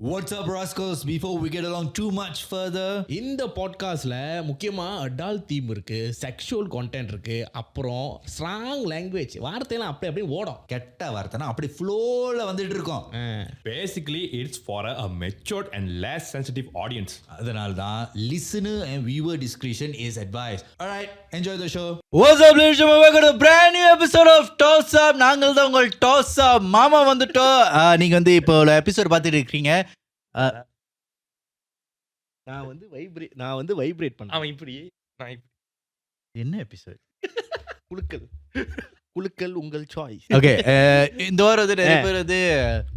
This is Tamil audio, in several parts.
What's up, rascals? Before we get along too much further, இந்த பாட்காஸ்ட்ல முக்கியமா அடால்ட் தீம் இருக்கு, செக்ஷுவல் கான்டென்ட் இருக்கு, அப்புறம் ஸ்ட்ராங் லாங்குவேஜ், வார்த்தையெல்லாம் அப்படியே ஓடும். கெட்ட வார்த்தைனா அப்படி ஃப்ளோல வந்துட்டு இருக்கோம். Basically, it's for a matured and less sensitive audience. அதனால தான் listener and viewer discretion is advised. Alright, enjoy the show. What's up, ladies and welcome to a brand new episode of Toss Up. நாங்கள் தான் உங்கள் Toss Up மாமா வந்துட்டோம். நீங்க வந்து இப்போ எபிசோட் பார்த்துட்டு இருக்கீங்க. நான் வந்து வைப்ரேட் பண்ணேன். அவன் இப்படி நான் இப்படி என்ன எபிசோட்? குலுக்கல் உங்கள் சாய்ஸ். ஓகே, இந்த வாரம் வந்து நிறைய பேர் வந்து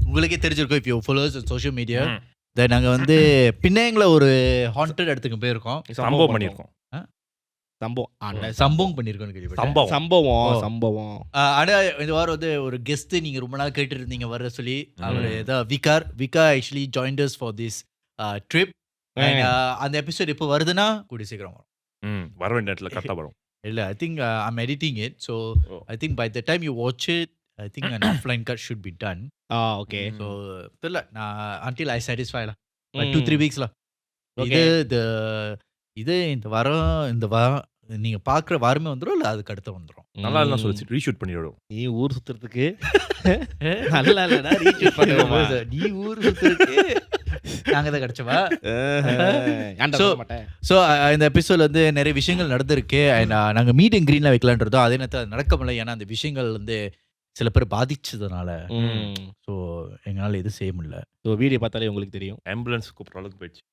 உங்களுக்கே தெரிஞ்சிருக்கும், if you follow us on social media, நாங்கள் வந்து பின்னேங்கள ஒரு ஹாண்டட் இடத்துக்கு போயிருக்கோம். சம்பவம் பண்ணியிருக்கோம். சம்பவம் பண்ணியிருக்கோம்னு கேள்விப்பட்டேன். சம்பவம். ஆனா இந்த வாரம் வந்து ஒரு கெஸ்ட் நீங்க ரொம்ப நாள் கேட்டு இருந்தீங்க வர சொல்லி, அவர் ஏதாவது விகா actually joined us for this trip. அந்த எபிசோட் இப்போ வருதுன்னா கூடி சீக்கிரம் வரும். வர வேண்டிய இடத்துல கரெக்டாக வரும். இல்ல, I think I'm editing it, so I think by the time you watch it, I think an offline cut should be done. Okay. So தெரியல, நான் until I satisfy lah, like 2-3 weeks lah. இது இந்த வாரம் நீங்க பாக்குற வாரமே வந்துரும், இல்ல அதுக்கு அடுத்து வந்துரும். நல்லா இல்ல சொல்லி ரீஷூட் பண்ணிடுவோம். நீ ஊர் சுத்துறதுக்கு நல்லா இல்லடா, ரீஷூட் பண்ணுவோமா? நீ ஊர் சுத்துறதுக்கு நாங்க தான் கிடைச்சவா? ஸோ இந்த எபிசோட்ல வந்து நிறைய விஷயங்கள் நடந்திருக்கு. நாங்கள் மீட் அண்ட் கிரீன்ல வைக்கலான்றதோ அதே நேரத்தில் அது நடக்க முடியல. ஏன்னா அந்த விஷயங்கள் வந்து சில பேர் பாதிச்சதுனால ஸோ எங்களால் எதுவும் செய்ய முடியல. ஸோ வீடியோ பார்த்தாலே உங்களுக்கு தெரியும், ஆம்புலன்ஸ் கூப்பிட்ற அளவுக்கு போயிடுச்சு.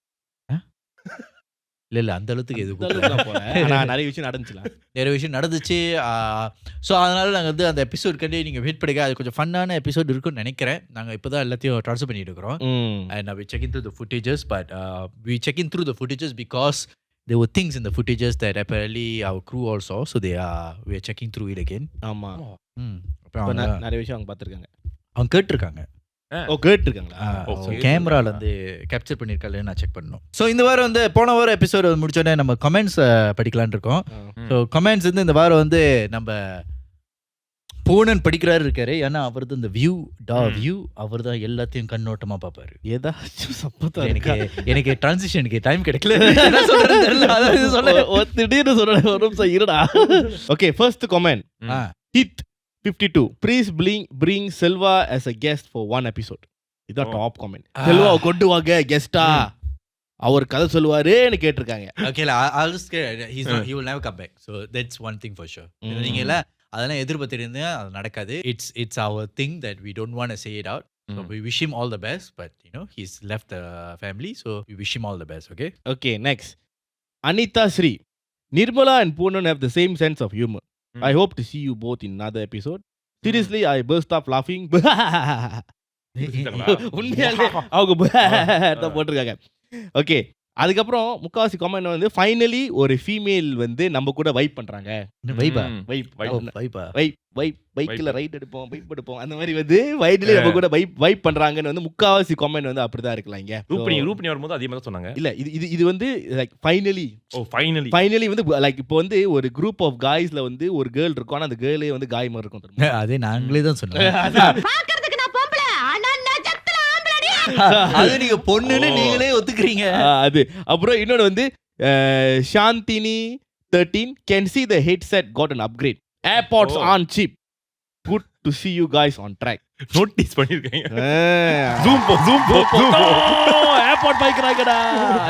இல்லை அந்த அளவுக்கு நிறைய விஷயம் நடந்துச்சுல, நிறைய விஷயம் நடந்துச்சு. ஸோ அதனால நாங்கள் வந்து அந்த எபிசோட் கண்டி நீங்கள் வெயிட் பண்ணுங்க. அது கொஞ்சம் ஃபன்னான எபிசோட் இருக்குன்னு நினைக்கிறேன். நாங்கள் இப்போ தான் எல்லாத்தையும் ட்ரான்ஸ்ஃபர் பண்ணிட்டு இருக்கிறோம். And we checking through the footages, but we checking through the footages because there were things in the footages that apparently our crew also, so we are checking through it again. ஆமா, அப்புறம் நிறைய விஷயம் அவங்க பார்த்துருக்காங்க, அவங்க கேட்டிருக்காங்க. கேட்டிருக்காங்களா? கேமரால வந்து கேப்சர் பண்ணிருக்காங்க, நான் செக் பண்ணணும். ஸோ இந்த வாரம் வந்து போன வாரம் எபிசோட் முடிச்சோடனே நம்ம கமெண்ட்ஸ் படிக்கலான் இருக்கோம். ஸோ கமெண்ட்ஸ் வந்து இந்த வாரம் வந்து நம்ம பூனன் படிக்கிறாரு இருக்காரு. ஏன்னா அவரது இந்த வியூ அவர் தான் எல்லாத்தையும் கண்ணோட்டமா பார்ப்பாரு. ஏதாச்சும் எனக்கு டிரான்சிஷனுக்கு டைம் கிடைக்கல, திடீர்னு சொல்றேன், ஒரு நிமிஷம் இருடா. Okay, first comment hit 52. Please bring Selva as a guest for one episode. இதான் டாப் கமெண்ட். செல்வா கொண்டு வாங்க கெஸ்டா, அவர் கதை சொல்லுவாருன்னு கேட்டிருக்காங்க. Okay, I'll just he will never come back, so that's one thing for sure. நீங்க எல்லாம் அதெல்லாம் எதிர்பார்த்திருந்தா அது நடக்காது. It's our thing that we don't want to say it out. So we wish him all the best, but you know he's left the family, so we wish him all the best. Okay, next Anita Sri. Nirmala and Poonan have the same sense of humor. I hope to see you both in another episode. Seriously, I burst up laughing. உண்மையாலே அவங்க தான் போட்டிருக்காங்க. ஓகே, அதுக்கப்புறம் முக்காவாசி கமெண்ட் வந்து ஃபைனலி ஒரு ஃபீமேல் வந்து நம்ம கூட வைப் பண்றாங்க. பைக்ல ரைட் எடுப்போம் அந்த மாதிரி வந்து வைட்ல நம்ம கூட வைப் பண்றாங்கன்னு வந்து முக்காவாசி கமெண்ட் வந்து அப்படிதான் இருக்கலாம். இங்க ரூபனி வரும்போது அதே மாதிரி சொன்னாங்க. இல்ல, இது வந்து லைக் ஃபைனலி வந்து லைக் இப்போ வந்து ஒரு குரூப் ஆஃப் காய்ஸ்ல வந்து ஒரு கேர்ள் இருக்கும், ஆனா அந்த கேர்ளே வந்து காய் மாதிரி இருக்கும். அதே நாங்களே தான் சொன்னோம். அது நீங்க பொண்ணுன்னு நீங்களே ஒத்துக்கிறீங்க. அது அப்புறம் இன்னொன்னு வந்து Chandni 13 can see the headset got an upgrade. AirPods on cheap. Good to see you guys on track. Notice பண்ணிருக்கீங்க. zoom AirPod பைக்கறாங்கடா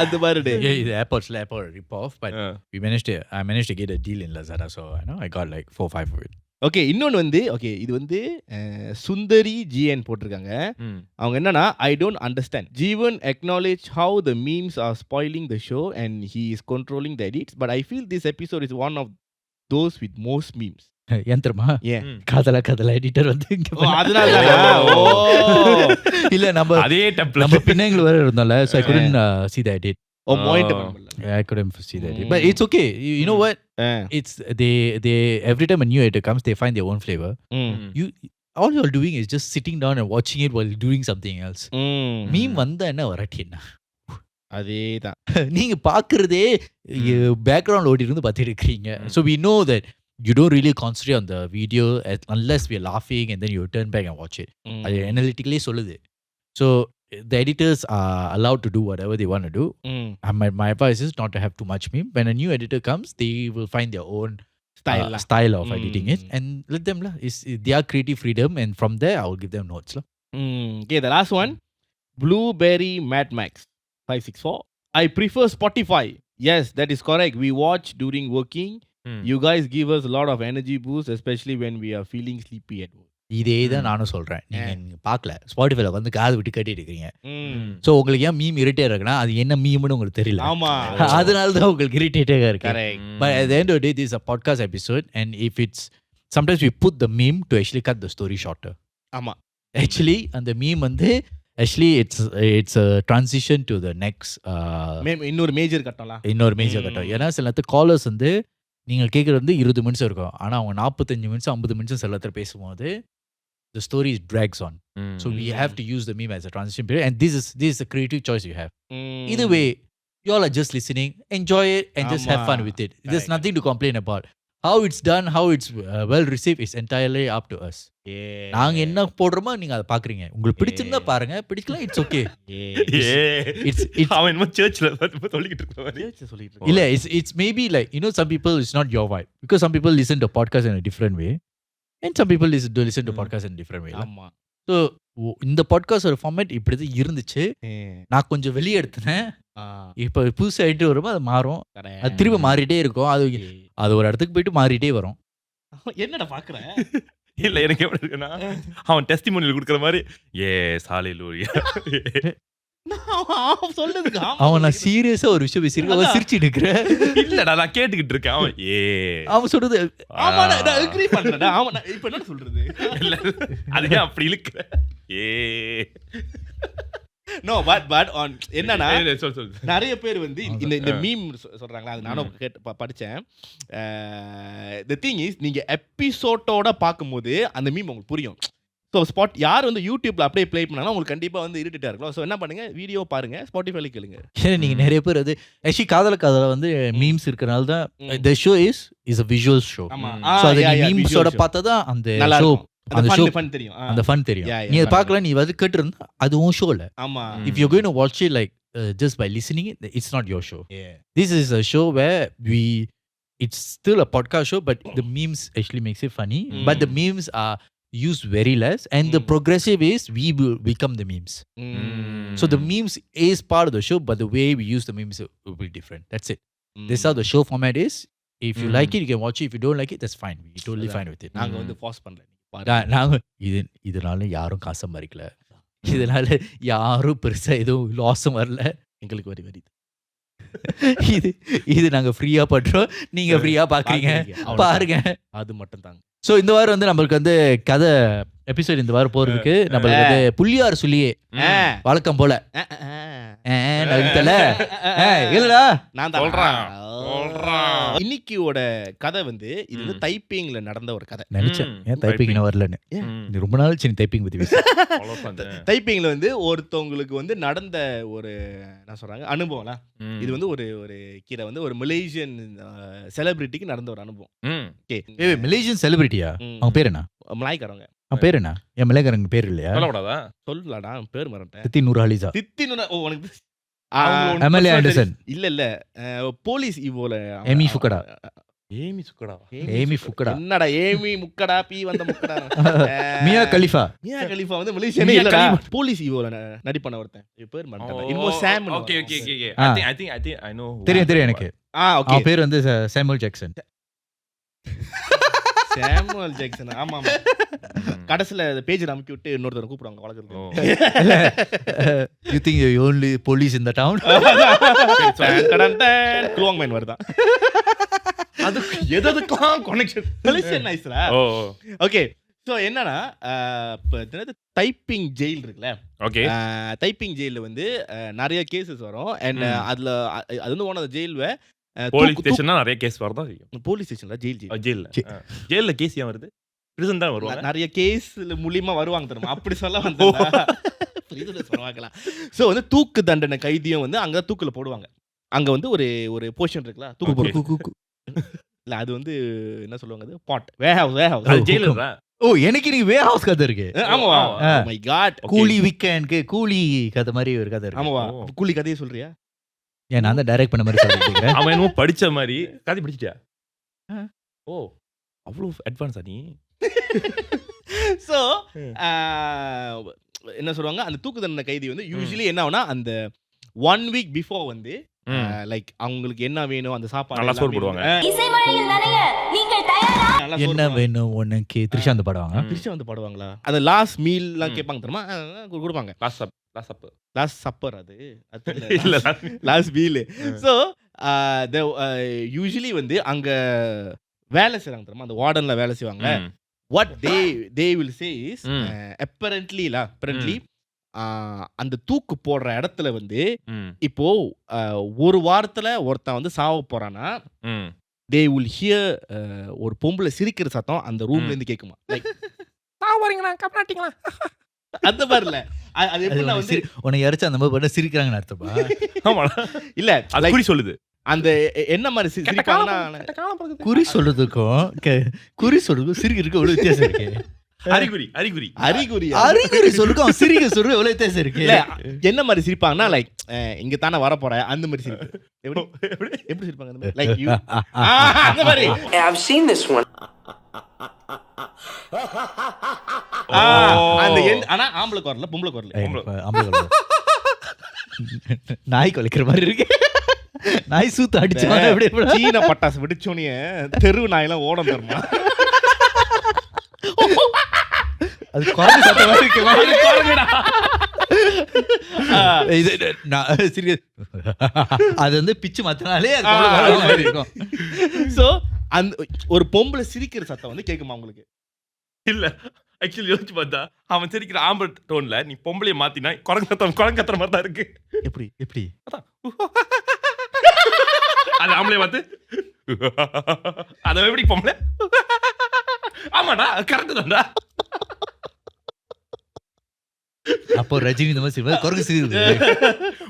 அந்த மாதிரி. இது AirPods rip off, but I managed to get a deal in Lazada, so I know I got like 4-5 of it. Okay, இன்னொன்று வந்து ஓகே இது வந்து சுந்தரி ஜிஎன் போட்டிருக்காங்க. அவங்க என்னன்னா, I don't understand. Jeevan acknowledge how the memes are spoiling the show and he is controlling the edits, but I feel this episode is one of those with most memes. ஏன் தெரியுமா? காதலா எடிட்டர் வந்து அதனால இல்ல நம்ம அதே நம்ம பின்னங்கள் வேற இருந்தோம்ல, so I couldn't see the edit. I couldn't see that, but it's okay. You know what? It's they every time a new editor comes, they find their own flavor. All you're doing is just sitting down and watching it while doing something else. Meme வந்தா என்ன வரட்டி என்ன அதேதான் நீங்க பாக்குறதே பேக்ரவுண்ட் ஓடி இருந்து பார்த்துட்டு இருக்கீங்க. So we know that you don't really concentrate on the video unless we're laughing and then you turn back and watch it. அது analytically சொல்லுது. So the editors are allowed to do whatever they want to do. And my advice is not to have too much meme. When a new editor comes, they will find their own style of editing it, and let them lah. It's their creative freedom, and from there I will give them notes lah. Okay, the last one, Blueberry Mad Max 564. I prefer Spotify. Yes, that is correct. We watch during working. You guys give us a lot of energy boost, especially when we are feeling sleepy at work. இதே தான் நானும் சொல்றேன். நீங்க பார்க்கல, ஸ்பாட்டிஃபைல வந்து காது விட்டு கேட்டுட்டு இருக்கீங்க. சோ உங்களுக்கு ஏன் மீம் இரிட்டேட் இருக்குன்னா அது என்ன மீம்னு உங்களுக்கு தெரியல. ஆமா, அதனால தான் உங்களுக்கு இரிட்டேட்டா இருக்கு. Correct. But at the end of the day, this is a podcast episode, and if it's sometimes we put the meme to actually cut the story shorter. ஆமா, Actually அந்த மீம் வந்து actually it's a transition to the next இன்னொரு மேஜர் கட்டலாம். இன்னொரு மேஜர் கட்டம். ஏன்னா சில நேரத்து காலர்ஸ் வந்து நீங்கள் கேட்குறது வந்து 20 நிமிஷம் இருக்கும், ஆனால் அவங்க 45 நிமிஷம் 50 நிமிஷம் சில நேரத்தில் பேசும்போது the story drags on. So we have to use the meme as a transition period, and this is the creative choice you have. Either way, you all are just listening, enjoy it, and just have fun with it. There's nothing to complain about. How it's done, how it's well received is entirely up to us. நாங்க என்ன போடுறோமோ நீங்க அதை பாக்குறீங்க. உங்களுக்கு பிடிச்சிருந்தா பாருங்க, பிடிக்கலாம் இட்ஸ் ஓகே. அவன் என்ன சர்ச்ல சொல்லிட்டு இருக்கான். இல்ல, it's maybe like, you know, some people it's not your vibe, because some people listen to podcast in a different way, and some people listen to podcast in a different way. ஆமா. So இந்த பாட்காஸ்ட் ஒரு ஃபார்மேட் இப்படி இருந்துச்சு. நான் கொஞ்சம் வெளியே எடுத்தேன். இப்ப புதுசா எடிட் வரும்போது அது மாறும், அது திரும்ப மாறிட்டே இருக்கும். அது ஒரு இடத்துக்கு போயிட்டு மாறிட்டே வரும். என்னடா பாக்குற? இல்ல, எனக்கு எப்படி இருக்குன்னா அவன் டெஸ்டிமோனியல் கொடுக்குற மாதிரி ஹalleluya சொல்லுதுக்கு அவன் நான் சீரியஸா ஒரு விஷயம் பேசியிருக்கேன், சிரிச்சிட்டு இருக்கிறேன். இல்லடா, நான் கேட்டுக்கிட்டு இருக்கேன். அவன் சொல்றது ஆமா, நான் அக்ரி பண்றேன்டா. ஆமா, நான் இப்ப என்ன சொல்றது? இல்ல, அது அப்படி இழுக்குற. நோ, பட் ஆன் என்னன்னா சொல் நிறைய பேர் வந்து இந்த மீம் சொல்றாங்களா, அது நானும் படிச்சேன். தி திங் இஸ், நீங்க எபிசோடோட பார்க்கும்போது அந்த மீம் உங்களுக்கு புரியும். ஸோ யார் வந்து யூடியூப்ல அப்படியே ப்ளே பண்ணாலும் உங்களுக்கு கண்டிப்பா வந்து இரிட்டேட்டா இருக்கும். ஸோ என்ன பண்ணுங்க, வீடியோ பாருங்க, ஸ்பாட்டிஃபைல கேளுங்க. நீங்க நிறைய பேர் அது ஆக்சுவலி காதல வந்து மீம்ஸ் இருக்கறனால தான் the show is a visual show. So அது மீம்ஸோட பார்த்தா தான் அந்த ஷோ ஃபன் தெரியும். அந்த ஃபன் தெரியும். நீ அதை பார்க்கல, நீ வந்து கேட்டு இருந்தா அது உன் ஷோ இல்ல. ஆமா, if you're going to watch it like just by listening it, it's not your show. This is a show where it's still a podcast show, but the memes actually makes it funny. But the memes are used very less, and the progressive is we will become the memes. So the memes is part of the show, but the way we use the memes will be different. That's it. This is how the show format is. If you like it, you can watch it. If you don't like it, that's fine. We're totally fine with it. நாங்க வந்து பாஸ் பண்ணல. நாங்க இதனால யாரும் காசு சம்பாதிக்கல, இதனால யாரும் பெருசா எதுவும் லாஸும் வரல. எங்களுக்கு வருது. இது நாங்க ஃப்ரீயா பண்றோம், நீங்க ஃப்ரீயா பாக்குறீங்க, பாருங்க. அது மட்டும் தாங்க. ஸோ இந்த வாரம் வந்து நம்மளுக்கு வந்து கதை எபிசோட் இந்த வாரம் போறதுக்கு நம்மளுக்கு வந்து புள்ளியார் சொல்லியே வழக்கம் போல இல்லடா நான் சொல்றேன். இன்னைக்கியோட கதை வந்து இது வந்து டைப்பிங்ல நடந்த ஒரு கதை. நினைச்சேன் ஏன் டைப்பிங் வரலன்னு, ரொம்ப நாள் சின்ன டைப்பிங் பத்தி பேச. டைப்பிங்ல வந்து ஒருத்தவங்களுக்கு வந்து நடந்த ஒரு என்ன சொல்றாங்க அனுபவம்ல. இது வந்து ஒரு கீரை வந்து ஒரு மலேசியன் செலிபிரிட்டிக்கு நடந்த ஒரு அனுபவம். மலேசியன் செலிபிரிட்டியா? அவங்க பேர் என்ன? மலாய்க்காரங்க. அவன் பேர் என்ன? என் மலைக்காரங்க பேர் இல்லையா? சொல்லலாடா, பேர் மறந்துட்டேன். தித்தி நூராலிசா. தித்தி நூரா. ஓ, உனக்கு எம்எல்ஏ ஆண்டர்சன். இல்ல போலீஸ் இவோல ஏமி ஃபுக்கடா. ஏமி சுக்கடா. ஏமி ஃபுக்கடா. என்னடா ஏமி முக்கடா, பி வந்த முக்கடா. Mia Khalifa. மியா கலிஃபா வந்து மலேசியனே இல்லடா. போலீஸ் இவோல நடிப்பன ஒருத்தன். பேர் மறந்துட்டேன். இன்னோ Sam. Okay I think I know. தெரியும் எனக்கு. ஓகே. அவன் பேர் வந்து சாமுவல் ஜாக்சன். சாமுவல் ஜாக்சன். ஆமா ஆமா. கடைசில பேஜ் அமுக்கி விட்டு இன்னொருத்தர் கூப்பிடுவாங்க வழக்கு. You think you only police in the town? க்ளோங் மேன் வருதா? அது எதுக்கெல்லாம் கனெக்ஷன்? மலேசியன் நைஸ்ரா. ஓகே. ஸோ என்னன்னா டைப்பிங் ஜெயில் இருக்குல்ல. ஓகே. டைப்பிங் ஜெயிலில் வந்து நிறைய கேசஸ் வரும். அண்ட் அதில் அது வந்து one of the jail police ஸ்டேஷன்னா நிறைய கேஸ் வரதா செய்யும். போலீஸ் ஸ்டேஷன்ல ஜெயில்ல கேஸ் ஏன் வருது? பிரிசன் தான் வருவாங்க. நிறைய கேஸ் மூலியமா வருவாங்க தெரியுமா, அப்படி சொல்ல வந்தா சொல்லுவாங்களா. ஸோ வந்து தூக்கு தண்டனை கைதியும் வந்து அங்கே தூக்கில் போடுவாங்க. அங்கே வந்து ஒரு போர்ஷன் இருக்குல்ல, தூக்கு இல்ல அது வந்து என்ன சொல்லுவாங்க, அது பாட் வேர் ஹவுஸ். ஜெயிலரா? ஓ எனக்கு நீங்க வே ஹவுஸ் கதை இருக்கு. ஆமாவா? ஆ. Oh my god. கூலி வீக்கெண்ட்க்கு கூலி கதை மாதிரி ஒரு கதை இருக்கு. ஆமாவா? ஓ. கூலி கதையை சொல்றியா? ஏன் நான் தான் டைரக்ட் பண்ண மாதிரி சொல்லிட்டு அவன் என்னமோ படிச்ச மாதிரி கதை படிச்சிட்டியா? ஆ. ஓ அவ்வளோ அட்வான்ஸா நீ? சோ என்ன சொல்லுவாங்க, அந்த தூக்கு தண்டனை கைதி வந்து யூசுவலி என்ன ஆகும்னா அந்த 1 வீக் பிஃபோர் வந்து லைக் அவங்களுக்கு என்ன வேணும் அந்த சாப்பாடு நல்லா சோறு எல்லாமே போடுவாங்க. இசைமழையில் நனைய நீங்கள் தயாரா? நல்லா சோறு என்ன போடுவாங்க. வேணும் உனக்கு திரிஷாந்த் பாடுவாங்க. திருச்சி வந்து பாடுவாங்களா? அந்த லாஸ்ட் மீல்லாம் கேட்பாங்க தெரியுமா? கொடுப்பாங்க. லாஸ்ட் லாஸ்ட் சப்பர் அது இல்ல லாஸ்ட் மீல். ஸோ யூஸ்வலி வந்து அங்க வேலை செய்றாங்க தெரியுமா, அந்த வார்டன்ல வேலை செய்வாங்க. What they will say is apparently அந்த தூக்கு போடுற இடத்துல வந்து இப்போ ஒரு வாரத்துல ஒருத்தன் வந்து சாவ போறானா, they will hear ஒரு பொம்பளை சிரிக்கிற சத்தம் அந்த ரூம்ல இருந்து கேக்குமா. லைக் சாவறீங்களா கப்னாட்டிங்களா அந்த மாதிரி இல்ல. அது எப்படின்னா வந்து உன்னை இறச்சு அந்த மாதிரி பண்ண சிரிக்கிறாங்கன்னு அர்த்தமா? ஆமாடா இல்ல அது like குறி சொல்லுது. அந்த என்ன மாதிரி சிரிப்பாங்கன்னா குறி சொல்றதுக்கும் குறி சொல்றதுக்கும் சிரிக்கிறதுக்கும் எவ்வளவு வித்தியாசம் இருக்கு. அறிகுறி அறிகுறி அறிகுறி சொல்றதுக்கும் அவன் சிரிக்க சொல்றது எவ்வளவு வித்தியாசம் இருக்கு. இல்ல என்ன மாதிரி சிரிப்பாங்கன்னா லைக் இங்க தானே வர போற அந்த மாதிரி சிரிப்பு. எப்படி சிரிப்பாங்க அந்த மாதிரி? லைக் யூ அந்த மாதிரி. I've seen this one. அந்த ஆனா ஆம்பளை குரல்ல பொம்பளை குரல்ல. நாய் கொலைக்கிற மாதிரி இருக்கு. நாய் சூத்து அடிச்சா எப்படி சீன பட்டாசு வெடிச்சோனிய தெரு நாயெல்லாம் ஓடம் தருமா. அது குரங்கு சத்தம் மாதிரி இருக்கு. அது வந்து பிச்சு மாத்தினாலே அது இருக்கும். சோ அந்த ஒரு பொம்பளை சிரிக்கிற சத்தம் வந்து கேக்குமா உங்களுக்கு? இல்ல ஆக்சுவலி யோசிச்சு பார்த்தா அவன் சிரிக்கிற ஆம்பல் டோன்ல நீ பொம்பளைய மாத்தினா குரங்கத்துற மாதிரி தான் இருக்கு. எப்படி அது ஆம்பளைய பார்த்து அத எப்படி பொம்பளை? ஆமாடா கரெக்ட் தான்டா. அப்போ ரஜினி இந்த மாதிரி சிரிப்பா குரங்கு சிரிக்குது.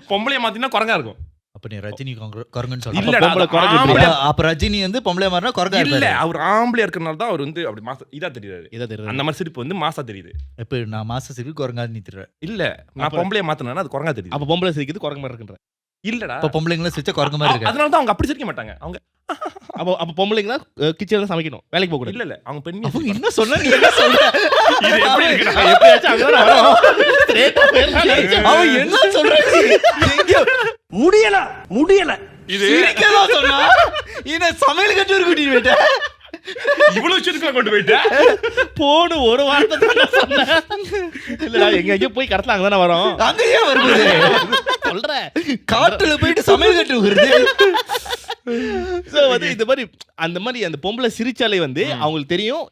பொம்பளைய மாத்தினா குரங்கா இருக்கும். அப்ப நீ ரஜினி குரங்குன்னு சொல்ற. இல்லடா பொம்பளை குரங்கு ஆம்பளை- இல்லையா? அப்ப ரஜினி வந்து பொம்பளை மாறினா குரங்கா இல்ல இருப்பாரு. அவர் ஆம்பளையா இருக்கறனால தான் அவர் வந்து அப்படி மாசா இதா தெரியுது. இத தெரியுது. அந்த மாதிரி சிரிப்பு வந்து மாசா தெரியுது. இப்ப நான் மாச சிரிப்பு குரங்கா நிறுத்துறேன். இல்ல நான் அப்ப- பொம்பளைய மாத்தினா அது குரங்கா தெரியுது. அப்ப பொம்பளை சிரிக்கிறது குரங்கு மாதிரி இருக்குன்ற. இல்லடா இப்ப பொம்பளைங்களும் சிரிச்சா குரங்கு மாதிரி இருக்கு. அதனால தான் அவங்க அப்படி சிரிக்க மாட்டாங்க. அவங்க அப்ப பொம்பளைங்க கிச்சன்ல சமைக்கணும், வேலைக்கு போக கூடாது. இல்ல அவங்க பெண் அவங்க என்ன சொன்னா நீ என்ன சொல்ற? இது எப்படி இருக்குடா? எப்பயாச்சும் அங்கதானே வரோம். Straight ஆ போயிடலாம். அவன் என்ன சொல்ற? எங்க முடியல. இது சிரிக்கதா சொன்னா? என்ன சமையல் கட்டு கூட்டிட்டு போயிட்ட? இவ்வளவு சுருக்கமா கொண்டு போயிட்டா? போடு ஒரு வார்த்தை தான் நான் சொன்னேன். இல்லடா எங்க போய் கடத்தல அங்கதானே வரோம். அங்க ஏன் வருது? சொல்றேன். காட்டுல போயிட்டு சமையல் கட்டு வருது. சோ வந்து இந்த மாதிரி அந்த மாதிரி அந்த பொம்பளை சிரிச்சாலே வந்து அவங்களுக்கு தெரியும்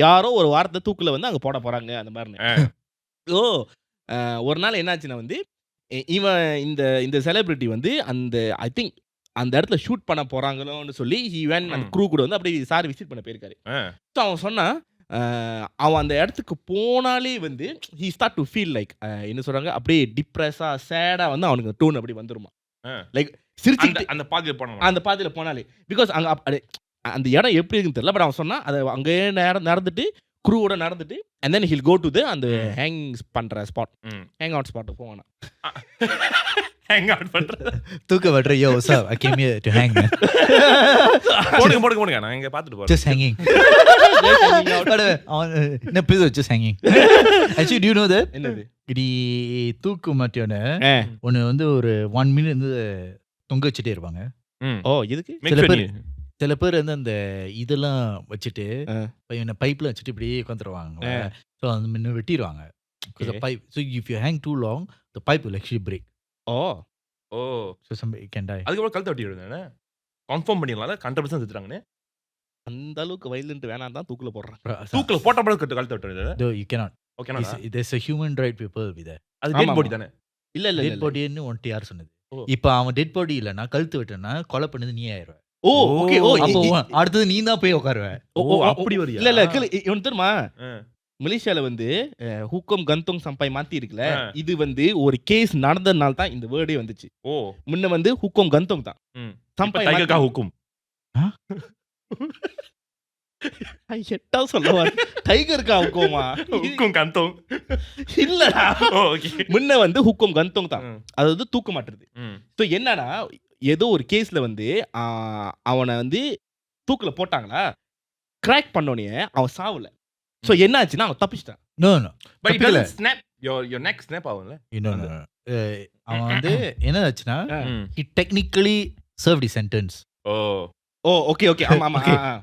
யாரோ ஒரு வாரத்தை தூக்குல வந்து அங்க போட போறாங்க அந்த மாதிரி. ஓ ஒரு நாள் என்னாச்சுன்னா வந்து இவன் இந்த செலிபிரிட்டி வந்து அந்த ஐ திங்க் அந்த இடத்துல ஷூட் பண்ண போறாங்களோன்னு சொல்லி அந்த க்ரூ கூட வந்து அப்படி சார் விசிட் பண்ண போயிருக்காரு. ஸோ அவன் சொன்னா அவன் அந்த இடத்துக்கு போனாலே வந்து he start to feel like என்ன சொல்றாங்க அப்படியே டிப்ரெஸா சேடா வந்து அவனுக்கு டோன் அப்படி வந்துருமா. லைக் சிரிச்சுக்கிட்டு அந்த பாதியில போனோம். அந்த பாதையில போனாலே பிகாஸ் அங்க அந்த இடம் எப்படி இருக்குன்னு தெரியல. பட் அவன் சொன்னா அதை அங்கே நடந்துட்டு க்ரூவோட நடந்துட்டு and then he'll go to அந்த ஹேங் பண்ற ஸ்பாட், ஹேங் அவுட் ஸ்பாட் போவானா. ஹேங் அவுட் பண்ற தூக்க வட்ற யோ sir I came here to hang man. போடுங்க நான் இங்க பாத்துட்டு போறேன். Just hanging. என்ன பேச just hanging. Actually do you know that? என்னது இப்படி தூக்கு மாட்டியோன்னு ஒன்னு வந்து ஒரு 1 minute வந்து தொங்க வச்சுட்டே இருப்பாங்க. ஓ எதுக்கு? சில பேர் வந்து அந்த இதெல்லாம் வச்சுட்டு பைப்ல வச்சுட்டு இப்படியே உட்காந்துருவாங்க. ஸோ அந்த முன்ன வெட்டிடுவாங்க. Pipe so if you hang too long the pipe will actually break. Oh So somebody can die. அதுக்கப்புறம் கழுத்தை வெட்டி விடுதானே கன்ஃபார்ம் பண்ணிடலாம். 100% செத்துறாங்கன்னு அந்த அளவுக்கு வயலண்ட் வேணாம் தான் தூக்குல போடுறான். தூக்குல போட்ட படம் கழுத்தை வெட்டுறது. No, you cannot. ஓகேனா There's a human right people with that. அது டெட் பாடி தானே. இல்ல டெட் பாடின்னு ஒன்ட்டு யார் சொன்னது? இப்போ அவன் டெட் பாடி இல்லைன்னா கழுத்து வெட்டனா கொலை பண்ணது நீ ஆயிடுவ. ஓ ஓகே. ஓ அப்போ அடுத்தது நீ தான் போய் உட்காருவ. ஓ அப்படி வரியா? இல்ல இவன் தெரியுமா மலேசியால வந்து ஹூக்கம் கந்தோங் சம்பாய் மாத்தி இருக்குல்ல, இது வந்து ஒரு கேஸ் நடந்ததுனால தான் இந்த வேர்டே வந்துச்சு. ஓ முன்ன வந்து ஹூக்கம் கந்தோங் தான். சம்பாய் டைகர் கா ஹுக்கும். எட்டா சொல்லவா டைகருக்கு ஹுக்கோமா ஹுக்கும் கந்தோங். இல்லடா. ஓகே. முன்ன வந்து ஹுக்கம் கந்தோங் தான், அது வந்து தூக்க மாட்டுறது. ஸோ என்னன்னா ஏதோ ஒரு கேஸ்ல வந்து அவனை வந்து தூக்குல போட்டாங்களா, கிராக் பண்ணோனே அவன் சாவல. ஸோ என்ன ஆச்சுன்னா அவன் தப்பிச்சிட்டான். No no but it doesn't snap your neck snap ஆகும்ல. இன்னொன்னு அவன் வந்து என்ன ஆச்சுன்னா he technically served his sentence. O okay okay ஆமா ஆமா.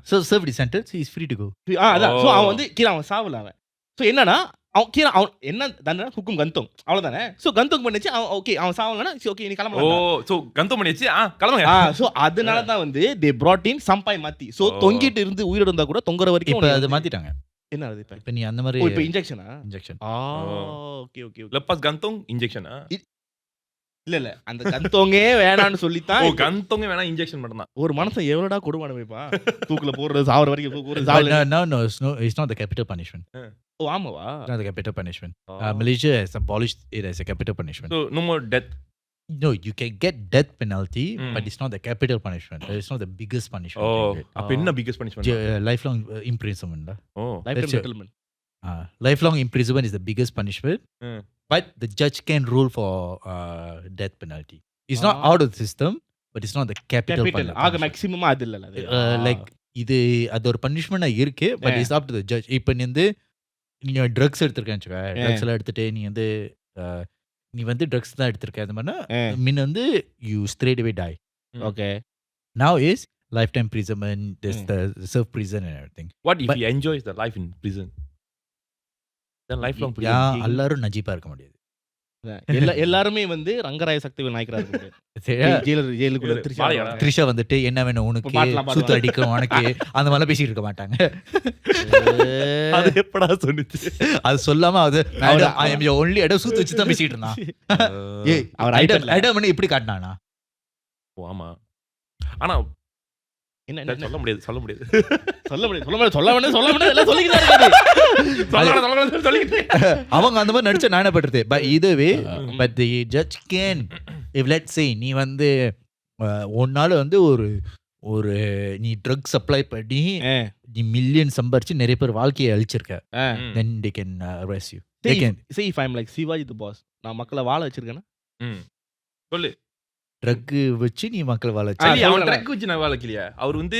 So served his sentence, he is free to go. அதான். ஸோ அவன் வந்து கீழே அவன் சாவல அவன். ஸோ என்னன்னா அவன் கீழே அவன் என்ன தண்டனை ஹுக்கும் கந்தோங் அவ்வளவுதானே. ஸோ கந்தோங் பண்ணிச்சு அவன், ஓகே அவன் சாவலன்னா ஓகே நீ கிளம்பலாம். சோ கந்தம் பண்ணியாச்சு, கிளம்புங்க. ஸோ அதனால தான் வந்து they brought in சம்பாய் மாத்தி. ஸோ தொங்கிட்டு இருந்து உயிரோட இருந்தா கூட தொங்குற வரைக்கும் இப்ப அது மாத்திட்டாங்க. என்ன அது இப்ப? இப்ப நீ அந்த மாதிரி இப்ப இன்ஜெக்ஷனா? இன்ஜெக்ஷன். Okay okay. லெப்பாஸ் கந்தோங் இன்ஜெக்ஷனா? இல்ல அந்த கந்தோங்கே வேணான்னு சொல்லித்தான். கந்தோங்க வேணா இன்ஜெக்ஷன் மட்டும் தான். ஒரு மனுஷன் எவ்வளவுடா கொடுமை வைப்பா, தூக்குல போடுறது சாவற வரைக்கும் ஒரு சாவல. No, it's not the capital punishment. ஓ ஆமாவா? It's not the capital punishment. Malaysia has abolished it as a capital punishment. So no more death. No, you can get death penalty, but it's not the capital punishment. It's not the biggest punishment. அப்ப என்ன biggest punishment? Lifelong imprisonment. Life settlement. Lifelong imprisonment is the biggest punishment, but the judge can rule for death penalty. It's not out of the system, but it's not the capital punishment. ஆக மேக்ஸिमम அது இல்லல அது. Like இது அது ஒரு பனிஷ்மெண்டா இருக்கு, but it's up to the judge. இப்போ நீ வந்து நீ ட்ரக்ஸ் எடுத்துருக்கேன்னு வச்சுக்கோ, ட்ரக்ஸ் எல்லாம் எடுத்துட்டு நீ வந்து ட்ரக்ஸ் தான் எடுத்திருக்க அந்த மாதிரினா மீன் வந்து you straight away die. Okay. Now is lifetime imprisonment, there's the self prison and everything. What if he enjoys the life in prison? Then lifelong prison. எல்லாரும் நஜீபா இருக்க முடியாது. எல்லாருமே வந்து ரங்கராய சக்திவேல் நாயக்கரா இருக்க முடியாது. ஜெயிலுக்குள்ள த்ரிஷா வந்துட்டு என்ன வேணும் உனக்கு, சுத்து அடிக்கும் உனக்கு, அந்த மாதிரிலாம் பேசிட்டு இருக்க மாட்டாங்க. அது எப்படா சொன்னுச்சு? அது சொல்லாம அது ஐ அம் யுவர் ஒன்லி ஐடம் சூத்து வச்சு தான் பேசிட்டு இருந்தான். ஏய் அவர் ஐடம் இப்படி காட்டினானா? ஆமா. ஆனா என்ன சொல்ல முடியாது எல்லாம் சொல்லிக்கிட்டே அவங்க அந்த மாதிரி நடிச்ச நான் என்ன பண்றது. பட் இதுவே but the judge can if let's say நீ வந்து ஒன்னால வந்து ஒரு நீ ட்ரக் சப்ளை பண்ணி நீ மில்லியன் சம்பாரிச்சு நிறைய பேர் வாழ்க்கையை அழிச்சிருக்க, then they can arrest you. They can say if I'm like Shivaji the boss, நான் மக்களை வாழ வச்சிருக்கேனா? சொல்லு. ட்ரக் வச்சு நீ மக்கள் வாழ வச்சு. அவன் ட்ரக் வச்சு நான் வாழக்கலையா? அவர் வந்து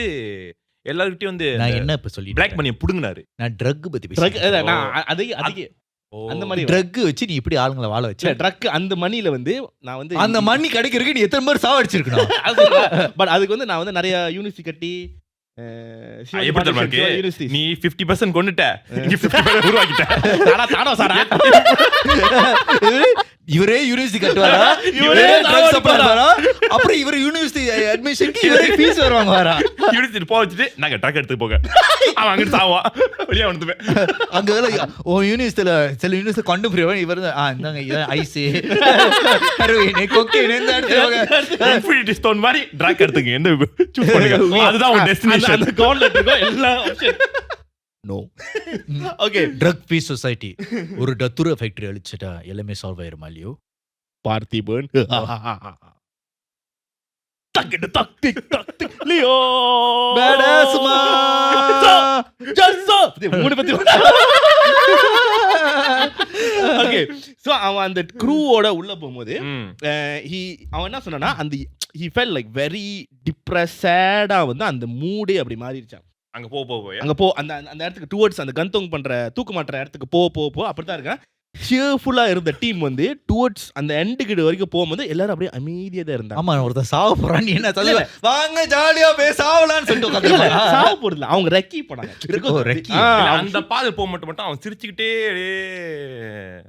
எல்லார்கிட்டயும் வந்து நான் என்ன இப்ப சொல்லி பிளாக் மணியை புடுங்கினாரு. நான் ட்ரக் பத்தி ட்ரக் பேசுறேன். நான் அதுக்கு அந்த மாதிரி ட்ரக் வச்சு நீ இப்படி ஆளுங்களை வாழ வச்சு. ட்ரக் அந்த மணில வந்து நான் வந்து அந்த மணி கிடைக்கிறதுக்கு நீ எத்தனை பேர் சாவடிச்சிருக்கணும். பட் அதுக்கு வந்து நான் வந்து நிறைய யூனிவர்சிட்டி கட்டி எப்படி தெரியுமா இருக்கு? நீ 50% கொண்டுட்ட, நீ 50% உருவாக்கிட்ட. தானோ சாரா இவரே யூனிவர்சிட்டி கட்டுவாரா, இவரே ட்ரக் சப்ளை பண்ணாரா, அப்புறம் இவர் யூனிவர்சிட்டி அட்மிஷனுக்கு இவரே ஃபீஸ் வருவாங்க வரா. யூனிவர்சிட்டி போக வச்சுட்டு நாங்க ட்ரக் எடுத்து போக அவன் அங்கிட்டு சாவான், வெளியே வந்துவேன். அங்க யூனிவர்சிட்டியில சில யூனிவர்சிட்டி கொண்டு போய் இவர் இந்தாங்க ஐசி ஹெரோயின் கொக்கைன் இந்த இடத்துல இன்ஃபினிட்டி ஸ்டோன் மாதிரி ட்ரக் எடுத்துங்க, எந்த சூஸ் பண்ணுங்க, அதுதான் உங்க டெஸ்டினேஷன். அந்த கவுண்ட்ல இருக்கோ எல்லா option. No. Okay. Drug free society ஒரு டத்துர ஃபேக்டரி அழிச்சிட்டா எல்லாமே சால்வ் ஆயிருமா இல்லையோ? பார்த்திபன் தக்கிட்டு தக் டிக் லியோ பேடாஸ்மா ஜல்சோ மூணு பத்தி. ஓகே. சோ அவன் அந்த க்ரூவோட உள்ள போகும்போது அவன் என்ன சொன்னானா, அந்த he felt like very depressed வந்து அந்த மூடே அப்படி மாறிடுச்சான். அங்க போ அந்த இடத்துக்கு டுவர்ட்ஸ் அந்த கந்தோங் பண்ற தூக்கு மாட்டுற இடத்துக்கு போ அப்படித்தான் இருக்கான். ஷியர்ஃபுல்லா இருந்த டீம் வந்து டுவர்ட்ஸ் அந்த எண்டு கிட்ட வரைக்கும் போகும்போது எல்லாரும் அப்படியே அமைதியா தான் இருந்தாங்க. ஆமா, ஒருத்தர் சாவ போறான், நீ என்ன சொல்ல வாங்க ஜாலியா போய் சாவலான்னு சொல்லிட்டு உட்கார்ந்து சாவ போறதுல அவங்க ரெக்கி போனாங்க. அந்த பாதை போக மட்டும் அவன் சிரிச்சுக்கிட்டே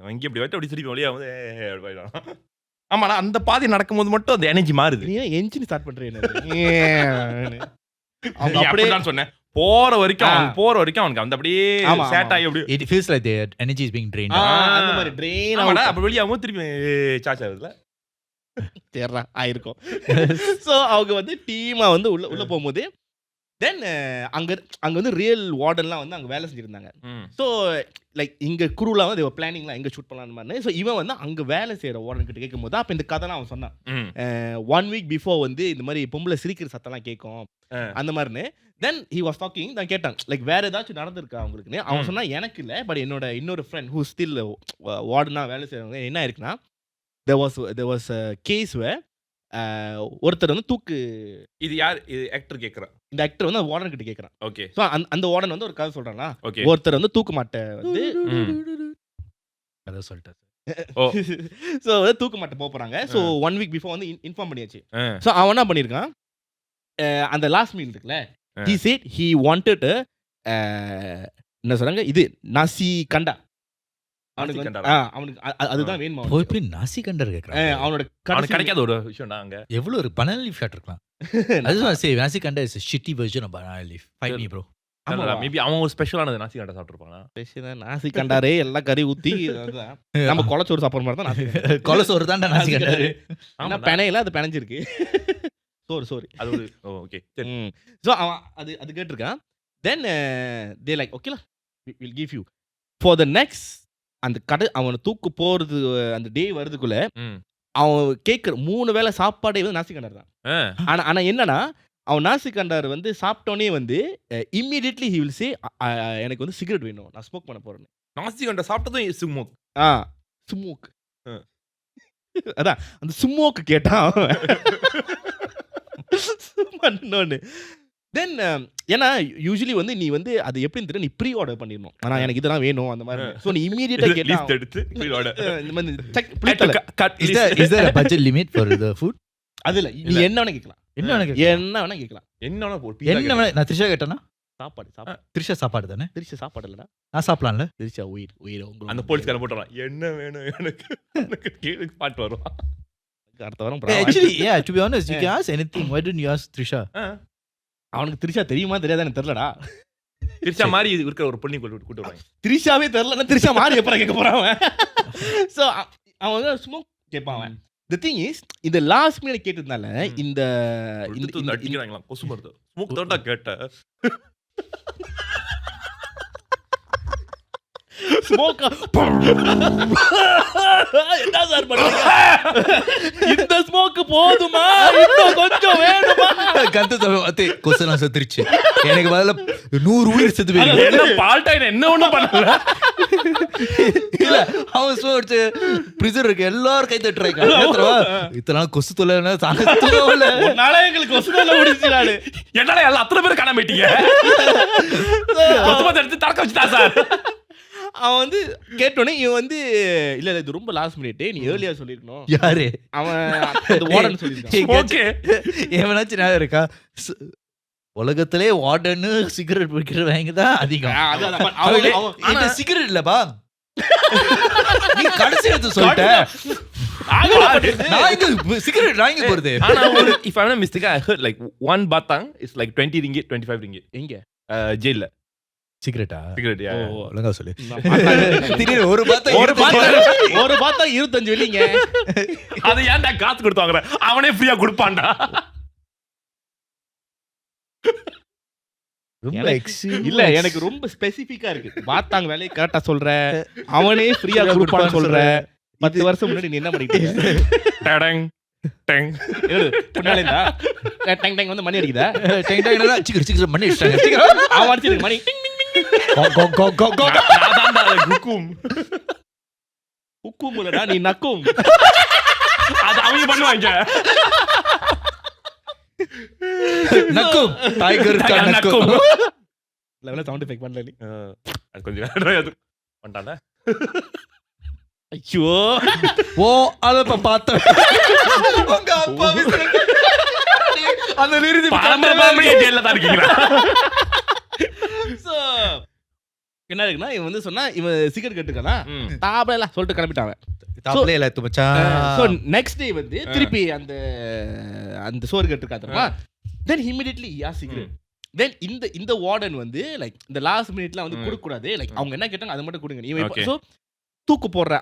வங்கி அப்படி வச்சு அப்படி சிரிப்பு வழியா வந்து. ஆமாடா, அந்த பாதை நடக்கும்போது மட்டும் அந்த எனர்ஜி மாறுது. நீ என்ஜின் ஸ்டார்ட் பண்றீங்க. அவங்க அப்படியே தான் சொன்னேன், போற வரைக்கும் அவனுக்கு அந்த அப்படியே சேட் ஆகி அப்படியே it feels like their energy is being drained. அந்த மாதிரி ட்ரெயின் ஆமாடா. அப்ப வெளியாவும் திருப்பி சார்ஜ் ஆகுதுல தேர்றா ஆயிருக்கும். சோ அவங்க வந்து டீமா வந்து உள்ள போகும்போது தென் அங்கே வந்து ரியல் வார்டன்லாம் வந்து அங்கே வேலை செஞ்சுருந்தாங்க. ஸோ லைக் இங்கே குரூலாம் வந்து பிளானிங்லாம் எங்கே ஷூட் பண்ணலான்னு மாதிரி. ஸோ இவன் வந்து அங்கே வேலை செய்கிற வார்டன் கிட்ட கேட்கும் போது அப்போ இந்த கதைலாம் அவன் சொன்னான். 1 week பிஃபோர் வந்து இந்த மாதிரி பொம்பளை சிரிக்கிற சத்தம்லாம் கேட்கும் அந்த மாதிரின்னு. Then he was talking. நான் கேட்டான் லைக் வேறு ஏதாச்சும் நடந்திருக்கா அவங்களுக்குன்னு. அவன் சொன்னா எனக்கு இல்லை, பட் என்னோட இன்னொரு ஃப்ரெண்ட் ஹூ ஸ்டில் வார்டனாக வேலை செய்கிறவங்க என்ன இருக்குன்னா, there was a case where ஒருத்தர் வந்து தூக்கு. இது யார் இது ஆக்டர் கேக்குறா? இந்த ஆக்டர் வந்து வார்டன் கிட்ட கேட்குறான். ஓகே. ஸோ அந்த வார்டன் வந்து ஒரு கதை சொல்றானா, ஓகே. ஒருத்தர் வந்து தூக்கு மாட்டை வந்து அதை சொல்லிட்டேன். ஓ. ஸோ தூக்கு மாட்டை போகிறாங்க. ஸோ 1 week பிஃபோர் வந்து இன்ஃபார்ம் பண்ணியாச்சு. ஆ. ஸோ அவன் என்ன பண்ணியிருக்கான், அந்த லாஸ்ட் மீல் இருக்குல்ல, he said he wanted என்ன சொல்றாங்க, இது நாசி கண்டா. அவனுக்கு வந்து அவனுக்கு அதுதான் வேணுமா போய் போய் நாசி கண்டர் கேட்குறான். அவனோட அவனுக்கு கிடைக்காத ஒரு விஷயம்டா அங்க. எவ்வளோ ஒரு பனானா லீஃப் ஷாட் இருக்கலாம். அதுதான் சரி, நாசி கண்டர் is shitty version of banana leaf. Fight me bro. Maybe அவன் ஒரு ஸ்பெஷலானது நாசி கண்டா சாப்பிட்டுருப்பாங்க. நாசி கண்டாரே எல்லாம் கறி ஊற்றி நம்ம கொலைச்சோறு சாப்பிட்ற மாதிரி தான் நாசி கண்டா. கொலசோறு தான்டா நாசி கண்டர். ஆனா பெனையில அது பெனஞ்சிருக்கு. சோறு அது ஒரு ஓகே. ஸோ அவன் அது கேட்டிருக்கான். தென் தே லைக் ஓகேலா will give you for the next. அந்த கடை அவனை தூக்கு போறது அந்த டே வருதுக்குள்ள அவன் கேட்குற 3 வேளை சாப்பாடே வந்து நாசி கண்டார் தான். ஆனா என்னன்னா, அவன் நாசி கண்டார் வந்து சாப்பிட்டோன்னே வந்து இம்மீடியட்லி ஹி வில் சே எனக்கு வந்து சிகரெட் வேணும், நான் ஸ்மோக் பண்ண போறேன்னு. நாசி கண்டா சாப்பிட்டதும் ஸ்மோக். ஸ்மோக் அதான் அந்த ஸ்மோக் கேட்டான் பண்ணோன்னு. தென் ஏன்னா யூஸ்வலி வந்து நீ வந்து அது எப்படின்னு தெரியல, நீ ப்ரீ ஆர்டர் பண்ணிடணும். ஆனா எனக்கு இதெல்லாம் வேணும் அந்த மாதிரி. ஸோ நீ இமீடியட்டா கேட்டா எடுத்து இந்த மாதிரி Is there a budget limit for the food? அது இல்ல, நீ என்ன வேணா கேட்கலாம். என்ன வேணா கேட்கலாம். என்ன என்ன வேணா. நான் த்ரிஷா கேட்டேன்னா சாப்பாடு த்ரிஷா சாப்பாடு தானே. திருச்சி சாப்பாடு இல்லடா, நான் சாப்பிடலாம்ல. திருச்சா உயிர் உங்களுக்கு. அந்த போலீஸ்காரன் போட்டுறான் என்ன வேணும் எனக்கு கேளு பாட்டு வரும். அடுத்த வாரம் Actually, yeah, to be honest, you can ask anything. Why didn't you ask Trisha? அவனுக்கு திரிஷா தெரியுமா தெரியாதா எனக்கு தெரியலடா. திருச்சா மாதிரி இருக்கிற ஒரு பொண்ணு கூட்டு வருவாங்க. திரிஷாவே தெரியலன்னா திரிஷா மாதிரி எப்பறம் கேட்க போறான் அவன். ஸோ அவன் வந்து ஸ்மோக் கேட்பான் அவன். தி திங் இஸ் இந்த லாஸ்ட் மினிட் கேட்டதுனால இந்த அடிக்கிறாங்களாம் கொசு மருந்து ஸ்மோக் தோட்டா கேட்ட ஸ்மோக் என்ன சார் பண்றீங்க, இந்த ஸ்மோக் போதுமா இன்னும் கொஞ்சம் வேணுமா? கத்து கொசலாம் செத்துருச்சு, எனக்கு பதில 100 உயிர் செத்து போயிருக்கு. என்ன பால்டா என்ன ஒண்ணும் பண்ணல. இல்ல அவன் ஸ்மோக் பிரிசர் இருக்கு, எல்லாரும் கை தட்டுறாங்க. இத்தனை கொசு தொல்லை தாங்கல, நாளே எங்களுக்கு கொசு தொல்லை முடிச்சு நாடு. என்னால எல்லாம் அத்தனை பேர் காணாம போயிட்டீங்க. எடுத்து தடக்க வச்சுட்டா சார். அவன் வந்து கேட்டோன்னே இவன் வந்து இல்ல இது ரொம்ப லாஸ்ட் மினிட், நீ ஏர்லியா சொல்லிருக்கணும். யாரு அவன் வார்டன் சொல்லிருக்கான். ஓகே எவனாச்சும் ஞாபகம் இருக்கா, உலகத்திலே வார்டன் சிகரெட் பிடிக்கிறவங்க தான் அதிகம். சிகரெட் இல்லப்பா, நீ கடைசி எடுத்து சொல்லிட்ட. சிகரெட் நான் இங்க போறது. ஆனா ஒரு if I'm not mistaken I heard like one batang is like 20 ringgit 25 ringgit எங்க ஜெயில்ல. சிகரெட்டா? சிகரெட் யா. ஒழுங்கா சொல்லு. திடீர்னு ஒரு பாத்தா 25 வெள்ளிங்க. அது ஏன்டா காசு கொடுத்து வாங்குற, அவனே ஃப்ரீயா கொடுப்பான்டா. இல்ல எனக்கு ரொம்ப ஸ்பெசிபிக்கா இருக்கு. பாத்தாங்க வேலையை கரெக்டா சொல்ற, அவனே ஃப்ரீயா கொடுப்பான்னு சொல்ற. 10 வருஷம் முன்னாடி நீ என்ன பண்ணிட்டு டடங் டங் பின்னாலே இருந்தா டங் டங் வந்து மணி அடிக்குதா? டங் டங்னா சிகரெட் மணி அடிச்சாங்க. அவன் அடிச்சிருக்கு மணி. உக்கும் இல்லடா நீ நக்கும். அது அவங்க பண்ணுவாங்க. நக்கும் டைகர் நக்கும். லெவல்ல சவுண்ட் எஃபெக்ட் பண்ணல நீ. அது கொஞ்சம் நேரம் பண்ணானே. ஐயோ ஓ அத பார்த்தா உங்க அப்பா அந்த நிறுதி பாரம்பரிய ஜெயில்ல தான் இருக்கீங்க. சோ என்ன இருக்குன்னா இவன் வந்து சொன்னா இவன் சிகரெட் கட்டுக்கானா தாபல சொல்லிட்டு கிளம்பிட்டான். தாப்லே இல்ல து மச்சான். சோ நெக்ஸ்ட் டே வந்து திருப்பி அந்த சோறு கட்டுக்காதமா. தென் இமிடியட்லி யா சிகரெட். தென் இந்த வார்டன் வந்து லைக் இந்த லாஸ்ட் மினிட்ல வந்து கொடுக்க கூடாது, லைக் அவங்க என்ன கேட்டாங்க அதை மட்டும் கொடுங்க நீ. சோ தூக்கு போடுற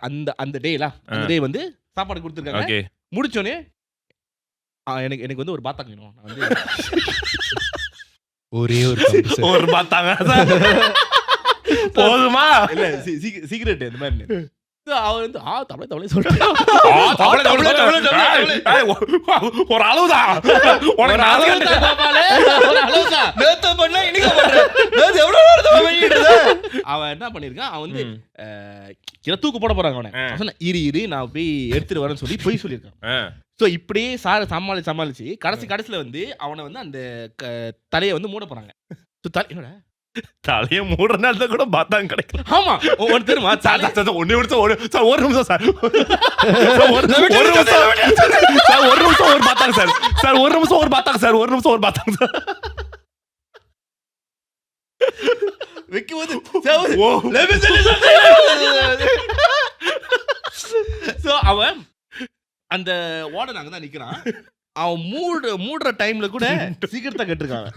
அந்த டேல அந்த டே வந்து சாப்பாடு கொடுத்துருக்காங்க. முடிச்சோடனே எனக்கு வந்து ஒரு பாத்தா வேணும், நான் வந்து ஒரே ஒரு கம்பு சார். ஒரு பார்த்தாங்க போதுமா? இல்ல சிகரெட் இந்த மாதிரி. So, அவர் வந்து தமிழ் சொல்றாங்க. ஒரு அளவுதான் உனக்கு நாலு கண்டு. நேத்து பண்ணா இன்னைக்கு பண்றேன். நேத்து எவ்வளவு நேரத்துல பண்ணிட்டு இருந்த? அவன் என்ன பண்ணிருக்கான், அவன் வந்து கீழே தூக்கு போட போறாங்க அவனை. அவன் சொன்னான், இரு நான் போய் எடுத்துட்டு வரேன்னு சொல்லி போய் சொல்லியிருக்கான். ஸோ இப்படியே சமாளிச்சு கடைசியில வந்து அவனை வந்து அந்த தலையை வந்து மூட போறாங்க. என்னோட தலையை மூடுற நேரத்துல கூட பார்த்தாங்க கிடைக்கல. ஆமா ஒன்று தெரியுமா, ஒன்னு நிமிஷம் ஒரு நிமிஷம் சார், ஒரு நிமிஷம் ஒரு பார்த்தாங்க சார், ஒரு நிமிஷம் ஒரு பார்த்தாங்க சார், ஒரு நிமிஷம் ஒரு பார்த்தாங்க சார். வைக்கும்போது அவன் அந்த வார்டன் அங்கதான் நிக்கிறான். அவன் மூடுற டைம்ல கூட சீக்கிரத்தை கேட்டிருக்காங்க.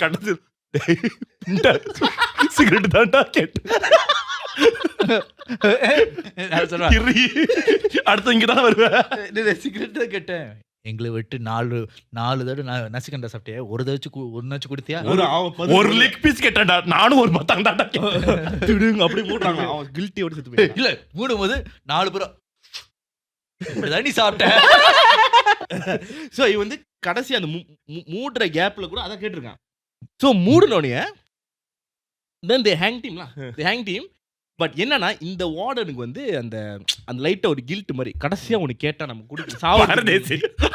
கண்டது சிகரெட் தான்டா கேட்டு அடுத்து இங்கதான் வருவேன். சிகரெட் தான் கேட்டேன். எங்களை விட்டு 4 தடவை நசிகண்டா சாப்பிட்டியா? ஒரு தடவை கொடுத்தியா? ஒரு லெக் பீஸ் கேட்டா நானும் ஒரு பார்த்தாங்க தான்டா கேட்டேன். அப்படி மூடுறாங்க. அவன் கில்ட்டியோட செத்து போய் இல்ல மூடும் போது 4 பேரும் இப்படிதான் நீ சாப்பிட்ட. ஸோ இவன் வந்து கடைசி அந்த மூடுற கேப்ல கூட அதான் கேட்டிருக்கான். ஸோ மூடுனோடனே then they hang them. But என்னன்னா இந்த வார்டனுக்கு வந்து அந்த லைட்டா ஒரு கில்ட் மாதிரி கடைசியா ஒன்று கேட்டா நம்ம கொடுக்க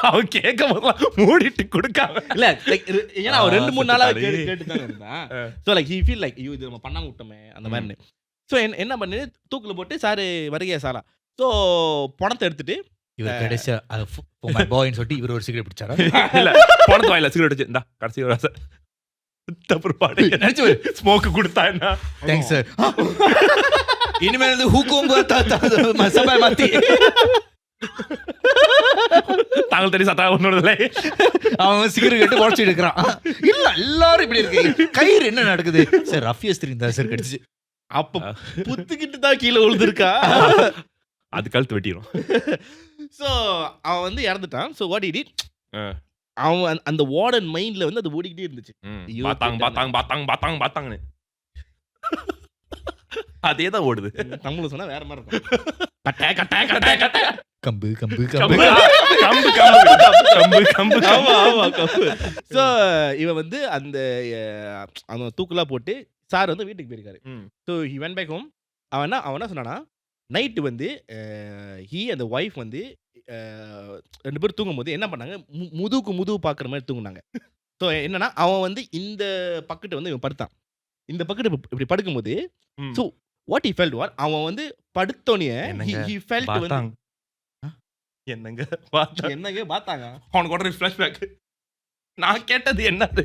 அவன் கேட்க போதெல்லாம் மூடிட்டு கொடுக்காம இல்ல லைக் ஏன்னா அவன் 2-3 நாளா கேட்டு தான் இருந்தான். So like he feel like இது நம்ம பண்ணாம விட்டோமே அந்த மாதிரி. ஸோ என்ன பண்ணு, தூக்கில் போட்டு சாரு வருகையா சாலா. ஸோ பணத்தை எடுத்துட்டு இவர் கடைசியா பாய்ன்னு சொல்லிட்டு இவர் ஒரு சிகரெட் பிடிச்சாரா? இல்ல பணத்து வாயில சிகரெட் வச்சு இந்தா கடைசி ஒரு ஆசை தப்புப்பாடு நினைச்சு ஸ்மோக்கு கொடுத்தா என்ன? Thanks sir. இனிமேல் வந்து ஹூக்கும் மசாலா மாத்தி தாங்கள் தெரியும் சத்தா ஒன்னோட அவன் சிகரெட் கேட்டு உடச்சிட்டு இருக்கிறான். இல்ல எல்லாரும் இப்படி இருக்கு. கயிறு என்ன நடக்குது சார்? ரஃபியஸ் தெரியுதா சார் கடிச்சு? அப்ப புத்துக்கிட்டு தான் கீழே விழுந்திருக்கா. அது கழுத்து வெட்டிடும். ஸோ அவன் வந்து இறந்துட்டான். ஸோ வாட் இட் அவன் அந்த வார்டன் மைண்ட்ல வந்து அது ஓடிக்கிட்டே இருந்துச்சு. பார்த்தாங்கன்னு அதே தான் ஓடுது. தமிழ்ல சொன்னா வேற மாதிரி இருக்கும். கம்பு கம்பு கம்பு கம்பு. ஸோ இவன் வந்து அந்த தூக்குலாம் போட்டு சார் வந்து வீட்டுக்கு போயிருக்காரு. So he went back home. அவன் என்ன சொன்னானா, நைட்டு வந்து ஹீ அந்த ஒய்ஃப் வந்து 2 பேரும் தூங்கும் போது என்ன பண்ணாங்க, முதுகு பார்க்குற மாதிரி தூங்குனாங்க. ஸோ என்னன்னா அவன் வந்து இந்த பக்கெட்டு வந்து இவன் படுத்தான். இந்த பக்கெட்டு இப்படி படுக்கும்போது so what he felt what அவன் வந்து படுத்தோனே ஹி ஃபெல்ட் வந்து என்னங்க பார்த்தாங்க. அவனுக்கு உடனே ஃபிளாஷ்பேக். நான் கேட்டது என்னது?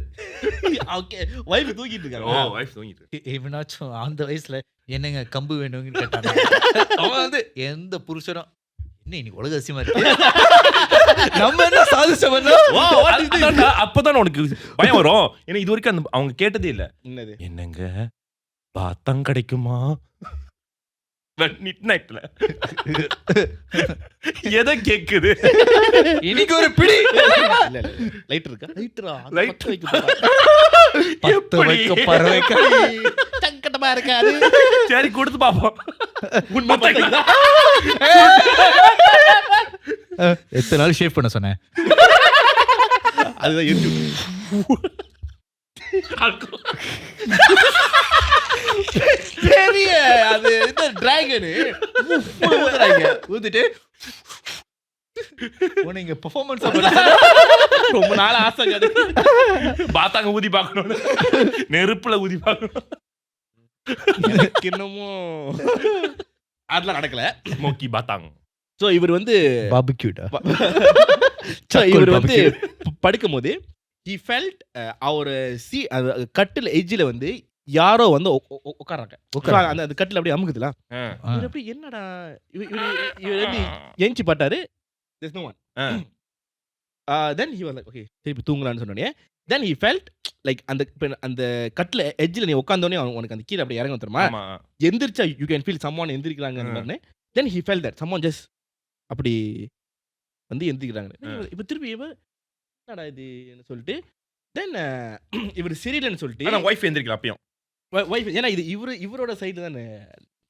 ஓகே வைஃப் தூங்கிட்டு இருக்காங்க. ஓ வைஃப் தூங்கிட்டு. இவனாச்சும் அந்த வயசுல என்னங்க கம்பு வேணும்னு கேட்டாங்க. அவன் வந்து எந்த புருஷனும் என்ன இன்னைக்கு உலக அதிசயமா இருக்கு, நம்ம என்ன சாதிச்சோம்னா அப்பதான் உனக்கு பயம் வரும். ஏன்னா இது வரைக்கும் அந்த அவங்க கேட்டதே இல்ல. என்னது என்னங்க பாத்தம் கிடைக்குமா மிட் நைட்ல எதை கேக்குது? இன்னைக்கு ஒரு பிடி லைட் இருக்கா? லைட் பறவைக்க சங்கடமா இருக்காது. சரி கொடுத்து பாப்போம். உண்மை பாத்தீங்களா? எத்தனை நாள் ஷேவ் பண்ண சொன்னேன்? அதுதான் பெரிய அது இந்த டிராகனு ஊத்திட்டு உனக்கு பெர்ஃபார்மன்ஸ் ரொம்ப நாள் ஆசை பாத்தாங்க ஊதி பார்க்கணும், நெருப்புல ஊதி பார்க்கணும். எனக்கு இன்னமும் அதெல்லாம் நடக்கல. ஸ்மோக்கி பாத்தாங்க. ஸோ இவர் வந்து பாபிக்யூடா இவர் வந்து படுக்கும் போது he felt அவர் கட்டில் எட்ஜில் வந்து யாரோ வந்து உட்காராங்க. அந்த கட்டில் அப்படியே அமுக்குதுல, இவர் அப்படி என்னடா இவர் வந்து ஏஞ்சி பாட்டாரு. there's no one. then he was like okay திருப்பி தூங்கலான்னு சொன்னோடனே then he felt like அந்த கட்டில் எட்ஜில் நீ உட்காந்தோடனே உனக்கு அந்த கீழே அப்படி இறங்க தருமா, எந்திரிச்சா you can feel someone எந்திரிக்கிறாங்க. then he felt that someone just அப்படி வந்து எந்திரிக்கிறாங்க. இப்போ திருப்பி என்னடா இதுன்னு சொல்லிட்டு தென் இவர் சரியில்லைன்னு சொல்லிட்டு ஆனா ஒய்ஃப் எந்திரிக்கல அப்பயும். வைஃப் ஏன்னா இது இவரோட சைடு தானே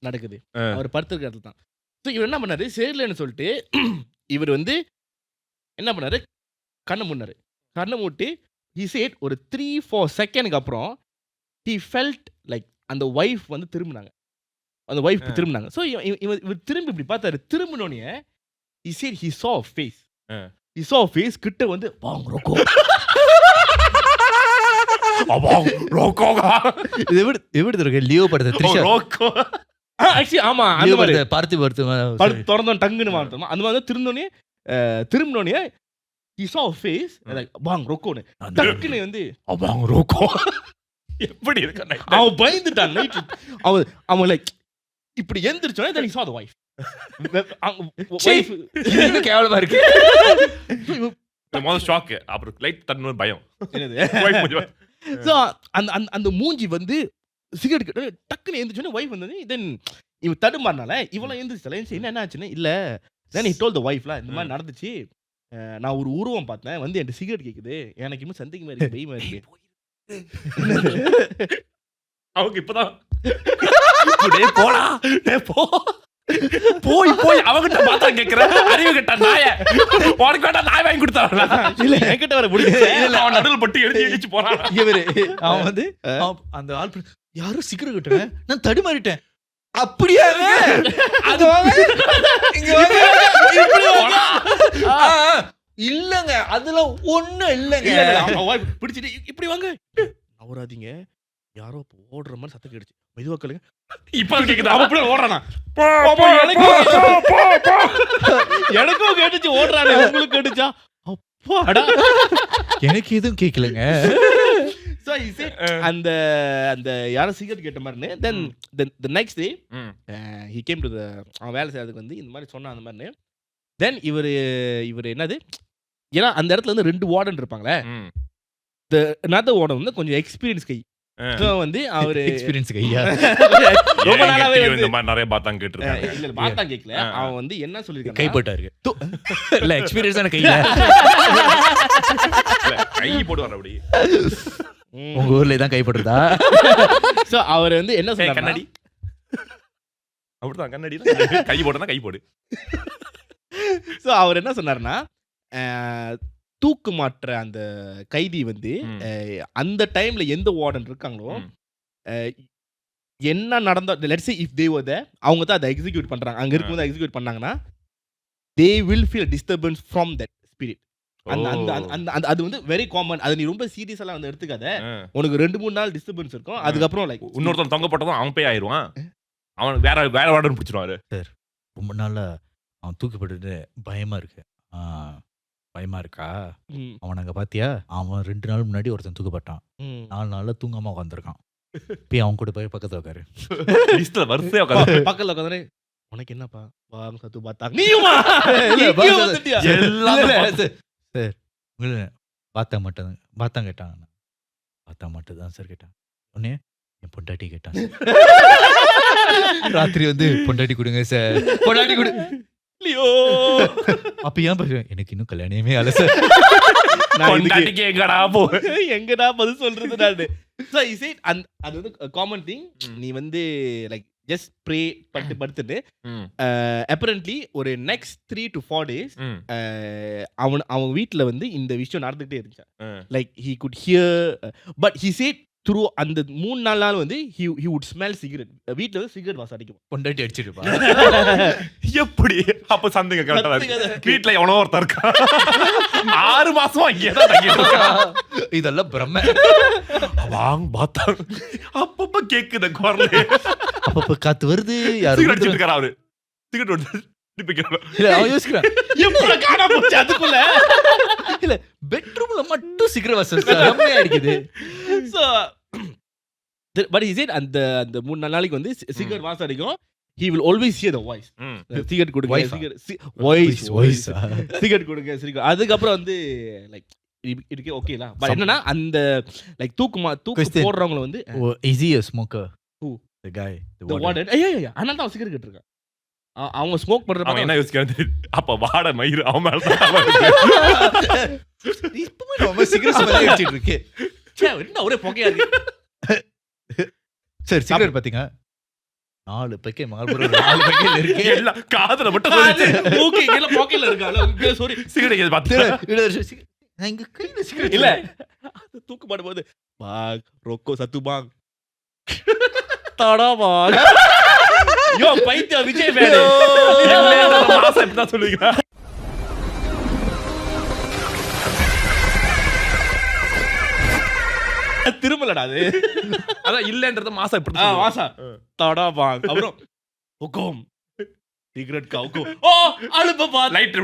நடக்குது. அவர் படுத்திருக்க இடத்துல தான். ஸோ இவர் என்ன பண்ணாரு, சரியில்லைன்னு சொல்லிட்டு இவர் வந்து என்ன பண்ணாரு, கண்ணை மூடினாரு. கண்ணை மூட்டி he said ஒரு 3-4 செகண்டுக்கு அப்புறம் he felt like அந்த ஒய்ஃப் வந்து திரும்பினாங்க. அந்த ஒய்ஃப் திரும்பினாங்க. ஸோ இவர் திரும்பி இப்படி பார்த்தாரு. திரும்பினோடனே he said he saw a face. he saw a face கிட்ட வந்து வாங்க ரோக்கோ. இது எப்படி இருக்கு லியோ படத்தை த்ரிஷா ரோக்கோ. ஆக்சுவலி ஆமா அந்த லியோ மாதிரி படத்தை பார்த்து திறந்தோம் டங்குன்னு மாட்டோம். அந்த மாதிரி திரும்பினோடனே he saw a face like வாங்க ரோக்கோன்னு. டக்குன்னு வந்து வாங்க ரோக்கோ. எப்படி இருக்கு? அவன் பயந்துட்டான். நைட் அவன் லைக் இப்படி எந்திரிச்சோனே then he saw the wife. இன்னும் கேவலமா இருக்கு. முதல்ல ஷாக், அப்புறம் லைட் தன்னு பயம். ஸோ அந்த மூஞ்சி வந்து சிகரெட் டக்குன்னு எழுந்திரிச்சோன்னே ஒய்ஃப் வந்தது. தென் இவன் தடுமாறினால இவெல்லாம் எழுந்திரிச்சால என்ன ஆச்சுன்னா இல்லை தென் he told the wife-லாம் இந்த மாதிரி நடந்துச்சு. நான் ஒரு உருவம் பார்த்தேன் வந்து என்கிட்ட சிகரெட் கேட்குது. எனக்கு இன்னும் சந்தேகமா இருக்கு, பயமா இருக்கு. அவங்க இப்பதான் போடா போ போய் அவங்கிட்ட பார்த்தா கேட்கிற அறிவு கிட்ட நாய உனக்கு வேண்டாம் நாய் வாங்கி கொடுத்தாங்களா? இல்ல என்கிட்ட வர பிடிக்கல. அவன் நடுவில் பட்டு எழுதி போறான். அவன் வந்து அந்த ஆள் யாரும் சிகரெட் கட்டுறேன் நான் தடுமாறிட்டேன். அப்படியா அது இங்க இல்லங்க அதுல ஒண்ணும் இல்லங்க. பிடிச்சிட்டு இப்படி வாங்க அவராதீங்க யாரோ ஓடுற மாதிரி சத்தம் கேடுச்சு. மெதுவா கேளுங்க. இப்ப கேக்குது அவன் அப்படியே ஓடுறானா? எனக்கும் கேட்டுச்சு ஓடுறானே. உங்களுக்கு கேட்டுச்சா? அப்பாடா எனக்கு எதுவும் கேட்கலங்க. So he said அந்த யாரோ சிகரெட் கேட்ட மாதிரி. then the next day he came to the அவன் வேலை செய்யறதுக்கு வந்து இந்த மாதிரி சொன்னான் அந்த மாதிரி. then இவர் என்னது, ஏன்னா அந்த இடத்துல வந்து 2 வார்டன் இருப்பாங்களே. another warden வந்து கொஞ்சம் எக்ஸ்பீரியன்ஸ் கை. ஸோ வந்து அவரு எக்ஸ்பீரியன்ஸ் கையா ரொம்ப நாளாவே இந்த மாதிரி நிறைய பாத்தான் கேட்டிருக்காங்க. இல்ல பாத்தான் கேட்கல. அவன் வந்து என்ன சொல்லிருக்கான், கை போட்டாரு. இல்ல எக்ஸ்பீரியன்ஸான கையில கை போடுவார் அப்படி. உங்க ஊர்ல தான் கை போடுறதா? ஸோ அவர் வந்து என்ன சொன்னார், கண்ணாடி அப்படிதான் கண்ணாடி கை போட்டனா கை போடு. ஸோ அவர் என்ன சொன்னார்னா தூக்கு மாற்ற அந்த கைதி வந்து அந்த டைம்ல எந்த வார்டன் இருக்காங்களோ என்ன நடந்தா லெட்ஸ் சே இஃப் தே வர் தேர் அவங்க தான் அதை எக்ஸிக்யூட் பண்றாங்க. அங்க இருக்கும்போது எக்ஸிக்யூட் பண்ணாங்கன்னா they will feel disturbance from that spirit. அது வந்து வெரி காமன். அது நீ ரொம்ப சீரியஸா எல்லாம் வந்து எடுத்துக்காத. உனக்கு 2-3 நாள் டிஸ்டர்பன்ஸ் இருக்கும். அதுக்கப்புறம் லைக் இன்னொருத்தன் தொங்க போட்டதும் அவன் போய் ஆயிடுவான். அவன் வேற வார்டன் பிடிச்சிருவாரு. சார் ரொம்ப நாளா அவன் தூக்கப்பட்டு பயமா இருக்கு. பயமா இருக்கா? அவன் அங்க பாத்தியா, அவன் 2 நாள் முன்னாடி ஒருத்தன் தூக்கப்பட்டான். 4 நாள்ல தூங்காம உட்காந்துருக்கான். போய் அவன் கூட போய் பக்கத்துல உட்காரு. லிஸ்ட்ல வரிசையா உட்காரு. பக்கத்துல உட்காந்து உனக்கு என்னப்பா வாங்க சத்து பார்த்தாங்க. நீயுமா சார் உங்களை பார்த்தா மட்டும் பார்த்தா கேட்டான். பார்த்தா மட்டும் தான் சார் கேட்டான். உடனே என் பொண்டாட்டி கேட்டான். ராத்திரி வந்து பொண்டாட்டி கொடுங்க சார், பொண்டாட்டி கொடு. அப்ப ஏன் பேசுறேன், எனக்கு இன்னும் கல்யாணமே ஆல சார். எங்கடா பதில் சொல்றது நானு. அது வந்து காமன் திங். நீ வந்து லைக் ஜஸ்ட் ப்ரே பண்ணிட்டு படுத்துட்டு அப்பரண்ட்லி ஒரு நெக்ஸ்ட் 3 to 4 days அவன் வீட்டுல வந்து இந்த விஷயம் நடந்துகிட்டே இருந்துச்சு. Like he could hear but he said through அந்த 3-4 நாள் வந்து he would smell cigarette. வீட்ல வந்து சிகரெட் வாசம் அடிக்கும். பொண்டாட்டி அடிச்சிருப்பா. எப்படி அப்ப சந்தேகம் கரெக்டா இருக்கு. வீட்ல எவனோ ஒருத்தர் இருக்கா 6 மாசமா இங்கே தான் தங்கிட்டு இருக்கான். இதெல்லாம் பிரம்ம. வாங்க பார்த்தா அப்பப்ப கேக்குது குரல். அப்பப்ப காத்து வருது. யாரு சிகரெட் அடிச்சிருக்காரு அவரு. சிகரெட் வந்து இல்ல அவன் யோசிக்கிறான் எப்ப காணா போச்சு அதுக்குள்ள. இல்ல பெட்ரூம்ல மட்டும் சிகரெட் வாசம் செம்மையா அடிக்குது. So but he said அந்த 3-4 நாளைக்கு வந்து சிகரெட் வாசம் அடிக்கும். he will always hear the voice. Cigarette கொடுங்க voice சிகரெட் கொடுங்க சிகரெட். அதுக்கு அப்புறம் வந்து லைக் இதுக்கே ஓகேல. பட் என்னன்னா அந்த லைக் தூக்கு போடுறவங்க வந்து is he a smoker? Who? The guy, the warden. ஐயா அதனால தான் சிகரெட் கேட்டிருக்கான். அவங்க ஸ்மோக் பண்ற அவன் என்ன யோசிக்கிறான் தெரியுது? அப்ப வாட மயிறு அவன் மேல இப்பவுமே நம்ம சிகரெட் ஸ்மெல் அடிச்சிட்டு இருக்கு. என்ன ஒரே புகையா இருக்கு. சரி சிகரெட் பாத்தீங்க 4 பக்கே மார்பரோ 4 பக்கேல இருக்கு. எல்லாம் காதுல மட்டும் சொல்லிச்சு. ஓகே இல்ல பாக்கெட்ல இருக்கா சாரி சிகரெட் எது பாத்து நான் இங்க கையில சிகரெட் இல்ல தூக்கு மாடும்போது பாக் ரொக்கோ சத்து பாக் தடா பாக் யோ பைத்தியம் விஜய் மேல மாசம் இப்பதான் சொல்லுவீங்க. திரும்பலடா அது. அதான் இல்லன்றத மாசம் இப்படி வாசா தடா பாக் அப்புறம் ஹுக்கும் சிகரெட் கவுக்கும் ஓ அழுப்ப பா லைட்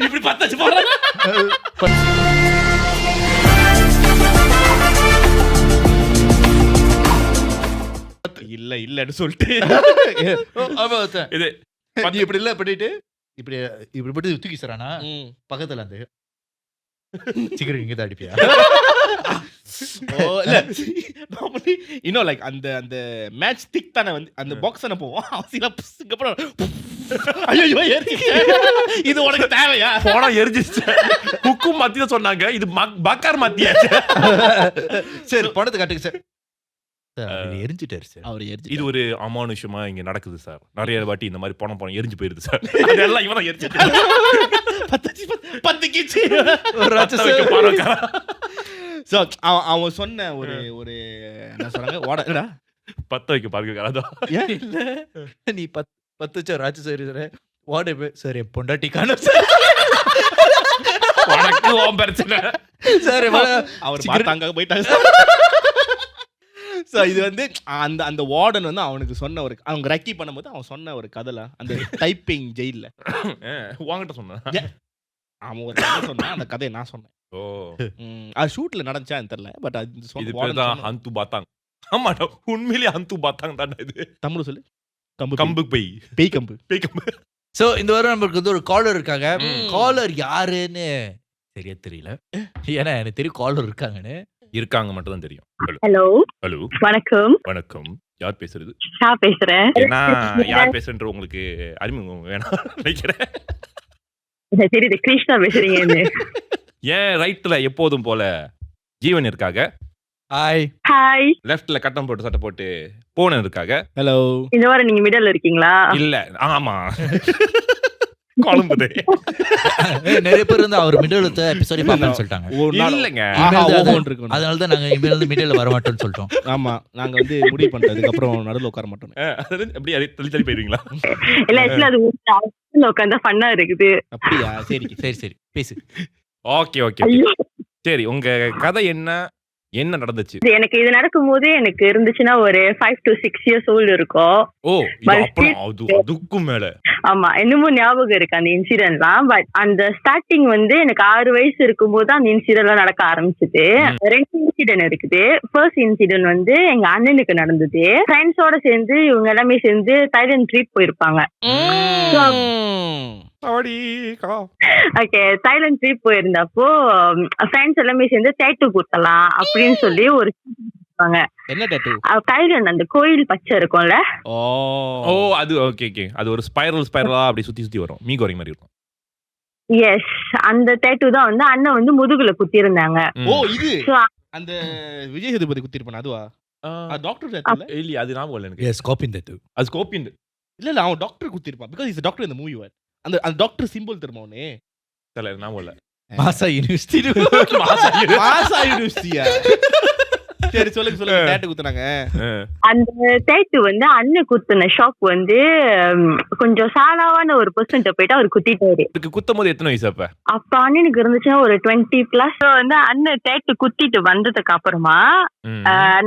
இப்படி பத்தாச்சு போறேன். இல்ல இல்லன்னு சொல்லிட்டு இது நீ இப்படி இல்ல பண்ணிட்டு இப்படி இப்படி போட்டு தூக்கி சரானா பக்கத்துல அந்த சிகரெட் இங்க தான் அடிப்பியா? இல்ல நார்மலி இன்னும் லைக் அந்த அந்த மேட்ச் ஸ்டிக் தானே வந்து அந்த பாக்ஸ் தானே போவோம். அப்புறம் ஐயோ இது உனக்கு தேவையா? போனா எரிஞ்சிச்சு. ஹுக்கும் மத்திய சொன்னாங்க, இது பக்கார் மத்திய. சரி பணத்தை காட்டுங்க சார். எரிஞ்சிட்டாரு சார். அவர் எரிஞ்சு இது ஒரு அமானுஷமா இங்க நடக்குது சார். நிறைய வாட்டி இந்த மாதிரி பணம் எரிஞ்சு போயிருது சார். அதெல்லாம் இவன் எரிஞ்சு பத்துக்கிச்சு. சோ அவன் சொன்ன ஒரு ஒரு என்ன சொல்றாங்க ஓடா பத்த வைக்க பாருங்க. அதான் இல்ல நீ 10 வச்சா ராஜு சார் வாடே சார் என் பொண்டாட்டிக்கான உனக்கு ஓம் பிரச்சனை சார் அவர் பார்த்தாங்க போயிட்டாங்க. சோ இது வந்து அந்த அந்த வார்டன் வந்து அவனுக்கு சொன்ன ஒரு அவங்க ரெக்கி பண்ணும்போது அவன் சொன்ன ஒரு கதைல அந்த டைப்பிங் ஜெயில்ல வாங்கிட்ட சொன்னேன். அவன் ஒரு கதை சொன்னான், அந்த கதையை நான் சொன்னேன். ஓ அது ஷூட்ல நடந்துச்சான்னு தெரியல, பட் அது இது பேர் தான் ஹந்து பாத்தாங். ஆமாடா உண்மையிலேயே ஹந்து பாத்தாங் தான் இது. தமிழ் சொல்லு. கம்பு பேய் பேய் கம்பு பேய் கம்பு. சோ இந்த வாரம் நமக்கு வந்து ஒரு காலர் இருக்காங்க. காலர் யாருன்னு சரியா தெரியல, ஏன்னா எனக்கு தெரியும் காலர் இருக்காங்கன்னு. இருக்காங்க மட்டும் தான் தெரியும். ஹலோ ஹலோ வணக்கம். வணக்கம். யார் பேசுறது? நான் பேசுறேன். ஏன்னா யார் பேசுறன்ற உங்களுக்கு அறிமுகம் வேணாம் நினைக்கிறேன். தெரியுது கிருஷ்ணா பேசுறீங்க. ஏன் ரைட்ல எப்போதும் போல ஜீவன் இருக்காங்க. ஹாய். ஹாய். லெஃப்ட்ல கட்டம் போட்டு சட்டை போட்டு போன இருக்காங்க. ஹலோ. இந்த வாரம் நீங்க மிடல்ல இருக்கீங்களா? இல்ல ஆமா கொழும்புதே. நிறைய பேர் வந்து அவர் மிடில் எபிசோட் பார்ப்பேன்னு சொல்லிட்டாங்க. இல்லங்க அதனால தான் நாங்க இனிமேல் மிடில்ல வர மாட்டோம்னு சொல்லிட்டோம். ஆமா நாங்க வந்து முடிவு பண்றதுக்கு அப்புறம் நடுவுல உட்கார மாட்டோம். அப்படியே தள்ளி தள்ளி போயிருவீங்களா? இல்ல ஆக்சுவலா அது உட்கார்ந்தா ஃபன்னா இருக்குது. அப்படியா? சரி சரி சரி பேசு. ஓகே ஓகே சரி, உங்க கதை என்ன நடந்துச்சு? எனக்கு இது நடக்கும்போது எனக்கு இருந்துச்சுன்னா ஒரு 5 to 6 years old இருக்கும். ஓ அதுக்கும் மேல. ஆமா இன்னமும் ஞாபகம் இருக்கு அந்த இன்சிடென்ட்லாம். பட் அந்த ஸ்டார்டிங் வந்து எனக்கு 6 வயசு இருக்கும்போது தான் அந்த இன்சிடென்ட்லாம் நடக்க ஆரம்பிச்சது. 2 இன்சிடென்ட் இருக்குது. ஃபர்ஸ்ட் இன்சிடென்ட் வந்து எங்க அண்ணனுக்கு நடந்தது. ஃப்ரெண்ட்ஸோட சேர்ந்து இவங்க எல்லாமே சேர்ந்து தைலாந்து ட்ரிப் போயிருப்பாங்க. ஓகே தைலாந்து ட்ரிப் போயிருந்தப்போ ஃப்ரெண்ட்ஸ் எல்லாமே சேர்ந்து டேட்டூ குத்தலாம் அப்படின்னு சொல்லி ஒரு என்ன டேட்டூ? தைலாந்து அந்த கோயில் பச்சை இருக்கும்ல. ஓ அது ஓகே ஓகே. அது ஒரு ஸ்பைரலா அப்படி சுத்தி சுத்தி வரும். மீகோரிங் மாதிரி இருக்கும். எஸ் அந்த டேட்டூ தான் வந்து அண்ணன் வந்து முதுகுல குத்தி இருந்தாங்க. ஓ இது அந்த விஜய் சேதுபதி குத்தி இருப்பானே அதுவா? டாக்டர் டேட்டூ இல்ல அது ஞாபகம் இல்ல எனக்கு. ஸ்கோப்பின் டேட்டூ. அது ஸ்கோப்பின் இல்ல அவன் டாக்டர் குத்தி இருப்பான். because he's a doctor in the movie. அந்த அந்த டாக்டர் சிம்பிள் தெரியுமானே? தெரியல ஞாபகம் இல்ல. மாசா யூனிவர்சிட்டி. மாசா யூனிவர்சிட்டியா? சரி சொல்லுங்க டேட்டு குத்துனாங்க. அந்த டேட்டு வந்து அண்ணன் குத்துன ஷாக் வந்து கொஞ்சம் சாலாவான ஒரு பர்சன்ட் போயிட்டு அவர் குத்திட்டாரு. குத்தும் போது எத்தனை வயசு அப்ப? அப்ப அண்ணனுக்கு இருந்துச்சுன்னா ஒரு 20+ வந்து அண்ணன் டேட்டு குத்திட்டு வந்ததுக்கு அப்புறமா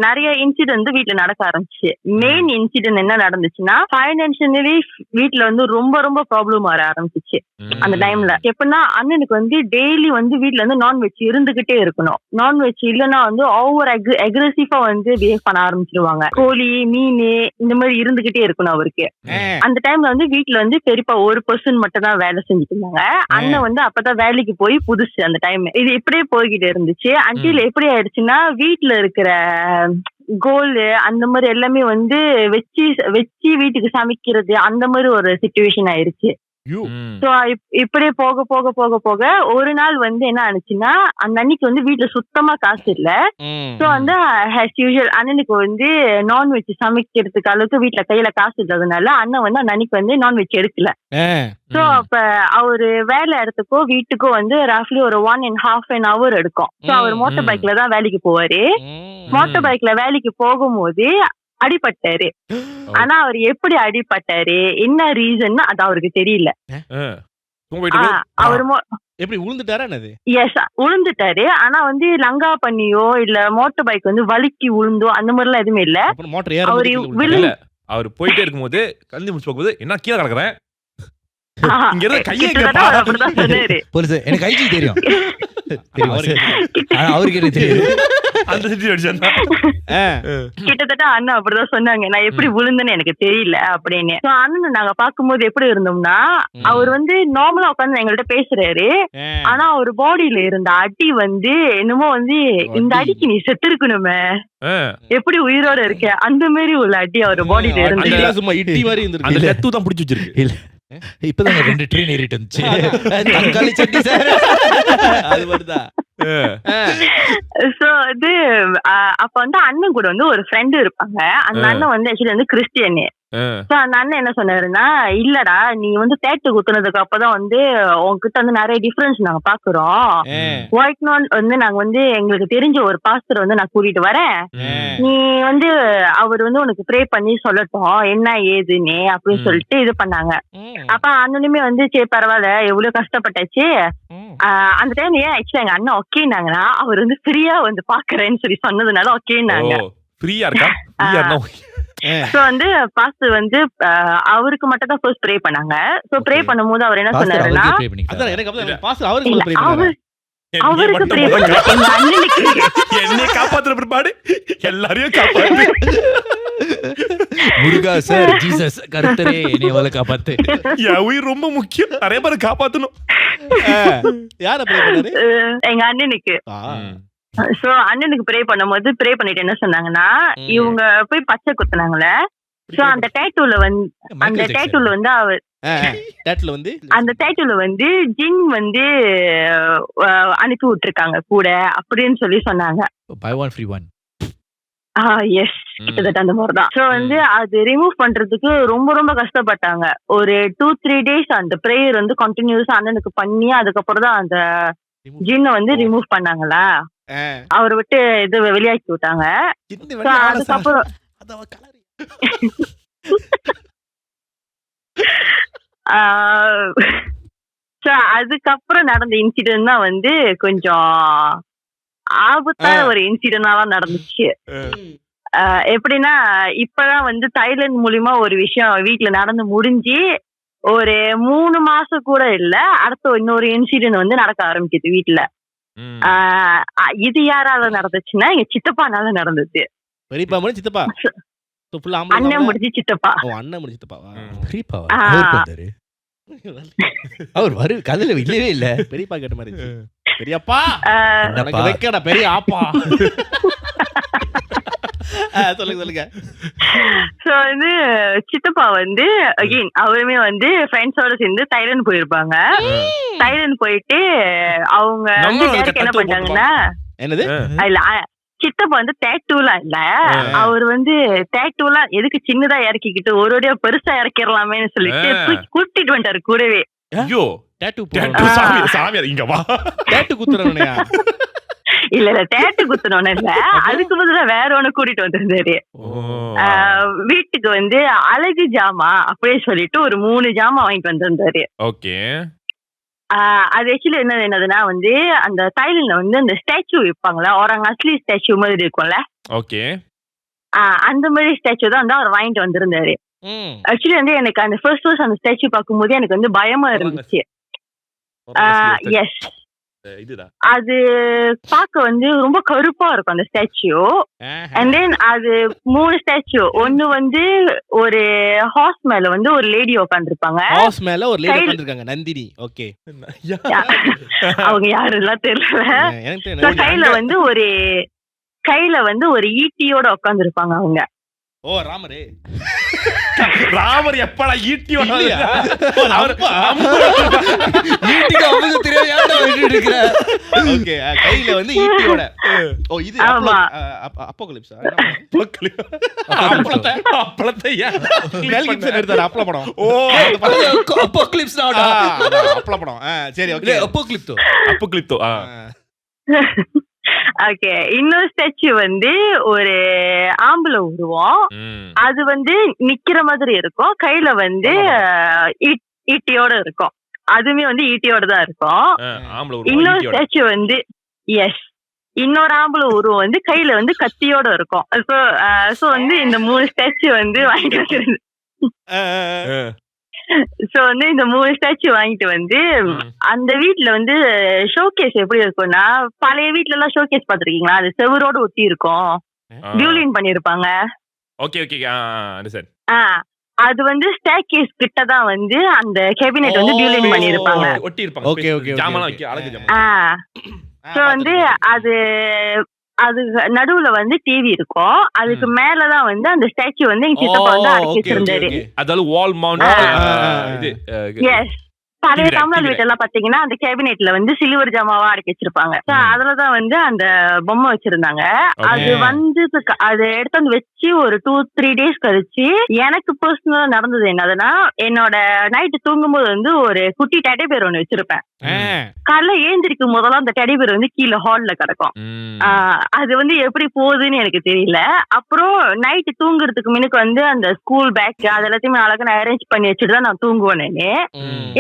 நிறைய இன்சிடென்ட் வீட்டுல நடக்க ஆரம்பிச்சு. மெயின் இன்சிடென்ட் என்ன நடந்துச்சுன்னா ஃபைனான்சியலி வீட்டுல வந்து ரொம்ப ரொம்ப ப்ராப்ளம் வர ஆரம்பிச்சிச்சு அந்த டைம்ல. எப்படின்னா அண்ணனுக்கு வந்து டெய்லி வந்து வீட்டுல இருந்து நான்வெஜ் இருந்துகிட்டே இருக்கணும். நான்வெஜ் இல்லைன்னா வந்து ஓவர் அக்ரெசிவா வந்து பிஹேவ் பண்ண ஆரம்பிச்சிருவாங்க. கோழி மீன் இந்த மாதிரி இருந்துகிட்டே இருக்கணும் அவருக்கு. அந்த டைம்ல வந்து வீட்டுல வந்து பெரியப்பா ஒரு பர்சன் மட்டும் தான் வேலை செஞ்சுட்டு இருந்தாங்க. அண்ணன் வந்து அப்பதான் வேலைக்கு போய் புதுசு அந்த டைம். இது இப்படியே போய்கிட்டு இருந்துச்சு. அன்டில் எப்படி ஆயிடுச்சுன்னா வீட்டுல இருக்கிற கோல் அந்த மாதிரி எல்லாமே வந்து வச்சு வச்சு வீட்டுக்கு சமைக்கிறது அந்த மாதிரி ஒரு சிச்சுவேஷன் ஆயிருச்சு. சோ இப்படியே போக போக போக போக ஒரு நாள் வந்து என்ன ஆனிச்சுன்னா, அந்த அன்னைக்கு வந்து வீட்டுல சுத்தமா காசு இல்ல. சோ வந்து as usual அண்ணனுக்கு வந்து நான்வெஜ் சமைக்கிறதுக்கு அளவுக்கு வீட்டுல கையில காசு இல்லாதனால அண்ணன் வந்து அந்த அன்னைக்கு வந்து நான்வெஜ் எடுக்கல. சோ அப்ப அவரு வேலை இடத்துக்கோ வீட்டுக்கோ வந்து ரஃப்லி ஒரு 1.5 hour எடுக்கும். சோ அவர் மோட்டார் பைக்ல தான் வேலைக்கு போவாரு. மோட்டார் பைக்ல வேலைக்கு போகும்போது அடிபட்டாரு. ஆனா அவர் எப்படி அடிபட்டாரு, என்ன ரீசன் அது அவருக்கு தெரியல. அவரு எப்படி உளுந்துட்டாரா என்னது? எஸ், உளுந்துட்டாரு. ஆனா வந்து லங்கா பண்ணியோ இல்ல மோட்டார் பைக் வந்து வலிக்கி உளுந்தோ அந்த மாதிரி எல்லாம் எதுவுமே இல்ல. அவரு அவர் போயிட்டே இருக்கும்போது கல்வி முடிச்சு போகும்போது என்ன கீழே கிடக்குறேன் இங்க இருந்து கையை அப்படிதான் சொன்னாரு. எனக்கு ஐஜி தெரியும், அவருக்கு என்ன தெரியும் அந்த சிச்சுவேஷன் கிட்டத்தட்ட அண்ணன் அப்படிதான் சொன்னாங்க, நான் எப்படி விழுந்தேன்னு எனக்கு தெரியல அப்படின்னு. அண்ணன் நாங்க பாக்கும்போது எப்படி இருந்தோம்னா, அவர் வந்து நார்மலா உட்காந்து எங்கள்கிட்ட பேசுறாரு. ஆனா அவர் பாடியில இருந்த அடி வந்து என்னமோ வந்து இந்த அடிக்கு நீ செத்து இருக்கணுமே, எப்படி உயிரோட இருக்க அந்த மாதிரி உள்ள அடி அவர் பாடியில இருந்து தான் பிடிச்சி வச்சிருக்கு. இப்பதான் 2 ட்ரெயின் ஏறிட்டு வந்துச்சு. தக்காளி சட்னி சார் அது மாதிரிதான். சோ அது அப்ப வந்து அண்ணன் கூட வந்து ஒரு ஃப்ரெண்டு இருப்பாங்க. அந்த அண்ணன் வந்து ஆக்சுவலி வந்து கிறிஸ்டியன். அந்த அண்ணன் என்ன சொன்னாருன்னா, இல்லடா நீ வந்து தேட்டு குத்துனதுக்கு அப்பதான் வந்து உங்ககிட்ட வந்து நிறைய டிஃபரன்ஸ் நாங்க பாக்குறோம். ஒயிட் நாட் வந்து நாங்க வந்து எங்களுக்கு தெரிஞ்ச ஒரு பாஸ்டர் வந்து நான் கூட்டிட்டு வரேன், நீ வந்து அவர் வந்து உனக்கு ப்ரே பண்ணி சொல்லட்டும் என்ன ஏதுன்னு அப்படின்னு சொல்லிட்டு இது பண்ணாங்க. அப்ப அண்ணனுமே வந்து சரி பரவாயில்ல எவ்வளவு கஷ்டப்பட்டாச்சு. அந்த டைம் ஏன் ஆக்சுவலி எங்க அண்ணன் ஓகேனாங்கன்னா, அவர் வந்து ஃப்ரீயா வந்து பாக்குறேன்னு சொல்லி சொன்னதுனால ஓகேனாங்க. ஃப்ரீயா இருக்கா? சோ வந்து பாஸ்டர் வந்து அவருக்கு மட்டும் தான் ஃபர்ஸ்ட் ப்ரே பண்ணாங்க. சோ ப்ரே பண்ணும்போது அவர் என்ன சொன்னாருன்னா, அவருக்கு ப்ரே பண்ண எங்க அண்ணனுக்கு என்னை காப்பாத்துற பிற்பாடு எல்லாரையும் காப்பாத்து முருகா சார், ஜீசஸ் கர்த்தரே என்னை அவளை காப்பாத்து, என் உயிர் ரொம்ப முக்கியம், நிறைய பேரை காப்பாத்தணும். யார ப்ரே பண்ணாரு? எங்க அண்ணனுக்கு. சோ அண்ணனுக்கு ப்ரே பண்ணும்போது ப்ரே பண்ணிட்டு என்ன சொன்னாங்கன்னா, இவங்க போய் பச்சை குத்துனாங்களே. சோ அந்த டேட்டூல வந்து அவர் அந்த டேட்டூல வந்து ஜின் வந்து அனுப்பி விட்டுருக்காங்க கூட அப்படின்னு சொல்லி சொன்னாங்க. buy one free one. Yes, கிட்டத்தட்ட அந்த மாதிரிதான். சோ வந்து அது ரிமூவ் பண்றதுக்கு ரொம்ப ரொம்ப கஷ்டப்பட்டாங்க. ஒரு 2-3 days அந்த பிரேயர் வந்து கண்டினியூஸா அண்ணனுக்கு பண்ணி அதுக்கப்புறம் தான் அந்த ஜின்னை வந்து ரிமூவ் பண்ணாங்களா, அவரை விட்டு இது வெளியாக்கி விட்டாங்க. அதுக்கப்புறம் அதுக்கப்புறம் நடந்த இன்சிடென்ட் தான் வந்து கொஞ்சம் ஆபத்தான ஒரு இன்சிடென்டா தான் நடந்துச்சு. எப்படின்னா, இப்பதான் வந்து தைலண்ட் மூலியமா ஒரு விஷயம் வீட்டுல நடந்து முடிஞ்சு ஒரு 3 மாசம் கூட இல்ல, அடுத்த இன்னொரு இன்சிடென்ட் வந்து நடக்க ஆரம்பிக்குது வீட்டுல. இது யாரால நடந்துச்சுன்னா எங்க சித்தப்பானால நடந்தது. பெரியப்பா முடிஞ்சு சித்தப்பா, அண்ணன் முடிஞ்சு சித்தப்பா. அண்ணன் முடிஞ்சு சித்தப்பா. அவர் வரு கதையில இல்லவே இல்ல. பெரியப்பா கேட்ட மாதிரி பெரியப்பா வைக்கடா பெரிய ஆப்பா. சொல்லுங்க. சோ வந்து சித்தப்பா வந்து அகைன் அவருமே வந்து ஃப்ரெண்ட்ஸோட சேர்ந்து தைலண்ட் போயிருப்பாங்க. தைலண்ட் போயிட்டு அவங்க வந்து என்ன பண்ணிட்டாங்கன்னா, என்னது இல்ல சித்தப்பா வந்து டேட்டூலாம் இல்ல, அவர் வந்து டேட்டூலாம் எதுக்கு சின்னதா இறக்கிக்கிட்டு ஒருவடியா பெருசா இறக்கிடலாமேன்னு சொல்லிட்டு கூட்டிட்டு வந்துட்டாரு கூடவே. ஐயோ டேட்டூ சாமியார் இங்க வா, டேட்டூ குத்துறவனையா? இல்ல டேட்டு குத்துனோன்னு இல்ல, அதுக்கு பதிலா வேற ஒண்ணு கூட்டிட்டு வந்திருந்தாரு. வீட்டுக்கு வந்து அழகு ஜாமா அப்படியே சொல்லிட்டு ஒரு 3 ஜாமா வாங்கிட்டு வந்திருந்தாரு. ஓகே. அது ஆக்சுவலி என்னதுன்னா வந்து அந்த தைலண்ட்ல வந்து அந்த ஸ்டாச்சு வைப்பாங்களா, ஒருங்க அஸ்லி ஸ்டாச்சு மாதிரி இருக்கும்ல. ஓகே. அந்த மாதிரி ஸ்டாச்சு தான் வந்து அவர் வாங்கிட்டு வந்திருந்தாரு. ஆக்சுவலி வந்து எனக்கு அந்த ஃபர்ஸ்ட் அந்த ஸ்டாச்சு பார்க்கும்போது எனக்கு வந்து பயமா இருந்துச்சு. எஸ், அது பார்க்க வந்து ரொம்ப கருப்பா இருக்கும் அந்த ஸ்டாச்சு. அண்ட் தென் அது 3 ஸ்டாச்சு. ஒன்னு வந்து ஒரு ஹார்ஸ் மேல வந்து ஒரு லேடி உட்காந்துருப்பாங்க. ஹார்ஸ் மேல ஒரு லேடி உட்கார்ந்திருக்காங்க, நந்தினி. ஓகே, அவங்க யாருலாம் தெரியல. கையில வந்து ஒரு கையில வந்து ஒரு ஈட்டியோட உட்கார்ந்து இருப்பாங்க அவங்க. ஓ ராமரே. ராமர் எப்படா ஈட்டி இல்லையா? அப்பா. ஈட்டிக்கு அவங்க தெரியாது ஏன்டா விட்டுட்டு இருக்கிற? ஓகே கையில வந்து ஈட்டியோட. ஓ இது ஆமா. அப்போகலிப்ஸா? அப்பளத்தை மெல் கிப்சன் எடுத்தாரு அப்பள படம். ஓ அப்போக்லிப்ஸ் நாடா. அப்பள படம். சரி ஓகே. அப்போக்லிப்தோ. அப்போக்லிப்தோ. ஓகே, இன்னொரு ஸ்டாச்சு வந்து ஒரு ஆம்பளை உருவம். அது வந்து நிக்கிற மாதிரி இருக்கும். கையில வந்து ஈட்டியோட இருக்கும். அதுவுமே வந்து ஈட்டியோட தான் இருக்கும். இன்னொரு ஸ்டாச்சு வந்து இன்னொரு ஆம்பளை உருவம் வந்து கையில வந்து கத்தியோட இருக்கும். சோ வந்து இந்த 3 ஸ்டாச்சு வந்து வாங்கிட்டு வச்சிருந்து. சோ வந்து இந்த 3 ஸ்டாச்சு வாங்கிட்டு வந்து அந்த வீட்ல வந்து ஷோகேஸ் எப்படி இருக்கும்னா, பழைய வீட்ல எல்லாம் ஷோகேஸ் பாத்திருக்கீங்களா? அது செவரோட ஒட்டி இருக்கும், டியூலின் பண்ணிருப்பாங்க. ஓகே ஓகே சரி. அது வந்து ஸ்டேர்கேஸ் கிட்ட தான் வந்து அந்த கேபினெட் வந்து டியூலின் பண்ணிருப்பாங்க. ஒட்டி இருப்பாங்க. Okay okay. ஜாமான் வைக்க அழகு ஜாமான். சோ வந்து அது நடுவுல வந்து டிவி இருக்கும். அதுக்கு மேலதான் வந்து அந்த ஸ்டாச்சு வந்து எங்க சித்தப்பா வந்து அடக்கி வச்சிருந்தாரு. அதாவது வால் மவுண்ட் இது. எஸ், பழைய தமிழ் வீட்டெல்லாம் பாத்தீங்கன்னா அந்த கேபினெட்ல வந்து சில்வர் ஜாமாவா அடக்கி வச்சிருப்பாங்க. அதுலதான் வந்து அந்த பொம்மை வச்சிருந்தாங்க. அது வந்து அது எடுத்து வந்து வச்சு ஒரு 2-3 டேஸ் கழிச்சு எனக்கு பர்சனலா நடந்தது என்னதுன்னா, என்னோட நைட்டு தூங்கும் போது வந்து ஒரு குட்டி டெடி பேர் ஒண்ணு வச்சிருப்பேன். காலைல ஏந்திரிக்கும் போதெல்லாம் அந்த டெடி பேர் வந்து கீழே ஹால்ல கிடக்கும். அது வந்து எப்படி போகுதுன்னு எனக்கு தெரியல. அப்புறம் நைட்டு தூங்குறதுக்கு முன்னுக்கு வந்து அந்த ஸ்கூல் பேக் அது எல்லாத்தையுமே அழகா நான் அரேஞ்ச் பண்ணி வச்சுட்டு தான் நான் தூங்குவேன்.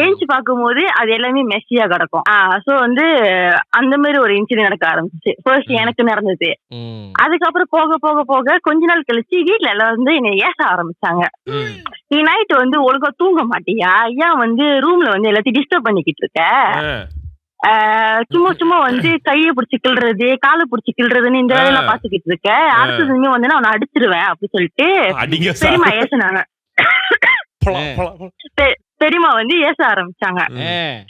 ஏஞ்சி பார்க்கும்போது அது எல்லாமே மெஸ்ஸியா கிடக்கும். சோ வந்து அந்த மாதிரி ஒரு இன்சிடென்ட் நடக்க ஆரம்பிச்சு. ஃபர்ஸ்ட் எனக்கு நடந்தது. அதுக்கப்புறம் போக போக போக கொஞ்ச நாள் கழிச்சு வீட்டுல எல்லாம் வந்து என்னை ஏச ஆரம்பிச்சாங்க. நீ நைட்டு வந்து ஒழுங்கா தூங்க மாட்டியா, ஏன் வந்து ரூம்ல வந்து எல்லாத்தையும் டிஸ்டர்ப் பண்ணிக்கிட்டு இருக்க, சும்மா சும்மா வந்து கையை பிடிச்சி கிள்றது காலை பிடிச்சி கிள்றதுன்னு இந்த வேலையெல்லாம் பாத்துக்கிட்டு இருக்க, அடுத்தது வந்து நான் அடிச்சிருவேன் அப்படி சொல்லிட்டு பெரியமா ஏசுனாங்க. பெரியமா வந்து ஏச ஆரம்பிச்சாங்க.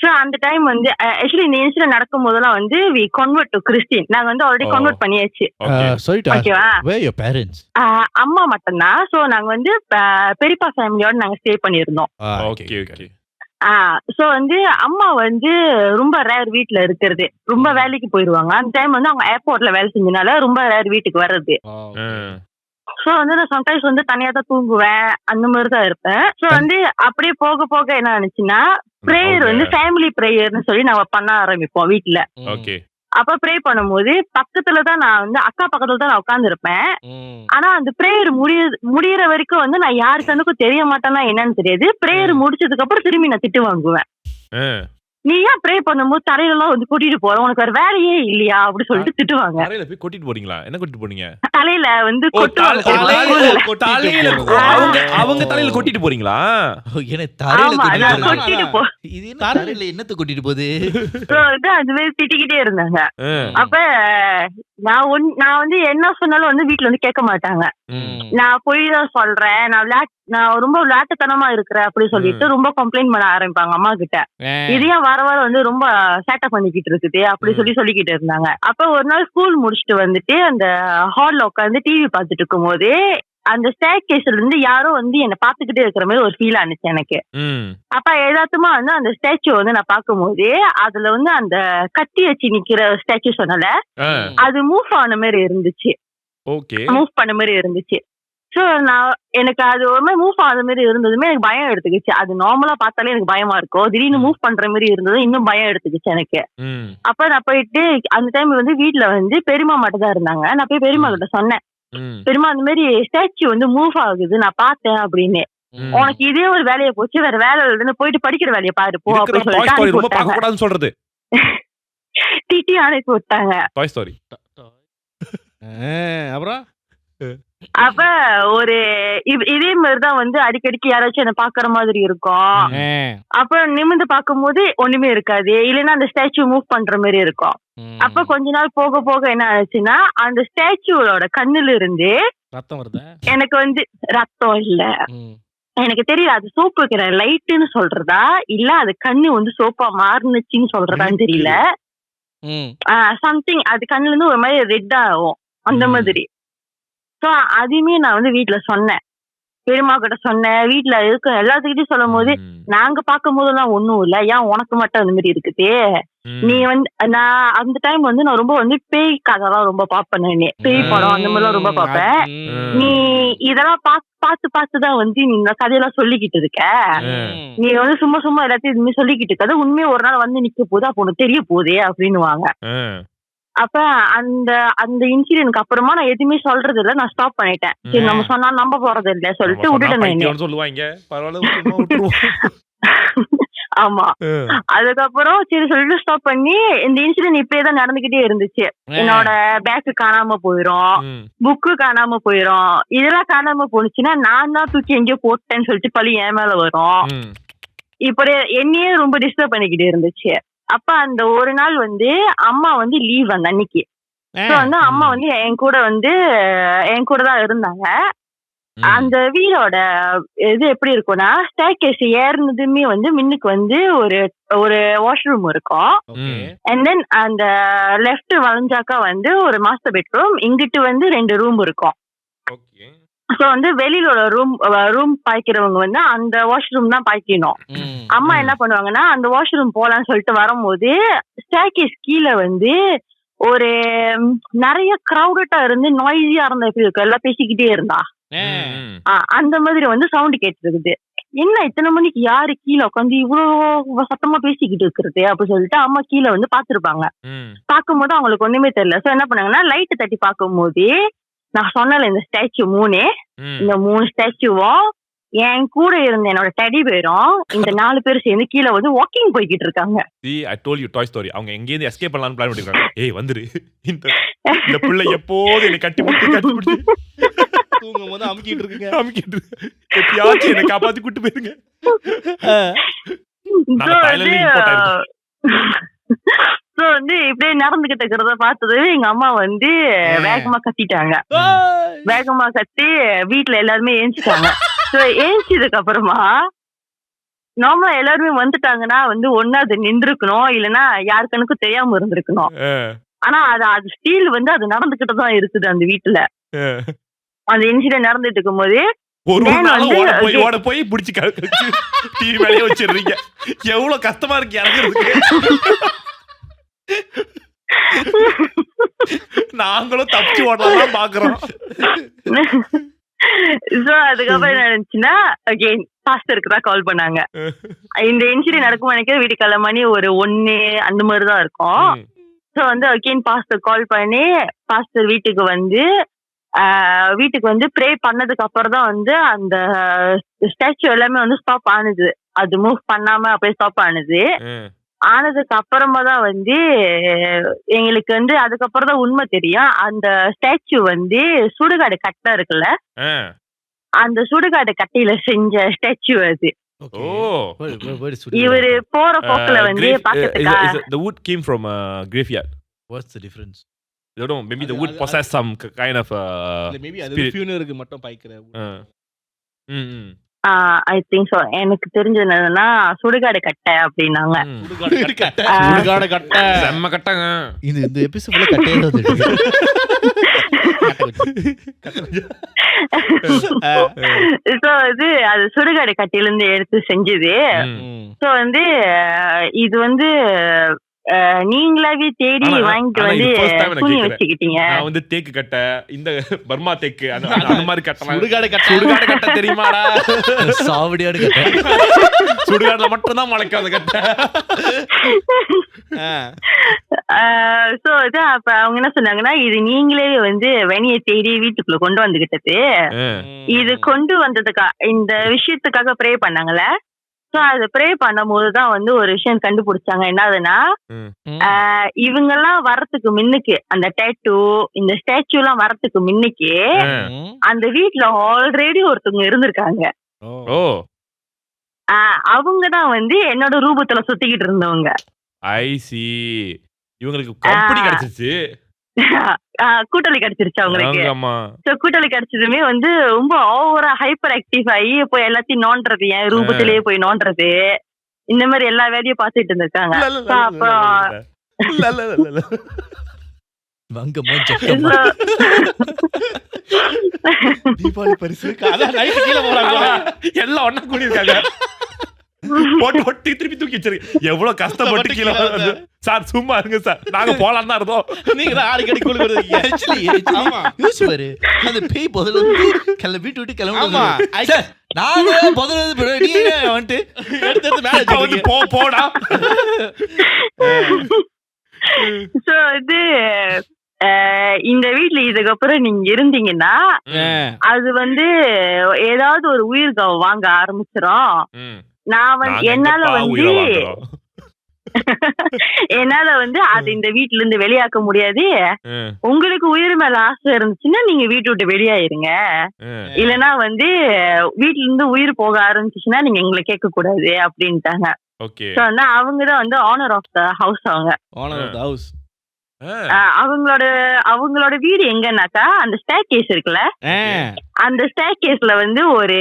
சோ அந்த டைம் வந்து ஆக்சுவலி இந்த இன்சிடென்ட் நடக்கும் போதெல்லாம் வந்து we convert to Christian. நாங்க வந்து ஆல்ரெடி கன்வெர்ட் பண்ணியாச்சு. ஓகேவா? Where your parents? அம்மா மட்டும்தான். சோ நாங்க வந்து பெரியப்பா ஃபேமிலியோட நாங்க ஸ்டே பண்ணிருந்தோம். Okay okay. சோ வந்து அம்மா வந்து ரொம்ப ரேர் வீட்ல இருக்கிறது, ரொம்ப வேலைக்கு போயிருவாங்க. அந்த டைம் வந்து அவங்க ஏர்போர்ட்ல வேலை செஞ்சனால ரொம்ப ரேர் வீட்டுக்கு வர்றது. சோ வந்து நான் சம்டைம்ஸ் வந்து தனியா தான் தூங்குவேன், அந்த மாதிரி தான் இருப்பேன். சோ வந்து அப்படியே போக போக என்ன ஆனிச்சுன்னா, பிரேயர் வந்து ஃபேமிலி பிரேயர்னு சொல்லி நாங்க பண்ண ஆரம்பிப்போம் வீட்டுல. அப்ப ப்ரே பண்ணும்போது பக்கத்துலதான் நான் வந்து அக்கா பக்கத்துல தான் நான் உட்கார்ந்து இருப்பேன். ஆனா அந்த பிரேயர் முடியற வரைக்கும் வந்து நான் யாருக்கும் தெரிய மாட்டேன்னா என்னன்னு தெரியாது. பிரேயர் முடிச்சதுக்கு அப்புறம் திரும்பி நான் திட்டு வாங்குவேன். நீ ஏன் ப்ரே பண்ணும்போது தலையில வந்து கூட்டிட்டு போற, உனக்கு வேற வேலையே இல்லையா அப்படி சொல்லிட்டு திட்டுவாங்க. தலையில போய் கூட்டிட்டு போறீங்களா? என்ன கூட்டிட்டு போறீங்க? தலையில வந்து அவங்க தலையில கொட்டிட்டு போறீங்களா? என்னத்த கூட்டிட்டு போகுது? அது மாதிரி திட்டிக்கிட்டே இருந்தாங்க. அப்ப நான் வந்து என்ன சொன்னாலும் வந்து வீட்டுல வந்து கேட்க மாட்டாங்க. நான் போய் தான் சொல்றேன், நான் ரொம்ப விளையாட்டுத்தனமா இருக்கிறேன் அப்படி சொல்லிட்டு ரொம்ப கம்ப்ளைண்ட் பண்ண ஆரம்பிப்பாங்க அம்மா கிட்ட. இதையும் வர வர வந்து ரொம்ப சேட்டை பண்ணிக்கிட்டு இருக்குது அப்படி சொல்லிக்கிட்டு இருந்தாங்க. அப்ப ஒரு நாள் ஸ்கூல் முடிச்சுட்டு வந்துட்டு அந்த ஹால்ல உட்காந்து டிவி பார்த்துட்டு இருக்கும் போது அந்த ஸ்டேர்கேஸ்ல இருந்து யாரோ வந்து என்ன பாத்துக்கிட்டே இருக்கிற மாதிரி ஒரு ஃபீல் ஆனிச்சு எனக்கு. அப்ப எதாத்துமா வந்து அந்த ஸ்டாச்சு வந்து நான் பாக்கும்போது அதுல வந்து அந்த கத்தி வச்சு நிக்கிற ஸ்டாச்சு சொன்னல, அது மூவ் ஆன மாதிரி இருந்துச்சு. மூவ் பண்ண மாதிரி இருந்துச்சு. சோ எனக்கு அது ஒரு மாதிரி மூவ் ஆன மாதிரி இருந்ததுமே எனக்கு பயம் எடுத்துக்கிச்சு. அது நார்மலா பார்த்தாலே எனக்கு பயமா இருக்கும், திடீர்னு மூவ் பண்ற மாதிரி இருந்தது இன்னும் பயம் எடுத்துக்கிச்சு எனக்கு. அப்ப நான் போயிட்டு அந்த டைம் வந்து வீட்டுல வந்து பெரியமா மட்டும் தான் இருந்தாங்க. நான் போய் பெரியமா கிட்ட சொன்னேன், பெரியமா அந்த மாதிரி ஸ்டாச்சு வந்து மூவ் ஆகுது நான் பார்த்தேன் அப்படின்னு. உனக்கு இதே ஒரு வேலையை போச்சு, வேற வேலை இல்லைன்னு போயிட்டு படிக்கிற வேலையை பாரு போ அப்படின்னு சொல்லிட்டு திட்டி அனுப்பி விட்டாங்க. அப்புறம் அப்ப ஒரு இதே மாதிரிதான் வந்து அடிக்கடிக்கு யாராச்சும் என்ன பாக்குற மாதிரி இருக்கும். அப்ப நிமிர்ந்து பாக்கும்போது ஒண்ணுமே இருக்காது, இல்லைன்னா அந்த ஸ்டாச்சு மூவ் பண்ற மாதிரி இருக்கும். அப்ப கொஞ்ச நாள் போக போக என்ன ஆச்சுன்னா அந்த ஸ்டாச்சுவோட கண்ணுல இருந்து ரத்தம் வருது. எனக்கு வந்து ரத்தம் இல்ல, எனக்கு தெரியல அது சோப்பு வைக்கிற லைட்டுன்னு சொல்றதா இல்ல அது கண்ணு வந்து சோப்பா மாறுனுச்சுன்னு சொல்றதான்னு தெரியல. சம்திங் அது கண்ணுல இருந்து ஒரு மாதிரி ரெட் ஆகும். அந்த மாதிரி. சோ அதையுமே நான் வந்து வீட்டுல சொன்னேன், பெரியம்மா கிட்ட சொன்னேன், வீட்டுல இருக்க எல்லாத்துக்கிட்டையும் சொல்லும் போது நாங்க பார்க்கும் போதெல்லாம் ஒண்ணும் இல்ல, ஏன் உனக்கு மட்டும் அந்த மாதிரி இருக்குது. நீ வந்து நான் அந்த டைம் வந்து நான் ரொம்ப வந்து பேய் கதைலாம் ரொம்ப பாப்பேன், பேய் படம் அந்த மாதிரிலாம் ரொம்ப பாப்பேன். நீ இதெல்லாம் பார்த்துதான் வந்து நீ இந்த கதையெல்லாம் சொல்லிக்கிட்டு இருக்க, நீ வந்து சும்மா சும்மா எல்லாத்தையும் இதுமே சொல்லிக்கிட்டு இருக்காது, உண்மையா ஒரு நாள் வந்து நிக்க போகுது, அப்போ உனக்கு தெரிய போதே அப்படின்னுவாங்க. அப்ப அந்த அந்த இன்சிடென்ட்க்கு அப்புறமா நான் எதுவுமே சொல்றது இல்ல, நான் ஸ்டாப் பண்ணிட்டேன். சரி நம்ம சொன்னா நம்ப போறது இல்ல சொல்லிட்டு விட்டுட்டேன். சொல்லுவாங்க பரவாயில்ல. ஆமா, அதுக்கப்புறம் சரி சொல்லிட்டு ஸ்டாப் பண்ணி இந்த இன்சிடென்ட் இப்படியேதான் நடந்துகிட்டே இருந்துச்சு. என்னோட பேக் காணாம போயிரும், புக்கு காணாம போயிரும், இதெல்லாம் காணாம போனுச்சுன்னா நான் தான் தூக்கி எங்கேயோ போட்டேன்னு சொல்லிட்டு பழி என் மேல வரும். இப்படி என்னையே ரொம்ப டிஸ்டர்ப் பண்ணிக்கிட்டே இருந்துச்சு. அப்ப அந்த ஒரு நாள் வந்து அம்மா வந்து லீவ் அந்த அன்னைக்கு. வந்து அம்மா வந்து என் கூட தான் இருந்தாங்க. அந்த வீடோட இது எப்படி இருக்கும்னா, ஸ்டேர்கேஸ் ஏறினதுமே வந்து மின்னுக்கு வந்து ஒரு வாஷ்ரூம் இருக்கும். அண்ட் தென் அந்த லெஃப்ட் வளைஞ்சாக்கா வந்து ஒரு மாஸ்டர் பெட்ரூம், இங்கிட்டு வந்து 2 ரூம் இருக்கும். சோ வந்து வெளியில ரூம் பாய்க்கிறவங்க வந்து அந்த வாஷ்ரூம் தான் பாய்க்கணும். அம்மா என்ன பண்ணுவாங்கன்னா அந்த வாஷ்ரூம் போலான்னு சொல்லிட்டு வரும்போது ஸ்டேர்கேஸ் கீழே வந்து ஒரு நிறைய கிரௌடட்டா இருந்து நாய்ஸியா இருந்தா எப்படி இருக்கும், எல்லாம் பேசிக்கிட்டே இருந்தா அந்த மாதிரி வந்து சவுண்ட் கேட்டுருக்குது. என்ன இத்தனை மணிக்கு யாரு கீழே உட்காந்து இவ்வளவு சத்தமா பேசிக்கிட்டு இருக்கிறது அப்படி சொல்லிட்டு அம்மா கீழே வந்து பாத்துருப்பாங்க. பாக்கும்போது அவங்களுக்கு ஒண்ணுமே தெரியல. சோ என்ன பண்ணாங்கன்னா லைட் தட்டி பாக்கும்போது நான் சொன்னல இந்த ஸ்டாச்சு 3, இந்த 3 ஸ்டாச்சுவும் என் கூட இருந்த என்னோட டெடி பேரும் இந்த 4 பேரும் சேர்ந்து கீழே வந்து வாக்கிங் போய்கிட்டு இருக்காங்க. I told you Toy Story. அவங்க எங்க இருந்து எஸ்கேப் பண்ணலாம்னு பிளான் பண்ணிருக்காங்க. ஏய் வந்துரு, இந்த பிள்ளை எப்போது என்னை கட்டி பிடிச்சி தூங்கும்போது அமுக்கிட்டு இருக்குங்க, எப்பயாச்சும் என்னை காப்பாத்தி கூட்டு போயிருங்க. சோ வந்து இப்படியே நடந்துகிட்டு இருக்கிறத பார்த்தது எங்க அம்மா வந்து வேகமா கத்திட்டாங்க. வேகமா கத்தி வீட்டுல எல்லாருமே ஏஞ்சிட்டாங்க. சோ ஏஞ்சிதுக்கு அப்புறமா நார்மலா எல்லாருமே வந்துட்டாங்கன்னா வந்து ஒண்ணு அது நின்றுக்கணும், இல்லைன்னா யாருக்கனுக்கும் தெரியாம இருந்திருக்கணும். ஆனா அது ஸ்டீல் வந்து அது நடந்துகிட்டு தான் இருக்குது அந்த வீட்டுல. அந்த இன்சிடென்ட் நடந்துட்டு இருக்கும் போது ஓட போய் பிடிச்சி டிவி மேலேயே வச்சிடுறீங்க. எவ்வளவு கஷ்டமா இருக்கு இறங்குறதுக்கு. நாங்களும் தப்பிச்சு ஓடலாம் பாக்குறோம். அதுக்கப்புறம் என்ன இருந்துச்சுன்னா அகைன் பாஸ்டருக்கு தான் கால் பண்ணாங்க. இந்த இன்சிடென்ட் நடக்கும் நினைக்கிற வீட்டுக்கு மணி ஒரு 1 அந்த மாதிரிதான் இருக்கும். சோ வந்து அகைன் பாஸ்டர் கால் பண்ணி பாஸ்டர் வீட்டுக்கு வந்து ப்ரே பண்ணதுக்கு அப்புறம் தான் வந்து அந்த ஸ்டாச்சு எல்லாமே வந்து ஸ்டாப் ஆனது. அது மூவ் பண்ணாம அப்படியே ஸ்டாப் ஆனது. ஆனதுக்கு அப்புறமா தான் வந்து எங்களுக்கு வந்து அதுக்கப்புறம் தான் உண்மை தெரியும். அந்த ஸ்டாச்சு வந்து சுடுகாடு கட்டை இருக்குல்ல, அந்த சுடுகாடு கட்டையில செஞ்ச ஸ்டாச்சு அது. இவரு போற போக்குல வந்து பாக்கிறதுக்கு the wood came from a graveyard. What's the difference? I don't know, maybe the wood possess some kind of maybe அது funeralக்கு மட்டும் பாய்க்கிற. I think so. எனக்கு தெரிஞ்சது என்னன்னா சுடுகாடு கட்டை அப்படின்னாங்க. சுடுகாடு கட்டை செம்ம கட்டங்க. இந்த எபிசோட்ல கட்டையே தான் தெரியும். சோ அது சுடுகாடு கட்டையில இருந்து எடுத்து செஞ்சது. சோ வந்து இது வந்து நீங்களாவே தேடி வாங்கிட்டு வந்து துணி வச்சுக்கிட்டீங்க. நான் வந்து தேக்கு கட்டை, இந்த பர்மா தேக்கு அந்த மாதிரி கட்டலாம். சுடுகாடு கட்டை தெரியுமாடா? சாவடியாடு கட்டை. சுடுகாடுல மட்டும் தான் முளைக்கும் அந்த கட்டை. சோ அப்ப அவங்க என்ன சொன்னாங்கன்னா, இது நீங்களே வந்து வெனியை தேடி வீட்டுக்குள்ள கொண்டு வந்துகிட்டது. இது கொண்டு வந்ததுக்கா இந்த விஷயத்துக்காக ப்ரே பண்ணாங்கல்ல. சோ அது ப்ரே பண்ணும் போதுதான் வந்து ஒரு விஷயம் கண்டுபிடிச்சாங்க. என்னதுன்னா, இவங்க எல்லாம் வரத்துக்கு முன்னுக்கு அந்த டேட்டூ இந்த ஸ்டாச்சு எல்லாம் வரத்துக்கு முன்னுக்கு அந்த வீட்டுல ஆல்ரெடி ஒருத்தவங்க இருந்திருக்காங்க. அவங்கதான் வந்து என்னோட ரூபத்துல சுத்திக்கிட்டு இருந்தவங்க. ஐ சி. இவங்களுக்கு கம்பெனி கிடைச்சிச்சு, கூட்டளி கிடைச்சிருச்சு அவங்களுக்கு. கூட்டளி கிடைச்சதுமே வந்து ரொம்ப ஓவரா ஹைப்பர் ஆக்டிவ் ஆகி போய் எல்லாத்தையும் நோண்டுறது, என் ரூபத்திலேயே போய் நோண்டுறது, இந்த மாதிரி எல்லா வேலையும் பாத்துட்டு இருந்திருக்காங்க. அப்புறம் வங்கம்மா ஜக்கம்மா. தீபாவளி பரிசு அதான் நைட்டு கீழே போறாங்க. எல்லாம் ஒண்ணா கூடி இருக்காங்க. போட்டு ஒட்டி திருப்பி தூக்கி வச்சிருக்கு. எவ்வளவு கஷ்டப்பட்டு கீழே வந்து. சார் சும்மா இருங்க சார், நாங்க போலாம் தான் இருந்தோம். நீங்க தான் அடிக்கடி கூழ் கொடுக்குறீங்க. Actually, ஆமா. யோசிச்சு பாரு, அந்த பேய் முதல்ல வந்து வீட்டு விட்டு ஆமா. கிளம்ப. சார், நாங்க முதல்ல வந்து நீ வந்துட்டு எடுத்து மேல அப்ப வந்து போடா. சோ இது இந்த வீட்ல இதுக்கப்புறம் நீங்க இருந்தீங்கன்னா அது வந்து ஏதாவது ஒரு உயிர்காவை வாங்க ஆரம்பிச்சிரும். நான் வந்து என்னால வந்து அது இந்த வீட்டுல இருந்து வெளியாக்க முடியாது. உங்களுக்கு உயிர் மேல ஆசை இருந்துச்சுன்னா நீங்க வீட்டு விட்டு வெளியாயிருங்க. இல்லனா வந்து வீட்டுல இருந்து உயிர் போக ஆரம்பிச்சுச்சுன்னா நீங்க எங்களை கேட்க கூடாது அப்படின்ட்டாங்க. அவங்கதான் வந்து ஆனர் ஆஃப் த ஹவுஸ். அவங்களோட வீடு எங்கன்னாக்கா அந்த ஸ்டேர் கேஸ் இருக்குல்ல, அந்த ஸ்டேர் கேஸ்ல வந்து ஒரு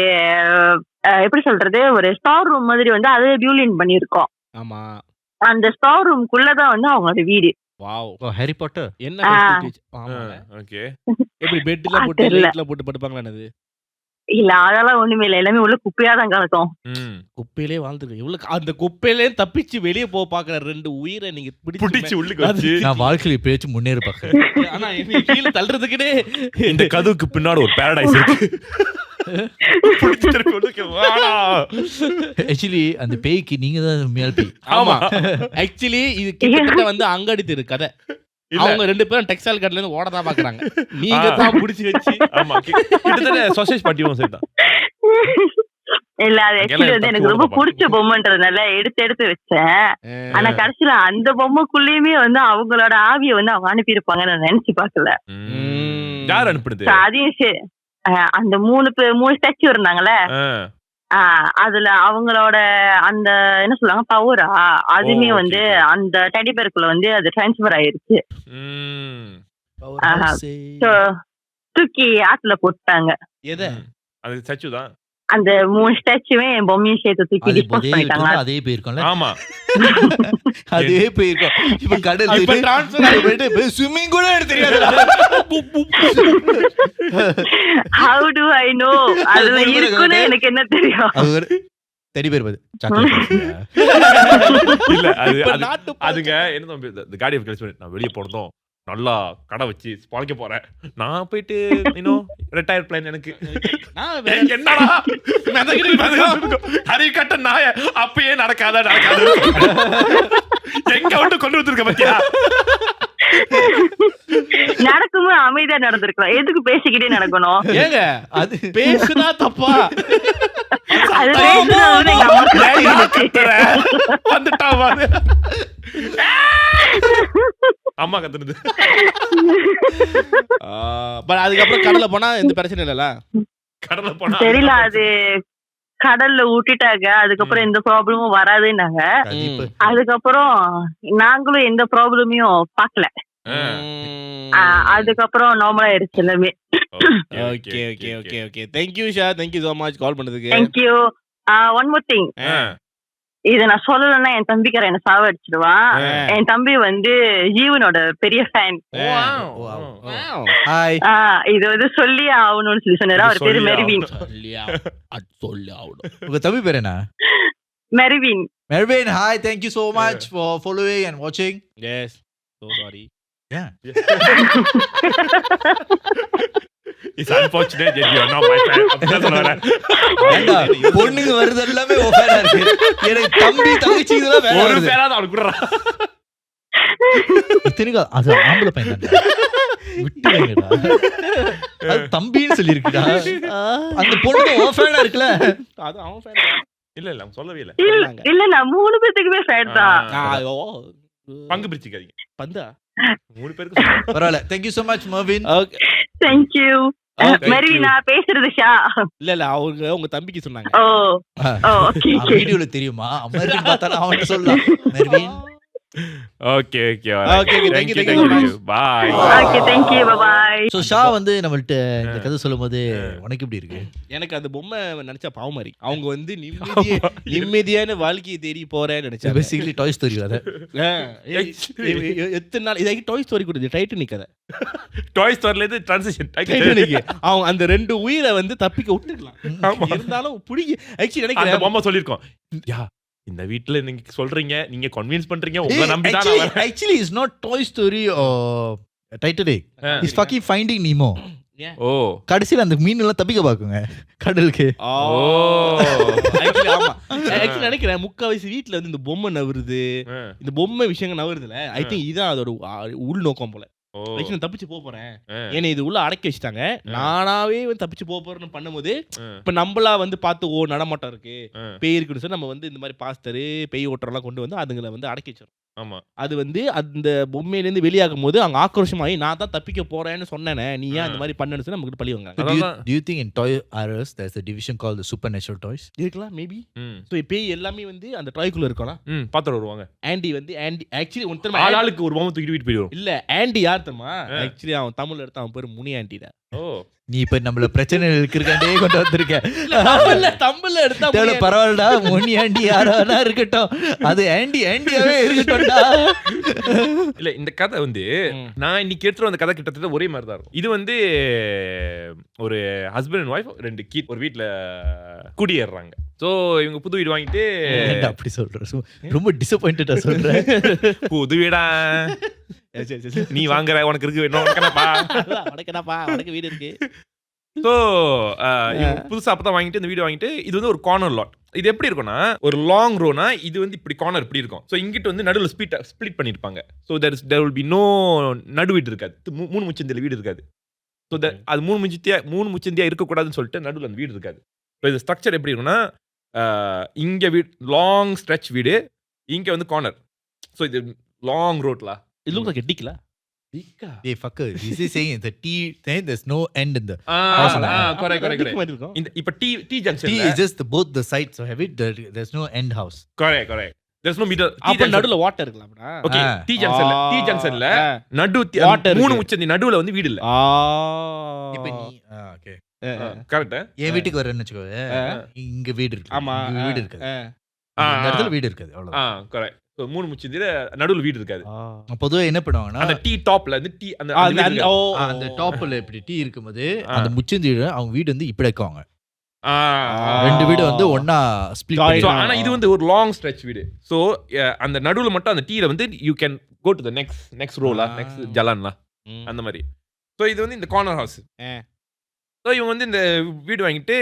எப்படி சொல்றது, ஒரு ஸ்டோர் ரூம் மாதிரி வந்து அதே பியூலின் பண்ணிருக்கோம். ஆமா, அந்த ஸ்டோர் ரூம்க்குள்ளதான் வந்து அவங்களோட வீடு. வாவ், ஹாரி பாட்டர் என்ன ஓகே. எப்படி பெட்ல போட்டு லைட்ல போட்டு படுப்பாங்களா? என்னது இல்ல, அதெல்லாம் ஒண்ணுமே இல்ல, எல்லாமே உள்ள குப்பையா தான் கிடக்கும். குப்பையிலே வாழ்ந்துருக்கு. இவ்வளவு அந்த குப்பையிலே தப்பிச்சு வெளியே போக பாக்குற 2 உயிரை நீங்க பிடிச்சு உள்ளுக்கு வச்சு நான் வாழ்க்கையில பேச்சு முன்னேற பாக்குறேன். ஆனா கீழே தள்ளுறதுக்குனே இந்த கதவுக்கு பின்னாடி ஒரு பாரடைஸ் இருக்கு. ஆக்சுவலி அந்த பேய்க்கு நீங்க தான் உண்மையான பேய். ஆமா, ஆக்சுவலி இது கிட்டத்தட்ட வந்து அங்கடி தெரு கதை. அவங்க 2 பேரும் டெக்ஸ்டைல் கடையில இருந்து ஓட தான் பாக்குறாங்க. நீங்க தான் புடிச்சு வச்சு. ஆமா, கிட்டத்தட்ட சாசேஜ் பாட்டியும் சேர்த்தான். இல்ல, அது ஆக்சுவலி வந்து எனக்கு ரொம்ப பிடிச்ச பொம்மைன்றதுனால எடுத்து வச்சேன். ஆனா கடைசியில அந்த பொம்மைக்குள்ளயுமே வந்து அவங்களோட ஆவியை வந்து அவங்க அனுப்பியிருப்பாங்க. நான் நினைச்சு பாக்கல. யார் அனுப்புனது? அதையும் சரி, அந்த 3 ஸ்டாச்சு இருந்தாங்கல்ல, அதுல அவங்களோட அந்த என்ன சொல்லுவாங்க பவரா, அதுமே வந்து அந்த டெடி பேருக்குள்ள வந்து அது டிரான்ஸ்பர் ஆயிருச்சு. தூக்கி ஆத்துல போட்டாங்க. எதை? அது ஸ்டாச்சு தான். அந்த 3 ஸ்டாச்சுவே என் பொம்மையும் சேர்த்து தூக்கி டிஸ்போஸ் பண்ணிட்டாங்க. அதே போயிருக்கோம்ல. ஆமா, அதே போயிருக்கோம். இப்ப கடல் இப்ப ட்ரான்ஸ்ஃபர் ஆயிட்டு ஸ்விம்மிங் கூட எனக்கு தெரியாது. How do I know? அதுல இருக்குன்னு எனக்கு என்ன தெரியும்? அது தெரி பேர் பாது சாக்லேட். இல்ல, அதுங்க என்ன இந்த காடி கழிச்சு நான் வெளியே போனதும் நல்லா கடை வச்சு பழக்க போறேன். நான் போயிட்டு ரிட்டையர் பிளான் எனக்கு என்னடா ஹரி கட்ட நாய அப்பயே நடக்காது. எங்க வந்து கொண்டு வந்திருக்க பத்தியா? நடக்கும்போது அமைதியா நடந்திருக்கலாம். எதுக்கு பேசிக்கிட்டே நடக்கணும்? ஏங்க அது பேசுனா தப்பா? அது பேசுனா வந்து எங்க அம்மா கத்துறது. அதுக்கப்புறம் கடல்ல போனா எந்த பிரச்சனை இல்லல. கடல்ல போனா தெரியல, அது கடல்ல ஊட்டிட்டாங்க. அதுக்கப்புறம் எந்த ப்ராப்ளமும் வராதுன்னாங்க. அதுக்கப்புறம் நாங்களும் எந்த ப்ராப்ளமையும் பாக்கல. அதுக்கப்புறம் நார்மலா ஆயிடுச்சு எல்லாமே. Okay okay okay okay. Thank you Shah, thank you so much கால் பண்ணதுக்கு. Thank you. One more thing. இத நான் சொல்லலன்னா என் தம்பிக்கார என்ன சாவ அடிச்சிடுவான். என் தம்பி வந்து ஜீவனோட பெரிய ஃபேன். ஹாய். இது வந்து சொல்லி ஆகணும்னு சொல்லி சொன்னாரு. அவர் பேரு மெர்வின். உங்க தம்பி பேர் என்ன? Mervin. Mervin, hi, thank you so much for following and watching. Yes, so sorry. Yeah. It's unfortunate that you are not my fan. அப்படிதான் சொல்றேன். ஏண்டா பொண்ணுங்க வருது எல்லாமே ஓ ஃபேனா இருக்கு. எனக்கு தம்பி தங்கச்சி இதெல்லாம் வேற ஒரு ஃபேனா தான் அவனுக்கு குடுறா. இத்தனைக்கு அது ஆம்பளை பையன் தான். விட்டுறேங்கடா. அது தம்பின்னு சொல்லிருக்குடா. அந்த பொண்ணு ஓ ஃபேனா இருக்குல. அது அவன் ஃபேன். இல்ல அவன் சொல்லவே இல்ல. இல்ல நான் 3 பேத்துக்குமே ஃபேன் தான். பங்கு பிரிச்சுக்காதீங்க. பந்தா 3 பேருக்கு பரவாயில்ல. Thank you so much Mervin. Okay. Thank you. Mervin, நான் பேசுறது ஷா. இல்ல அவங்க உங்க தம்பிக்கு சொன்னாங்க. ஓகே. வீடியோல தெரியுமா? மெர்வின் பார்த்தா அவன்கிட்ட சொல்லலாம். Mervin okay okay Okay, thank you, thank you so much. Bye. Okay thank you bye. So Shah வந்து நம்மள்ட்ட இந்த கதை சொல்லும்போது உனக்கு எப்படி இருக்கு? எனக்கு அந்த பொம்மை நினைச்சா பாவம் மாதிரி. அவங்க வந்து நிம்மதியான வாழ்க்கையை தேடி போறேன்னு நினைச்சாங்க. பேசிக்கலி டாய் ஸ்டோரி கதை. எத்தனை நாள் இதாக்கி டாய் ஸ்டோரி கொடுத்து டைட்டானிக் கதை. டாய் ஸ்டோரில இருந்து டிரான்சிஷன் டைட்டானிக் அவங்க அந்த 2 உயிரை வந்து தப்பிக்க விட்டுக்கலாம். இருந்தாலும் பிடிக்க ஆக்சுவலி அந்த நினைக்கிறேன் பொம்மை சொல்லிருக்கோம். யா இந்த வீட்ல நீங்க சொல்றீங்க, நீங்க கன்வின்ஸ் பண்றீங்க, உங்களை நம்பி தான் நான் வரேன். Actually it's not Toy Story or Titanic. It's fucking Finding Nemo. ஓ கடைசியில அந்த மீன் எல்லாம் தப்பிக்க பாக்குங்க கடலுக்கு. ஆக்சுவலி ஆமா. ஆக்சுவலி நினைக்கிறேன் முக்காவாசி வீட்டுல வந்து இந்த பொம்மை நவருது, இந்த பொம்மை விஷயங்கள் நவருதுல. ஐ திங்க் இதான் அதோட உள் நோக்கம் போல. நான் தப்பிச்சு போறேன், ஏன்னா இது உள்ள அடக்கி வச்சுட்டாங்க. நானாவே வந்து தப்பிச்சு போறேன்னு பண்ணும்போது இப்ப நம்மளா வந்து பார்த்து நடமாட்டம் இருக்கு, பேய் இருக்குன்னு சொல்லி நம்ம வந்து இந்த மாதிரி பாஸ்டரு பேய் ஓட்டரெல்லாம் கொண்டு வந்து அதுங்களை வந்து அடக்கி வச்சிடும். ஆமா, அது வந்து அந்த பொம்மையில இருந்து வெளியாகும் போது அவங்க ஆக்ரோஷமாயி நான் தான் தப்பிக்க போறேன்னு சொன்னேனே, நீ ஏன் அந்த மாதிரி பண்ணன்னு சொல்லி நமக்கு பழி வாங்க. Do you think in Toy R Us there's a division called the supernatural toys? இருக்கலாம் மேபி. சோ பேய் எல்லாமே வந்து அந்த டாய்க்குள்ள இருக்கலாம். பாத்துட்டு வருவாங்க. ஆண்டி வந்து ஆண்டி ஆக்சுவலி ஒருத்தர் ஆளுக்கு ஒரு பொம்மை தூக்கிட்டு வீட்டு போயிடுவோம். இல்ல ஆண்டி யார் தெரியுமா? ஆக்சுவலி அவன் தமிழ்ல எடுத்து அவன் பேரு முனி ஆண்டிடா. ஓ நீ இப்ப நம்மள பிரச்சனை இருக்கிறதே கொண்டு வந்திருக்க. தமிழ்ல எடுத்தா பரவாயில்லடா, முனி ஆண்டி யாரானா இருக்கட்டும், அது ஆண்டியாவே இருக்கட்டும்டா. இல்ல இந்த கதை வந்து நான் இன்னைக்கு எடுத்துட்டு வந்த கதை கிட்டத்தட்ட ஒரே மாதிரி தான் இருக்கும். இது வந்து ஒரு ஹஸ்பண்ட் அண்ட் ஒய்ஃப் 2 கிட் ஒரு வீட்ல குடியேறாங்க. சோ இவங்க புது வீடு வாங்கிட்டு அப்படி சொல்ற ரொம்ப டிசப்பாயிண்டடா சொல்ற. புது வீடா நீ வாங்குற, உனக்கு இருக்கு உனக்கு வீடு இருக்கு. ஸோ புதுசாக அப்போ தான் வாங்கிட்டு இந்த வீடு வாங்கிட்டு இது வந்து ஒரு கார்னர் லாட். இது எப்படி இருக்கும்னா ஒரு லாங் ரோனா இது வந்து இப்படி கார்னர் இப்படி இருக்கும். ஸோ இங்கிட்ட வந்து நடுவில் ஸ்பிளிட் பண்ணியிருப்பாங்க. So there will be no நடு வீடு இருக்காது, 3 முச்சந்தியில் வீடு இருக்காது. ஸோ அது 3 முச்சந்தியா இருக்கக்கூடாதுன்னு சொல்லிட்டு நடுவில் அந்த வீடு இருக்காது. ஸோ இது ஸ்ட்ரக்சர் எப்படி இருக்குன்னா இங்கே வீடு லாங் ஸ்ட்ரெச் வீடு, இங்கே வந்து கார்னர். ஸோ இது லாங் ரோட்ல It looks like a dick la. Dicka. Hey fucker, this is saying the T there's no end in the correct. இந்த இப்ப T junction T is just both the sides of it. There's no end house. correct. There's no middle. அப்ப நடுவுல வாட்டர் இருக்கலாம்டா. ஓகே T junctionல நடு 3 முச்சந்தி நடுவுல வந்து வீடு இல்ல. இப்போ நீ ஓகே கரெக்ட். என் வீட்டுக்கு வரேன்னு வெச்சுக்கோ, இங்க வீடு இருக்கு. ஆமா வீடு இருக்காது. இந்த இடத்துல வீடு இருக்காது, அவ்வளவுதான். கரெக்ட். ஸோ 3 முச்சந்தியில நடுவுல வீடு இருக்காது. பொதுவாக என்ன பண்ணுவாங்கன்னா அந்த T டாப்ல வந்து T அந்த டாப்ல இப்படி T இருக்கும்போது அந்த முச்சந்தி அவங்க வீடு வந்து இப்படி வைக்குவாங்க. 2 வீடு வந்து ஒண்ணா ஸ்ப்ளிட் ஸோ ஆனா இது வந்து ஒரு லாங் ஸ்ட்ரெச் வீடு. ஸோ அந்த நடுவுல மட்டும் அந்த டீல வந்து you can go to the next ரோலா நெக்ஸ்ட் ஜலான்லா அந்த மாதிரி. ஸோ இது வந்து இந்த கார்னர் ஹவுஸ். ஸோ இவங்க வந்து இந்த வீடு வாங்கிட்டு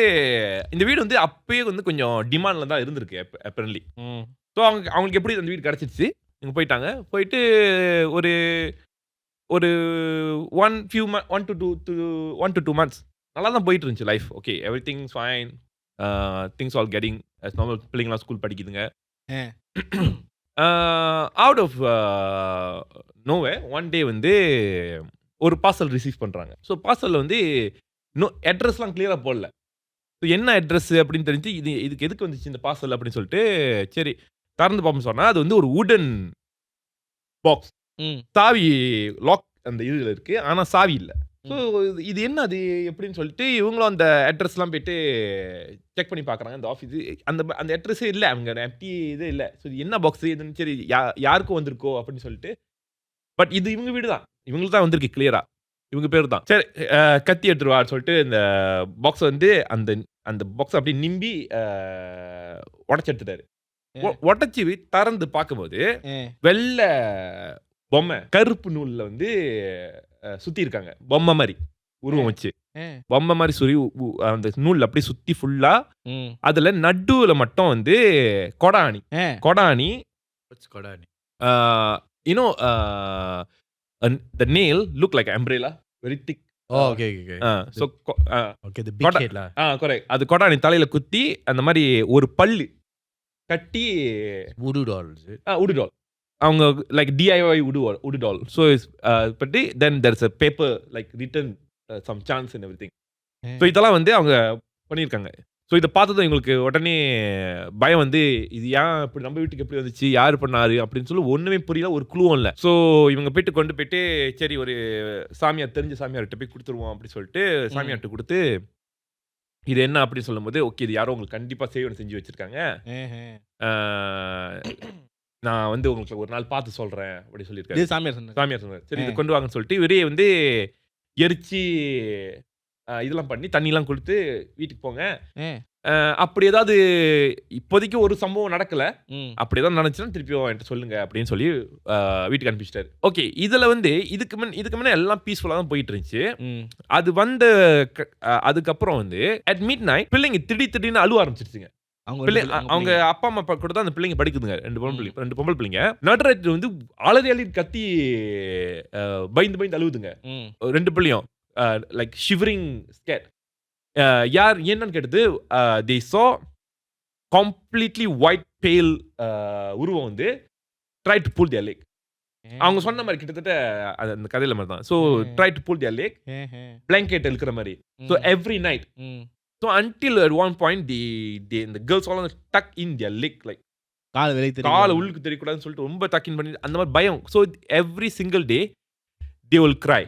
இந்த வீடு வந்து அப்பயே வந்து கொஞ்சம் டிமாண்ட்ல தான் இருந்திருக்கு அப்பரன்ட்லி. ஸோ அவங்களுக்கு எப்படி அந்த வீடு கிடச்சிருச்சு, இவங்க போயிட்டாங்க. போயிட்டு ஒரு 1 to 2 months நல்லா தான் போயிட்டு இருந்துச்சு life. Okay every things fine, things all getting as normal. பிள்ளைங்களாம் ஸ்கூல் படிக்குதுங்க. Out of nowhere one day வந்து ஒரு பார்சல் ரிசீவ் பண்ணுறாங்க. ஸோ பார்சலில் வந்து அட்ரஸ்லாம் கிளியராக போடல. ஸோ என்ன அட்ரஸ் அப்படின்னு தெரிஞ்சு இதுக்கு எதுக்கு வந்துச்சு இந்த பார்சல் அப்படின்னு சொல்லிட்டு சரி திறந்து பார்ப்போம் சொன்னால் அது வந்து ஒரு வுடன் பாக்ஸ். சாவி லாக் அந்த இதில் இருக்குது, ஆனால் சாவி இல்லை. ஸோ இது என்ன அது எப்படின்னு சொல்லிட்டு இவங்களும் அந்த அட்ரஸ்லாம் போயிட்டு செக் பண்ணி பார்க்குறாங்க. அந்த ஆஃபீஸு அந்த அட்ரஸே இல்லை, அவங்க எம்டி இது இல்லை. ஸோ இது என்ன பாக்ஸு இதுன்னு சரி யாருக்கும் வந்திருக்கோ அப்படின்னு சொல்லிட்டு. பட் இது இவங்க வீடு தான், இவங்களுக்கு தான் வந்திருக்கு கிளியராக, இவங்க பேர் தான். சரி கத்தி எடுத்துருவான்னு சொல்லிட்டு இந்த பாக்ஸை வந்து அந்த பாக்ஸை அப்படியே நிம்பி உடச்சி எடுத்துட்டாரு. உடச்சி திறந்து பார்க்கும்போது வெள்ளை பொம்மை கருப்பு நூலில் வந்து சுற்றி இருக்காங்க. பொம்மை மாதிரி உருவம் வச்சு பொம்மை மாதிரி சுரி அந்த நூலில் அப்படியே சுற்றி ஃபுல்லாக. அதில் நடுவில் மட்டும் வந்து கொடாணி you know the nail look like umbrella, very thick. okay. So the big head la. correct. அது கொடாணி தலையில குத்தி அந்த மாதிரி ஒரு பல்லு கட்டி voodoo dolls. voodoo doll அவங்க like DIY voodoo doll. So is but then there's a paper like written some chants and everything. So இதெல்லாம் வந்து அவங்க பண்ணிருக்காங்க. ஸோ இதை பார்த்ததும் எங்களுக்கு உடனே பயம் வந்து இது ஏன் இப்படி நம்ம வீட்டுக்கு எப்படி வந்துச்சு யார் பண்ணாரு அப்படின்னு சொல்லி ஒன்றுமே புரியல, ஒரு குழுவும் இல்லை. ஸோ இவங்க போயிட்டு கொண்டு போயிட்டு சரி ஒரு சாமியார் தெரிஞ்ச சாமியார்கிட்ட போய் கொடுத்துருவோம் அப்படின்னு சொல்லிட்டு சாமியார்கிட்ட கொடுத்து இது என்ன அப்படின்னு சொல்லும்போது ஓகே இது யாரோ உங்களுக்கு கண்டிப்பாக சேவனை செஞ்சு வச்சிருக்காங்க, நான் வந்து உங்களுக்கு ஒரு நாள் பார்த்து சொல்கிறேன் அப்படி சொல்லியிருக்காரு. சாமியார் சொன்னார். சரி இது கொண்டு வாங்கன்னு சொல்லிட்டு இவரே வந்து எரிச்சு இதெல்லாம் பண்ணி தண்ணிலாம் கொடுத்து வீட்டுக்கு போங்க, அப்படி ஏதாவது இப்போதைக்கு ஒரு சம்பவம் நடக்கல, அப்படி ஏதாவது நடந்துச்சுன்னா திருப்பி என்கிட்ட சொல்லுங்க அப்படின்னு சொல்லி வீட்டுக்கு அனுப்பிச்சிட்டாரு. ஓகே இதுல வந்து இதுக்கு முன்ன எல்லாம் பீஸ்ஃபுல்லா தான் போயிட்டு இருந்துச்சு. அது வந்த அதுக்கப்புறம் வந்து அட் மிட் நைட் பிள்ளைங்க திடீர்னு அழுவ ஆரம்பிச்சிருச்சுங்க. அவங்க அப்பா அம்மா கூட தான் அந்த பிள்ளைங்க படிக்குதுங்க, ரெண்டு பொம்பளை பிள்ளைங்க. நடுராத்திரி வந்து அலறி கத்தி பயந்து அழுவுதுங்க ரெண்டு பிள்ளையும், லைக் ஷிவரிங் ஸ்கேட். யார் என்னன்னு கேட்டது, they saw completely white pale உருவம் வந்து try to pull their leg. அவங்க சொன்ன மாதிரி கிட்டத்தட்ட அந்த கதையில மாதிரி தான். So try to pull their leg, blanket இழுக்கிற மாதிரி. So every night. So until at one point the girls all tuck in their leg, like கால் உள்ளுக்கு தெரியக்கூடாதுன்னு சொல்லிட்டு ரொம்ப tuck in பண்ணி அந்த மாதிரி பயம். So every single day they will cry.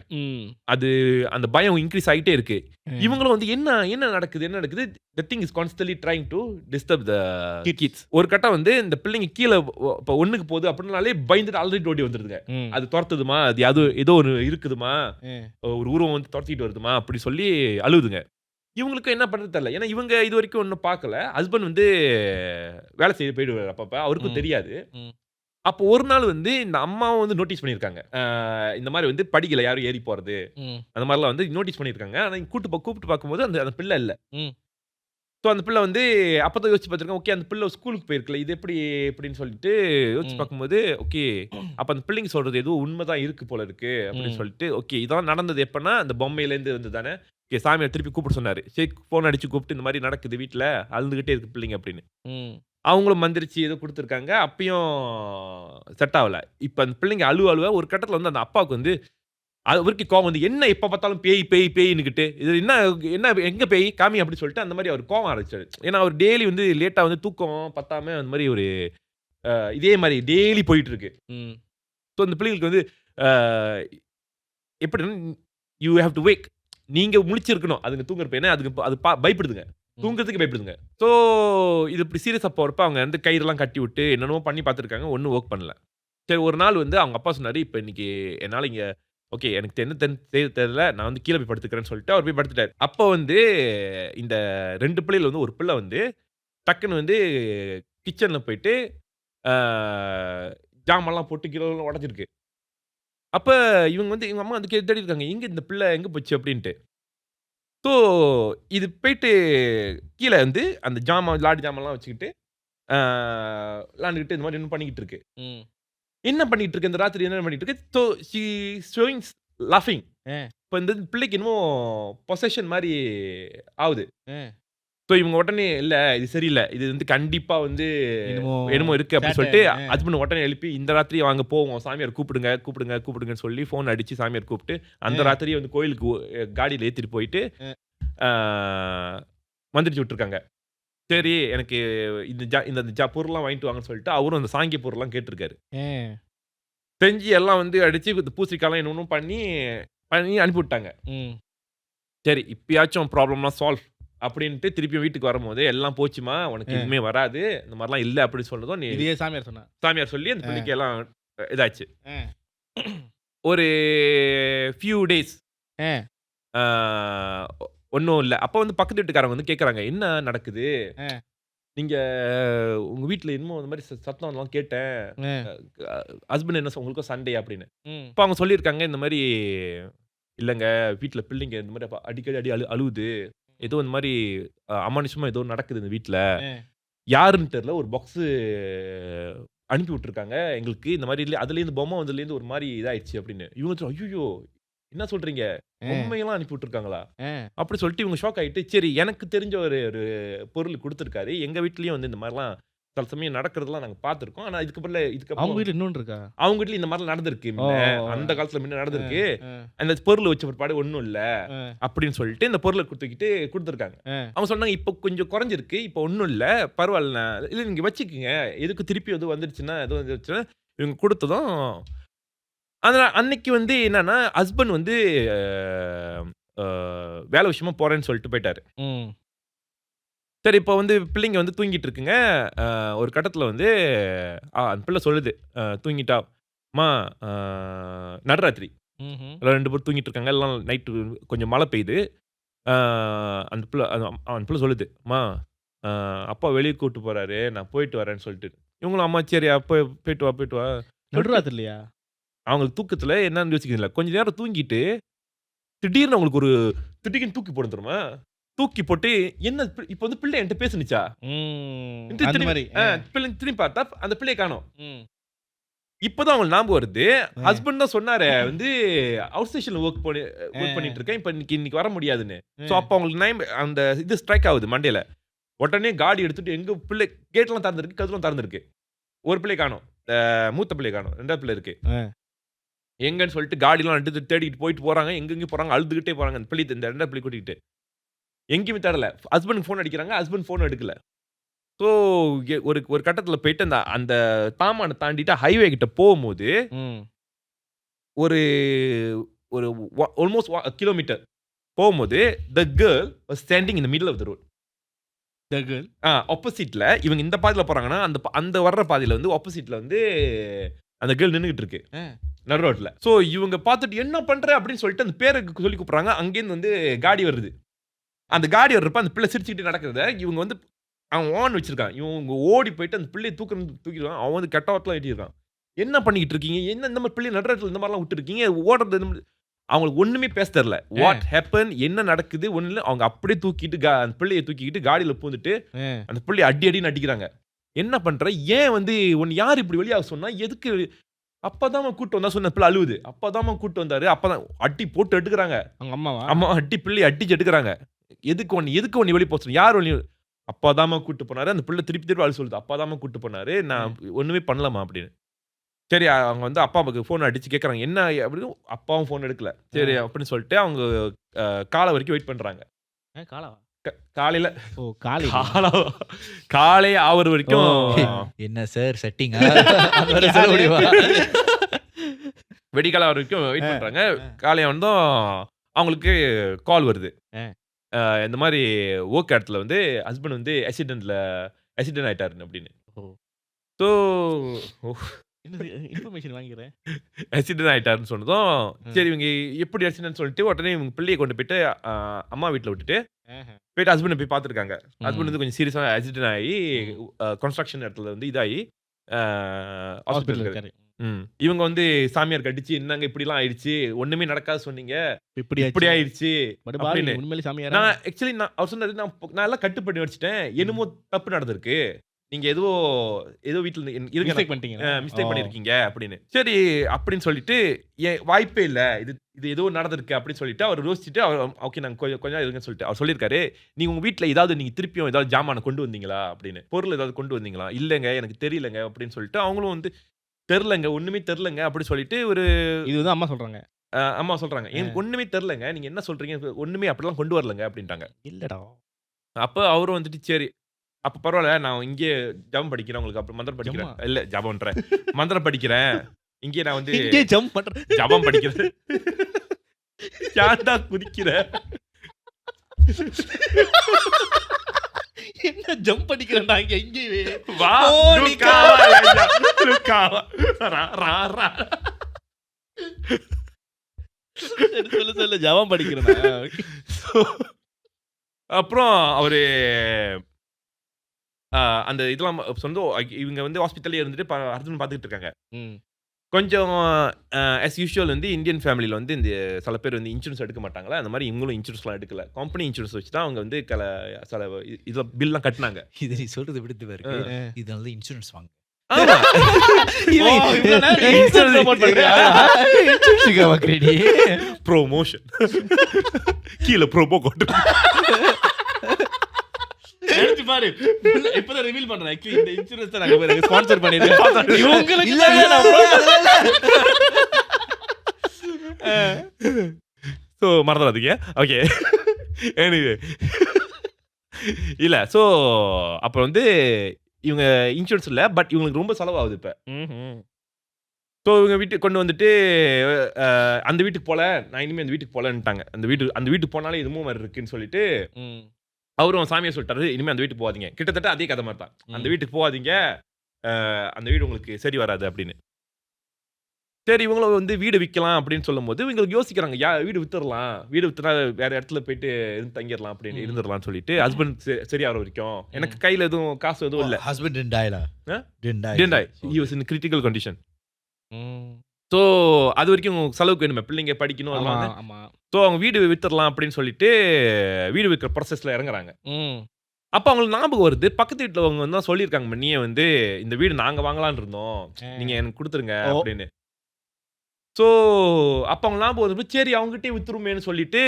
அது அந்த பயம் இன்க்ரீஸ் ஆகிட்டே இருக்கு. இவங்களும் வந்து என்ன நடக்குது the thing is constantly trying to disturb the kids. ஒரு கட்டம் வந்து இந்த பிள்ளைங்க கீழே இப்போ ஒண்ணுக்கு போகுது அப்படின்னாலே பயந்துட்டு ஆல்ரெடி ஓடி வந்துருதுங்க. அது துரத்துதுமா, அது ஏதோ ஒரு இருக்குதுமா, ஒரு உருவம் வந்து துரத்திட்டு வருதுமா அப்படி சொல்லி அழுவுதுங்க. இவங்களுக்கு என்ன பண்றது தெரியல. ஏன்னா இவங்க இது வரைக்கும் ஒன்றும் பார்க்கல. ஹஸ்பண்ட் வந்து வேலை செய்ய போயிடுவார் அப்பப்ப, அவருக்கும் தெரியாது. அப்போ ஒரு நாள் வந்து இந்த அம்மாவும் வந்து நோட்டீஸ் பண்ணியிருக்காங்க, இந்த மாதிரி வந்து படிக்கல யாரும் ஏறி போறது அந்த மாதிரிலாம் வந்து நோட்டீஸ் பண்ணியிருக்காங்க. ஆனால் கூப்பிட்டு பார்க்கும்போது அந்த பிள்ளை இல்லை. ஸோ அந்த பிள்ளை வந்து அப்போ யோசிச்சு பார்த்துருக்கேன், ஓகே அந்த பிள்ளை ஸ்கூலுக்கு போயிருக்கல, இது எப்படி எப்படின்னு சொல்லிட்டு யோசிச்சு பார்க்கும்போது ஓகே அப்போ அந்த பிள்ளைங்க சொல்றது எதுவும் உண்மைதான் இருக்கு போல இருக்கு அப்படின்னு சொல்லிட்டு ஓகே இதான் நடந்தது. எப்பன்னா அந்த பொம்மையிலேருந்து வந்து தானே ஓகே சாமியார் திருப்பி கூப்பிட சொன்னாரு. சரி ஃபோன் அடிச்சு கூப்பிட்டு இந்த மாதிரி நடக்குது வீட்டில் அழுதுகிட்டே இருக்கு பிள்ளைங்க அப்படின்னு. அவங்களும் மந்திரிச்சு ஏதோ கொடுத்துருக்காங்க, அப்பயும் செட் ஆகல. இப்போ அந்த பிள்ளைங்க அழுவ ஒரு கட்டத்தில் வந்து அந்த அப்பாவுக்கு வந்து அவருக்கு கோவம் வந்து என்ன எப்போ பார்த்தாலும் பேய்ன்னுக்கிட்டு இது என்ன எங்கே பேய் காமி அப்படின்னு சொல்லிட்டு அந்த மாதிரி அவர் கோவம் ஆரம்பிச்சாரு. ஏன்னா அவர் டெய்லி வந்து லேட்டாக வந்து தூக்கம் பத்தாம அந்த மாதிரி ஒரு இதே மாதிரி டெய்லி போயிட்டு இருக்கு. ஸோ அந்த பிள்ளைங்களுக்கு வந்து எப்படின்னா யூ ஹேவ் டு வேக், நீங்கள் முழிச்சிருக்கணும் அதுங்க தூங்குறப்ப, ஏன்னா அதுக்கு அது பயப்படுதுங்க, தூங்குறதுக்கு பயப்படுதுங்க. ஸோ இது இப்படி சீரியஸாக போகிறப்ப அவங்க வந்து கயிறெல்லாம் கட்டி விட்டு என்னென்னமோ பண்ணி பார்த்துருக்காங்க, ஒன்றும் ஒர்க் பண்ணல. சரி ஒரு நாள் வந்து அவங்க அப்பா சொன்னார், இப்போ இன்னைக்கு என்னால் இங்கே ஓகே எனக்கு என்ன தெரியல, நான் வந்து கீழே போய் படுத்துக்கிறேன்னு சொல்லிட்டு அவர் போய் படுத்துட்டார். அப்போ வந்து இந்த ரெண்டு பிள்ளைகள் வந்து ஒரு பிள்ளை வந்து டக்குன்னு வந்து கிச்சனில் போயிட்டு ஜாமெல்லாம் போட்டு கீழே உடஞ்சிருக்கு. அப்போ இவங்க வந்து எங்கள் அம்மா வந்து தேடி இருக்காங்க, எங்கே இந்த பிள்ளை எங்கே போச்சு அப்படின்ட்டு. ஸோ இது போயிட்டு கீழே வந்து அந்த லாடி ஜாமெல்லாம் வச்சுக்கிட்டு விளாண்டுக்கிட்டு இந்த மாதிரி என்ன பண்ணிக்கிட்டு இருக்கு. என்ன பண்ணிட்டு இருக்கு இந்த ராத்திரி, என்ன பண்ணிட்டு இருக்கு. ஸோ ஷீ ஷோயிங் லாஃபிங். இப்போ இந்த பிள்ளைக்கு இன்னும் பொசஷன் மாதிரி ஆகுது. ஸோ இவங்க உடனே இல்லை இது சரியில்லை, இது வந்து கண்டிப்பா வந்து என்னமோ இருக்கு அப்படின்னு சொல்லிட்டு ஹஸ்பண்ட் உடனே எழுப்பி இந்த ராத்திரி வாங்க போவோம் சாமியார் கூப்பிடுங்கன்னு சொல்லி ஃபோன் அடிச்சு சாமியார் கூப்பிட்டு அந்த ராத்திரியை வந்து கோயிலுக்கு காடியில் ஏற்றிட்டு போயிட்டு மந்திரிச்சு விட்டுருக்காங்க. சரி எனக்கு இந்த பொருள்லாம் வாங்கிட்டு வாங்கன்னு சொல்லிட்டு அவரும் அந்த சாங்கிய பொருள்லாம் கேட்டிருக்காரு. செஞ்சு எல்லாம் வந்து அடிச்சு பூசிக்காலாம் என்னொன்னும் பண்ணி அனுப்பி விட்டாங்க. சரி இப்பயாச்சும் ப்ராப்ளம்லாம் சால்வ் அப்படின்ட்டு திருப்பி வீட்டுக்கு வரும்போது எல்லாம் போச்சுமா, உனக்கு எதுவுமே வராது, இந்த மாதிரிலாம் இல்லை அப்படின்னு சொன்னதும் நீ இதே சாமியார் சொல்லி அந்த பிள்ளைக்கு எல்லாம் இதாச்சு. ஒரு ஃபியூ டேஸ் ஒன்றும் இல்லை. அப்போ வந்து பக்கத்து வீட்டுக்காரங்க வந்து கேட்குறாங்க, என்ன நடக்குது, நீங்க உங்க வீட்டில் இன்னும் இந்த மாதிரி சத்தம்லாம் கேட்டேன், ஹஸ்பண்ட் என்ன உங்களுக்கும் சண்டே அப்படின்னு. இப்போ அவங்க சொல்லியிருக்காங்க இந்த மாதிரி இல்லைங்க வீட்டில் பிள்ளைங்க இந்த மாதிரி அடிக்கடி அழுவுது, ஏதோ இந்த மாதிரி அமானுஷமா ஏதோ நடக்குது இந்த வீட்டில், யாருன்னு தெரியல, ஒரு பாக்ஸு அனுப்பி விட்டுருக்காங்க எங்களுக்கு, இந்த மாதிரி இல்லை அதுலேருந்து பொம்மை வந்ததுலேருந்து ஒரு மாதிரி இதாயிடுச்சு அப்படின்னு. இவங்க ஐயோ என்ன சொல்றீங்க, பொம்மையெல்லாம் அனுப்பி விட்டுருக்காங்களா அப்படி சொல்லிட்டு இவங்க ஷாக் ஆகிட்டு, சரி எனக்கு தெரிஞ்ச ஒரு பொருள் கொடுத்துருக்காரு, எங்கள் வீட்லேயும் வந்து இந்த மாதிரிலாம் சில சமயம் நடக்கிறதுலாம் நாங்க பார்த்திருக்கோம். ஆனா அவங்க இதுக்கப்புறம் வீட்டுல இன்னொன்று இருக்கா? அவங்க வீட்ல இந்த மாதிரி நடந்திருக்கு முன்ன. அந்த காலத்துல முன்ன நடந்திருக்கு. அந்த பொருள் வச்ச பிற்பாடு ஒண்ணும் இல்ல அப்படின்னு சொல்லிட்டு இந்த பொருளை கொடுத்துருக்காங்க. அவங்க சொன்னாங்க இப்போ கொஞ்சம் குறைஞ்சிருக்கு, இப்போ ஒண்ணும் இல்ல, பரவாயில்ல, இல்ல நீங்க வச்சுக்கோங்க, எதுக்கு திருப்பி எதுவும் வந்துருச்சுன்னா எதுவும் வந்துருச்சுன்னா இவங்க கொடுத்ததும். அதனால அன்னைக்கு வந்து என்னன்னா ஹஸ்பண்ட் வந்து வேலை விஷயமா போறேன்னு சொல்லிட்டு போயிட்டாரு. சரி, இப்போ வந்து பிள்ளைங்க வந்து தூங்கிட்டு இருக்குங்க. ஒரு கட்டத்தில் வந்து அந்த பிள்ளை சொல்லுது, தூங்கிட்டா மா, நடுராத்திரி எல்லாம் 2 பேர் தூங்கிட்டு இருக்காங்க. எல்லாம் நைட்டு கொஞ்சம் மழை பெய்யுது. அந்த பிள்ளை சொல்லுது, மா அப்பா வெளியே கூப்பிட்டு போறாரு, நான் போயிட்டு வரேன்னு சொல்லிட்டு. இவங்களும் அம்மா சரி அப்போ போயிட்டு வா. நடுராத்திரிலையா? அவங்களுக்கு தூக்கத்தில் என்னன்னு யோசிக்கிறீங்களா, கொஞ்ச நேரம் தூங்கிட்டு திடீர்னு அவங்களுக்கு ஒரு திடீர்னு தூக்கி போட தருமா, தூக்கி போட்டு என்ன இப்போ வந்து பிள்ளை என்கிட்ட பேசுனுச்சா, திரும்பி பார்த்தா அந்த பிள்ளையை காணோம். இப்பதான் அவங்களுக்கு ஞாபகம் வருது, ஹஸ்பண்ட் தான் சொன்னாரு வந்து அவுட் ஸ்டேஷன்ல ஒர்க் பண்ணிட்டு இருக்கேன், இப்ப இன்னைக்கு வர முடியாதுன்னு. சோ அப்ப அவங்களுக்கு அந்த இது ஸ்ட்ரைக் ஆகுது மண்டையில. உடனே காடி எடுத்துட்டு எங்க பிள்ளை கேட்லாம் திறந்திருக்கு, கதவுலாம் திறந்திருக்கு, ஒரு பிள்ளை காணோம், மூத்த பிள்ளை காணோம், 2வது பிள்ளை இருக்கு. எங்கன்னு சொல்லிட்டு காடிலாம் எடுத்து தேடிட்டு போயிட்டு போறாங்க, எங்கெங்க போறாங்க, அழுதுகிட்டே போறாங்க. அந்த பிள்ளை, இந்த 2வது பிள்ளை கூட்டிகிட்டு எங்கேயுமே தேடல. ஹஸ்பண்ட் ஃபோன் அடிக்கிறாங்க, ஹஸ்பண்ட் ஃபோன் எடுக்கல. ஸோ ஒரு கட்டத்தில் போயிட்டு அந்த தாமானை தாண்டிட்டு ஹைவே கிட்ட போகும்போது ஒரு ஒரு ஆல்மோஸ்ட் கிலோமீட்டர் போகும்போது the girl was standing in the middle of the road. The girl ஆப்போசிட்ல இவங்க இந்த பாதையில் போறாங்கன்னா அந்த வர்ற பாதையில வந்து ஆப்போசிட்ல வந்து அந்த கேர்ள் நின்றுகிட்டு இருக்கு நடு ரோட்ல. ஸோ இவங்க பார்த்துட்டு என்ன பண்ற அப்படின்னு சொல்லிட்டு அந்த பேருக்கு சொல்லி கூப்பிடுறாங்க. அங்கேருந்து வந்து காடி வருது. அந்த காடி வர்றப்ப அந்த பிள்ளை சிரிச்சுக்கிட்டு நடக்கிறத இவங்க வந்து அவன் ஓன் வச்சிருக்கான். இவங்க ஓடி போயிட்டு அந்த பிள்ளையை தூக்கிடுவான். அவன் வந்து கெட்டவட்டெல்லாம் வெட்டியிருக்கான். என்ன பண்ணிக்கிட்டு இருக்கீங்க, என்ன இந்த மாதிரி பிள்ளை நடுறதுல இந்த மாதிரிலாம் விட்டுருக்கீங்க, ஓடுறது அவங்களுக்கு ஒண்ணுமே பேச தெரியல. வாட் ஹேப்பன், என்ன நடக்குது ஒண்ணு இல்லை. அவங்க அப்படியே தூக்கிட்டு அந்த பிள்ளையை தூக்கிக்கிட்டு காடியில பூந்துட்டு அந்த பிள்ளையை அடின்னு அடிக்கிறாங்க. என்ன பண்ற, ஏன் வந்து உன்னை யார் இப்படி வெளியாக சொன்னா, எதுக்கு, அப்பதான் கூட்டு வந்தா சொன்ன பிள்ளை அழுவுது, அப்பதான் கூட்டு வந்தாரு, அப்பதான் அடி போட்டு எடுக்கிறாங்க. அவங்க அம்மா அடி பிள்ளையை அடிச்சு எடுக்கிறாங்க. எதுக்கு ஒன்னு வெளியே போச்சு, யார் ஒன்னு, அப்பாதாமா கூட்டு போனாரு. அந்த பிள்ளை திருப்பி அழு சொல்லுது, அப்பாதாமா கூட்டு போனாரு, நான் ஒண்ணுமே பண்ணலாமா அப்படின்னு. சரி, அவங்க வந்து அப்பாவுக்கு ஃபோன் அடிச்சு கேட்கறாங்க என்ன அப்படின்னு. அப்பாவும் ஃபோன் எடுக்கல. சரி அப்படின்னு சொல்லிட்டு அவங்க காலை வரைக்கும் வெயிட் பண்றாங்க. காலையில காலை ஆவர் வரைக்கும். என்ன சார் செட்டிங், வெடிக்கால வரைக்கும் வெயிட் பண்றாங்க. காலையா வந்தோம் அவங்களுக்கு கால் வருது. இந்த மாதிரி ஒர்க் இடத்துல வந்து ஹஸ்பண்ட் வந்து ஆக்சிடென்ட் ஆயிட்டாருன்னு அப்படின்னு. ஸோ இன்ஃபர்மேஷன் வாங்கிக்கிறேன். ஆக்சிடென்ட் ஆயிட்டாருன்னு சொன்னதும் சரி இவங்க எப்படி ஆக்சிடென்ட் சொல்லிட்டு உடனே இவங்க பிள்ளையை கொண்டு போயிட்டு அம்மா வீட்டில் விட்டுட்டு போயிட்டு ஹஸ்பண்டை போய் பார்த்துருக்காங்க. ஹஸ்பண்ட் வந்து கொஞ்சம் சீரியஸாக ஆக்சிடென்ட் ஆகி கன்ஸ்ட்ரக்ஷன் இடத்துல வந்து இதாகி ஹாஸ்பிட்டல் இருக்காரு. இவங்க வந்து சாமியார் கடிச்சு என்னங்க இப்படிலாம் ஆயிடுச்சு, ஒண்ணுமே நடக்காது சொன்னீங்க, இப்படி ஆயிடுச்சு. நான் ஆக்சுவலி அவர் சொன்னது, நான் எல்லாம் கட்டுப்பட்டு வச்சுட்டேன், என்னமோ தப்பு நடந்திருக்கு, நீங்க ஏதோ வீட்டுல மிஸ்டேக் பண்ணிருக்கீங்க அப்படின்னு. சரி அப்படின்னு சொல்லிட்டு வாய்ப்பே இல்ல, இது ஏதோ நடந்திருக்கு அப்படின்னு சொல்லிட்டு அவர் யோசிச்சுட்டு அவர் ஓகே நாங்க கொஞ்சம் இருங்கன்னு சொல்லிட்டு அவர் சொல்லியிருக்காரு. நீங்க உங்க வீட்டுல ஏதாவது நீங்க திருப்பியும் ஏதாவது ஜாமான கொண்டு வந்தீங்களா அப்படின்னு, பொருள் ஏதாவது கொண்டு வந்தீங்களா, இல்லங்க எனக்கு தெரியலங்க அப்படின்னு சொல்லிட்டு அவங்களும் வந்து தெரிலங்க, ஒண்ணுமே தெரிலங்க அப்படி சொல்லிட்டு ஒரு இதுதான் அம்மா சொல்றாங்க. அம்மா சொல்றாங்க, எனக்கு ஒண்ணுமே தெரிலங்க, நீங்க என்ன சொல்றீங்க, ஒண்ணுமே அப்படிலாம் கொண்டு வரலங்க அப்படின்ட்டாங்க. இல்லடா. அப்ப அவரும் வந்துட்டு சரி அப்ப பரவாயில்ல, நான் இங்கே ஜபம் படிக்கிறேன், உங்களுக்கு அப்புறம் மந்திரம் படிக்கிறேன், இல்ல ஜபம்ன்றேன் மந்திரம் படிக்கிறேன், இங்கே நான் வந்து ஜபம் படிக்கிறேன். யாண்டா குதிக்கிற, என்ன ஜம்ப் பண்ணிக்கிறேன்டா இங்க இங்கே வா சொல்லு ஜபம் படிக்கிறேன். அப்புறம் அவரு அந்த இதெல்லாம் சொந்தம் இவங்க வந்து ஹாஸ்பிட்டல்லே இருந்துட்டு ஹஸ்பண்ட் பார்த்துக்கிட்டு இருக்காங்க. கொஞ்சம் ஆஸ் யூஷுவல் வந்து இந்தியன் ஃபேமிலியில் வந்து இந்த சில பேர் வந்து இன்சூரன்ஸ் எடுக்க மாட்டாங்களா, அந்த மாதிரி இவங்களும் இன்சூரன்ஸ்லாம் எடுக்கல. கம்பெனி இன்சூரன்ஸ் வச்சு தான் அவங்க வந்து சில இதில் பில்லாம் கட்டினாங்க. இது நீ சொல்றது விடுத்து இருக்கு, இதனால இன்சூரன்ஸ் வாங்க. ப்ரோமோஷன் கீழே ப்ரோமோ கோட் நினைச்சு பாரு இப்பதான் ரிவீல் பண்றேன் ஆக்சுவலி இந்த இன்சூரன்ஸ் நாங்க ஸ்பான்சர் பண்ணிருக்கோம் இவங்களுக்கு இல்ல ஸோ மறந்துடாதீங்க. ஓகே எனிவே இல்லை. ஸோ அப்புறம் வந்து இவங்க இன்சூரன்ஸ் இல்லை, பட் இவங்களுக்கு ரொம்ப செலவாகுது இப்போ. ஸோ இவங்க வீட்டுக்கு கொண்டு வந்துட்டு அந்த வீட்டுக்கு போல, நான் இனிமேல் அந்த வீட்டுக்கு போகலன்ட்டாங்க. அந்த வீட்டுக்கு போனாலே இதுவும் மாதிரி இருக்குன்னு சொல்லிட்டு அவரும் சாமியார் சொல்லிட்டாரு, இனிமேல் அந்த வீட்டுக்கு போகாதீங்க. கிட்டத்தட்ட அதே கதை மாதிரி தான். அந்த வீட்டுக்கு போகாதீங்க, அந்த வீடு உங்களுக்கு சரி வராது அப்படின்னு. சரி இவங்கள வந்து வீடு விற்கலாம் அப்படின்னு சொல்லும் போது இவங்களுக்கு யோசிக்கிறாங்க, வீடு வித்துடலாம், வீடு வித்துனா வேற இடத்துல போயிட்டு தங்கிடலாம் அப்படின்னு இருந்துடலாம்னு சொல்லிட்டு ஹஸ்பண்ட் சரி ஆகிற வரைக்கும் எனக்கு கையில் எதுவும் காசு எதுவும் இல்லை. Husband didn't die. He was in critical condition. So அது வரைக்கும் செலவுக்கு வேணுமே, பிள்ளைங்க படிக்கணும் அதெல்லாம். ஸோ அவங்க வீடு வித்துடலாம் அப்படின்னு சொல்லிட்டு வீடு விற்கிற ப்ராசஸ்ல இறங்குறாங்க. அப்போ அவங்களுக்கு ஞாபகம் வருது, பக்கத்து வீட்டில் அவங்க வந்து சொல்லியிருக்காங்க, நீயே வந்து இந்த வீடு நாங்கள் வாங்கலான்னு இருந்தோம், நீங்கள் எனக்கு கொடுத்துருங்க அப்படின்னு. ஸோ அப்போ அவங்க ஞாபகம் வந்து சரி அவங்ககிட்டே வித்துருமேன்னு சொல்லிட்டு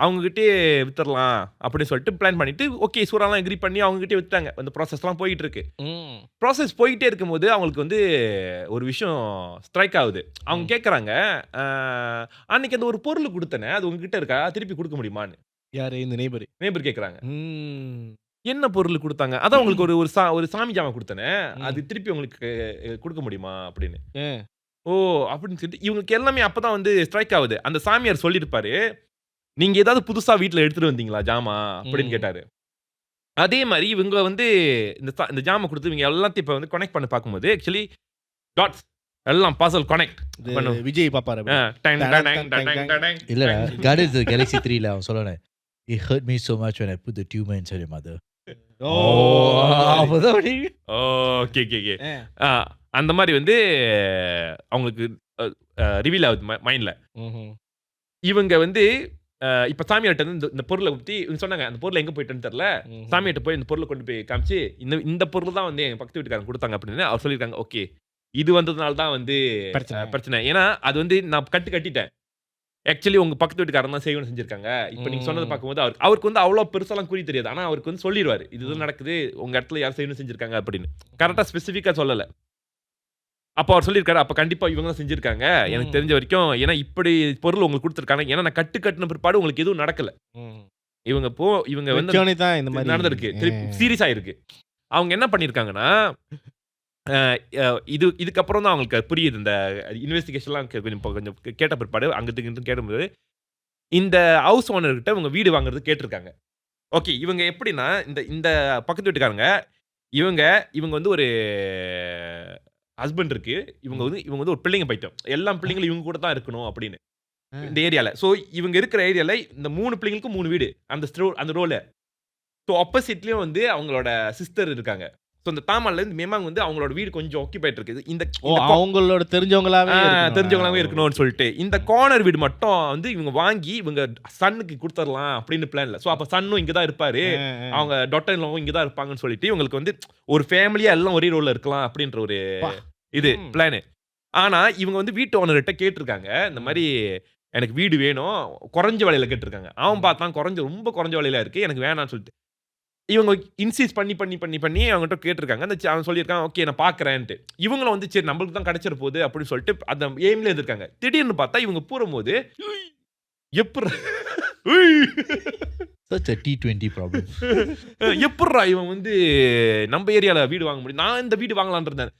அவங்ககிட்டே வித்துடலாம் அப்படின்னு சொல்லிட்டு பிளான் பண்ணிட்டு ஓகே சூறாலாம் எக்ரி பண்ணி அவங்ககிட்டே வித்தாங்க. அந்த ப்ராசஸ்லாம் போயிட்டு இருக்கு. ப்ராசஸ் போயிட்டே இருக்கும்போது அவங்களுக்கு வந்து ஒரு விஷயம் ஸ்ட்ரைக் ஆகுது. அவங்க கேட்குறாங்க, அன்னைக்கு அந்த ஒரு பொருள் கொடுத்தனே அது உங்ககிட்ட இருக்கா, திருப்பி கொடுக்க முடியுமான்னு. யாரு இந்த நெய்பர் கேட்குறாங்க. என்ன பொருள் கொடுத்தாங்க? அதான் உங்களுக்கு ஒரு சாமி ஜாமான் கொடுத்தனே, அது திருப்பி உங்களுக்கு கொடுக்க முடியுமா அப்படின்னு. ஓ அப்படின்னு சொல்லிட்டு இவங்களுக்கு எல்லாமே அப்பதான் வந்து ஸ்ட்ரைக் ஆகுது. அந்த சாமியார் சொல்லியிருப்பாரு, நீங்க ஏதாவது புதுசா வீட்டில் எடுத்துட்டு வந்தீங்களா ஜாமா அப்படின்னு கேட்டாரு. அதே மாதிரி இவங்க வந்து இந்த ஜாமா கொடுத்து இவங்க எல்லாத்தையும் இப்போ வந்து கனெக்ட் பண்ண பார்க்கும்போது ஆக்சுவலி டாட்ஸ் எல்லாம் பசல் கனெக்ட் விஜய் பாப்பாரு. இல்ல Guardians of the Galaxy 3ல அவன் சொல்லணும், it hurt me so much when I put the tumor inside your mother. Okay அந்த மாதிரி வந்து அவங்களுக்கு ரிவீல் ஆகுது மைண்ட்ல. இவங்க வந்து இப்ப சாமியார்ட்ட வந்து இந்த பொருளை பத்தி சொன்னாங்க, அந்த பொருள் எங்க போயிட்டுன்னு தெரியல, சாமியார்ட்ட போய் இந்த பொருளை கொண்டு போய் காமிச்சு இந்த பொருள் தான் வந்து எங்க பக்கத்து வீட்டுக்காரங்க கொடுத்தாங்க அப்படின்னு அவர் சொல்லியிருக்காங்க. ஓகே இது வந்ததுனால தான் வந்து பிரச்சனை, ஏன்னா அது வந்து நான் கட்டிட்டேன். ஆக்சுவலி உங்க பக்கத்து வீட்டுக்காரன் தான் செய்யணும் செஞ்சிருக்காங்க. இப்போ நீங்க சொன்னதை பார்க்கும்போது அவருக்கு வந்து அவ்வளோ பெருசாலாம் குறி தெரியாது, ஆனா அவருக்கு வந்து சொல்லிடுவாரு இதுதான் நடக்குது, உங்க இடத்துல யார் செய்யணும் செஞ்சிருக்காங்க அப்படின்னு. கரெக்டா ஸ்பெசிஃபிக்கா சொல்லல. அப்போ அவர் சொல்லியிருக்காரு, அப்போ கண்டிப்பா இவங்க தான் செஞ்சிருக்காங்க எனக்கு தெரிஞ்ச வரைக்கும், ஏன்னா இப்படி பொருள் உங்களுக்கு கொடுத்துருக்காங்க, ஏன்னா நான் கட்டின பிற்பாடு உங்களுக்கு எதுவும் நடக்கல. இவங்க வந்து இந்த மாதிரி நடந்திருக்கு, சீரியஸ் ஆயிருக்கு. அவங்க என்ன பண்ணியிருக்காங்கன்னா இதுக்கப்புறம் தான் அவங்களுக்கு புரியுது, இந்த இன்வெஸ்டிகேஷன்லாம் கொஞ்சம் கேட்ட பிற்பாடு அங்கிட்டு கேட்டும்போது இந்த ஹவுஸ் ஓனர்கிட்ட இவங்க வீடு வாங்குறது கேட்டிருக்காங்க. ஓகே இவங்க எப்படின்னா இந்த பக்கத்து வீட்டுக்காரங்க இவங்க வந்து ஒரு ஹஸ்பண்ட் இருக்கு, இவங்க வந்து ஒரு பிள்ளைங்க போயிட்டோம், எல்லா பிள்ளைங்களும் இவங்க கூட தான் இருக்கணும் அப்படின்னு இந்த ஏரியால. ஸோ இவங்க இருக்கிற ஏரியால இந்த 3 பிள்ளைங்களுக்கும் 3 வீடு அந்த ரோல. ஸோ ஆப்போசிட்லயும் வந்து அவங்களோட சிஸ்டர் இருக்காங்க. ஸோ இந்த தாமால இருந்து மேமாங்க வந்து அவங்களோட வீடு கொஞ்சம் ஆக்கிபைட் இருக்குது. அவங்களோட தெரிஞ்சவங்களாவே இருக்கணும்னு சொல்லிட்டு இந்த கார்னர் வீடு மட்டும் வந்து இவங்க வாங்கி இவங்க சன்னுக்கு கொடுத்துடலாம் அப்படின்னு பிளான்ல. ஸோ அப்போ சன்னும் இங்கே தான் இருப்பாரு, அவங்க டாட்டர்லாவும் இங்கே தான் இருப்பாங்கன்னு சொல்லிட்டு இவங்களுக்கு வந்து ஒரு ஃபேமிலியா எல்லாம் ஒரே ரோல்ல இருக்கலாம் அப்படின்ற ஒரு இது பிளானு. ஆனா இவங்க வந்து வீட்டு ஓனர்கிட்ட கேட்டிருக்காங்க, இந்த மாதிரி எனக்கு வீடு வேணும், குறைஞ்ச விலையில கேட்டிருக்காங்க. அவன் பார்த்தான் ரொம்ப குறைஞ்ச விலையில இருக்கு, எனக்கு வேணாம்னு சொல்லிட்டு இவங்க இன்சீஸ் பண்ணி அவங்ககிட்ட கேட்டிருக்காங்க. அவன் சொல்லியிருக்காங்க ஓகே நான் பார்க்குறேன்ட்டு. இவங்களும் வந்து சரி நம்மளுக்கு தான் கிடைச்சிட போகுது அப்படின்னு சொல்லிட்டு அந்த எய்ம்ல இருக்காங்க. திடீர்னு பார்த்தா இவங்க போகும்போது such a T20 problem. எப்பட்றா இவன் வந்து நம்ம ஏரியால வீடு வாங்க முடியும், நான் இந்த வீடு வாங்கலாம்னு இருந்தேன்.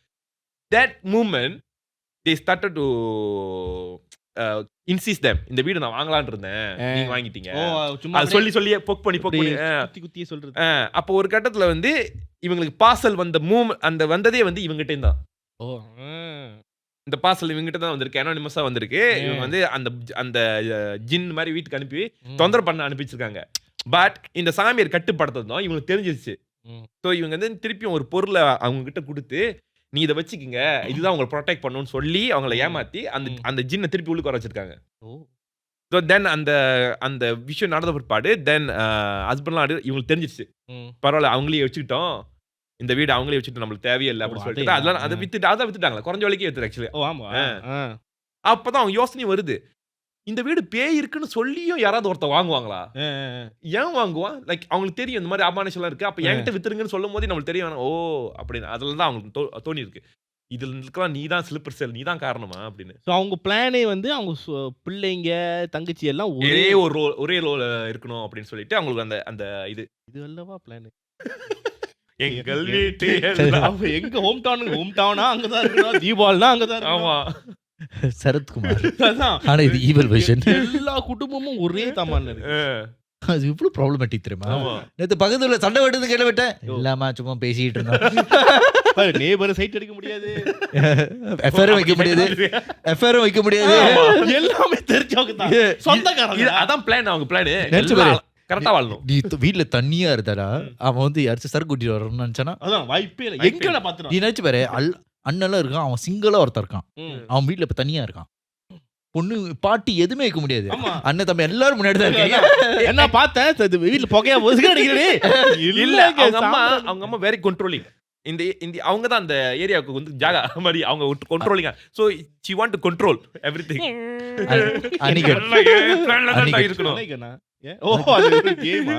That moment they started to insist them, இந்த வீடு நான் வாங்கலாம்னு இருந்தேன், நீங்க வாங்கிட்டீங்க. அது சொல்லி போக் பண்ணி குத்தி சொல்றது. அப்போ ஒரு கட்டத்துல வந்து இவங்களுக்கு பார்சல் வந்த வந்ததே வந்து இவங்ககிட்ட தான். இந்த பார்சல் இவங்ககிட்ட தான் வந்திருக்கு, அனானிமஸா வந்திருக்கு. இவங்க வந்து அந்த ஜின் மாதிரி வீட்டுக்கு அனுப்பி தொந்தரவு பண்ண அனுப்பிச்சிருக்காங்க. பட் இந்த சாமியார் கட்டுப்படுத்ததும் இவங்களுக்கு தெரிஞ்சிருச்சு. ஸோ இவங்க வந்து திருப்பியும் ஒரு பொருளை அவங்க கிட்ட கொடுத்து நீ இதை வச்சுக்கிங்க, இதுதான் உங்களை ப்ரொடெக்ட் பண்ணணும்னு சொல்லி அவங்களை ஏமாத்தி அந்த ஜின்னை திருப்பி உள்ளுக்கு வர வச்சிருக்காங்க. ஸோ தென் அந்த விஷயம் நடந்த பிற்பாடு தென் ஹஸ்பண்ட்லாம் இவங்களுக்கு தெரிஞ்சிருச்சு, பரவாயில்ல அவங்களே வச்சுக்கிட்டோம், இந்த வீடு அவங்களே வச்சுட்டு நம்மளுக்கு தேவையில்லை அப்படின்னு சொல்லிட்டு அதெல்லாம் அதை வித்துட்டாங்களா, குறைஞ்ச விலைக்கே வித்துரு ஆக்சுவலி. அப்பதான் அவங்க யோசனை வருது, இந்த வீடு பேய் இருக்குன்னு சொல்லியும் யாராவது ஒருத்தர் வாங்குவாங்களா? ஏன் வாங்குவான்? லைக் அவங்களுக்கு தெரியும் இந்த மாதிரி அமானுஷம்லாம் இருக்கு. அப்ப என்கிட்ட வித்துருங்கன்னு சொல்லும்போதே நம்மளுக்கு தெரியும். ஓ! அப்படின்னு அதுல தான் அவங்களுக்கு தோணியிருக்கு. இதுல இருக்கலாம் நீ தான் ஸ்லிப்பர் செல், நீ தான் காரணமா அப்படின்னு. ஸோ அவங்க பிளானே வந்து அவங்க பிள்ளைங்க, தங்கச்சி எல்லாம் ஒரே ரோல் இருக்கணும் அப்படின்னு சொல்லிட்டு அவங்களுக்கு அந்த இது அல்லவா பிளான். எங்கள் வீட்டு அவங்க எங்க ஹோம் டவுனா அங்கதான் இருக்கணும், தீபாவளினா அங்கதான் இருக்கணும். ஆமா. சரத்குமார். அதான். ஆனா இது ஈவல் வெர்ஷன். எல்லா குடும்பமும் ஒரே தாமான் இருக்கு. அது இவ்வளவு ப்ராப்ளமேட்டிக் தெரியுமா? ஆமா. நேத்து பக்கத்துல சண்டை விட்டது கேள்வி விட்டேன். இல்லாம சும்மா பேசிட்டு இருந்தோம். நேபர் சைட் அடிக்க முடியாது, எஃப்ஐஆர் வைக்க முடியாது, எஃப்ஐஆர் வைக்க முடியாது. எல்லாமே தெரிஞ்சவங்க தான் சொந்தக்காரங்க. அதான் பிளான். அவங்க பிளான் நினைச்சு பாரு. கரெக்டா வாழணும். நீ வீட்டுல தண்ணியா இருந்தாடா, அவன் வந்து யாராச்சும் சரக்கு கூட்டிட்டு வரணும்னு நினைச்சானா அதான் வாய்ப்பே இல்லை. எங்க நான் பாத்துறேன். நீ நினைச்சு பாரு, அண்ணெல்லாம் இருக்கான், அவன் சிங்கிளா ஒருத்தர் இருக்கான், அவன் வீட்டுல இப்ப தனியா இருக்கான், பொண்ணு பாட்டி எதுவுமே வைக்க முடியாது, அண்ணன் தம்பி எல்லாரும் முன்னாடி தான் இருக்காங்க. என்ன பார்த்தேன் வீட்டுல புகையா போது அடிக்கிறேன். இல்ல அவங்க அம்மா வெரி கண்ட்ரோலிங். இந்த அவங்க தான் அந்த ஏரியாவுக்கு வந்து ஜாகா மாதிரி அவங்க கண்ட்ரோலிங்கா. So she want to control everything. அன்னைக்கு இருக்கணும். ஓ அது ஒரு கேமா?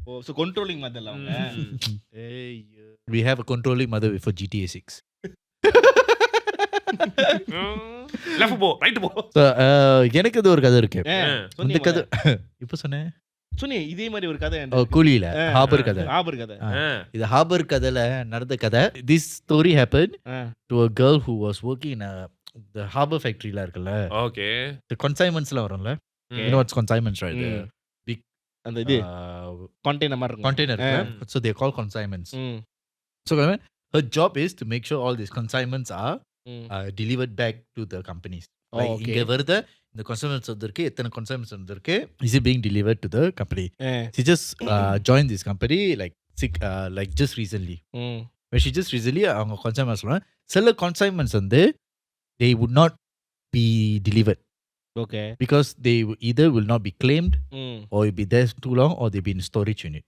ஓ சோ கண்ட்ரோலிங் மதல்ல அவங்க. ஐயோ. We have a controlling mother for GTA 6. Left போ ரைட் போ. எனக்கு இது ஒரு கதை இருக்கு. இந்த கதை இப்ப சொன்னேன். சொன்னீங்க இதே மாதிரி ஒரு கதை. கூலியில ஹாபர் கதை. இது ஹாபர் கதையில நடந்த கதை. This story happened to a girl who was working in the harbor factory ல இருக்குல்ல. ஓகே. The consignments-ல வரும்ல. You know what's consignments, right? Big அந்த இது container மாதிரி இருக்கும். Container. So they call consignments. So her job is to make sure all these consignments are delivered back to the companies. இங்க வருது இந்த consignments வந்திருக்கு, எத்தனை consignments வந்திருக்கு, is it being delivered to the company? She just joined this company like just recently. When she just recently அவங்க consignments சில consignments வந்து they would not be delivered. Okay. Because they either will not be claimed or will be there too long or they'll be in storage unit.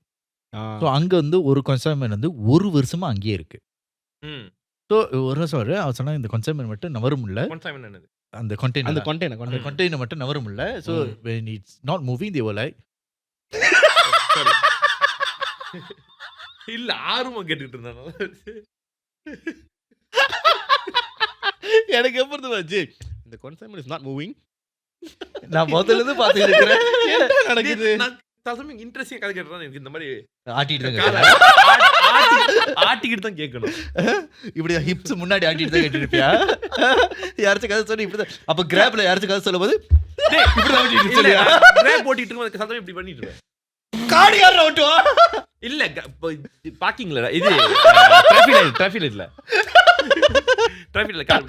So அங்க வந்து ஒரு consignment வந்து ஒரு வருஷமா அங்கேயே இருக்கு. So ஒரு வருஷம் அவன் சொன்னா இந்த consignment மட்டும் நவரும் இல்ல. consignment என்னது? அந்த container மட்டும் நவரும் இல்ல. So when it's not moving they were like இல்ல ஆர்வமா கேட்டுட்டு இருந்தானே. எனக்கு எப்படி வந்துச்சு இந்த consignment is not moving. நான் முதல்ல இருந்து பாத்துட்டு இருக்கேன். என்ன நடக்குது? நான் தசமிங் இன்ட்ரஸ்டிங் கதை கேட்டா எனக்கு இந்த மாதிரி ஆட்டிட்டு தான் கேட்கணும். இப்படி ஹிப்ஸ் முன்னாடி ஆட்டிட்டு தான் கேட்டிருப்பியா? யாராச்சும் கதை சொல்லி இப்படி அப்ப கிராப்ல யாராச்சும் கதை சொல்லும்போது இப்படி தான் ஆட்டிட்டு சொல்லியா? கிராப் ஓட்டிட்டு இருக்கும்போது சத்தம் இப்படி பண்ணிட்டு இருக்கேன். காடி யார ஓட்டுவா? இல்ல பார்க்கிங்ல இது டிராஃபிக் லைட்ல கார்.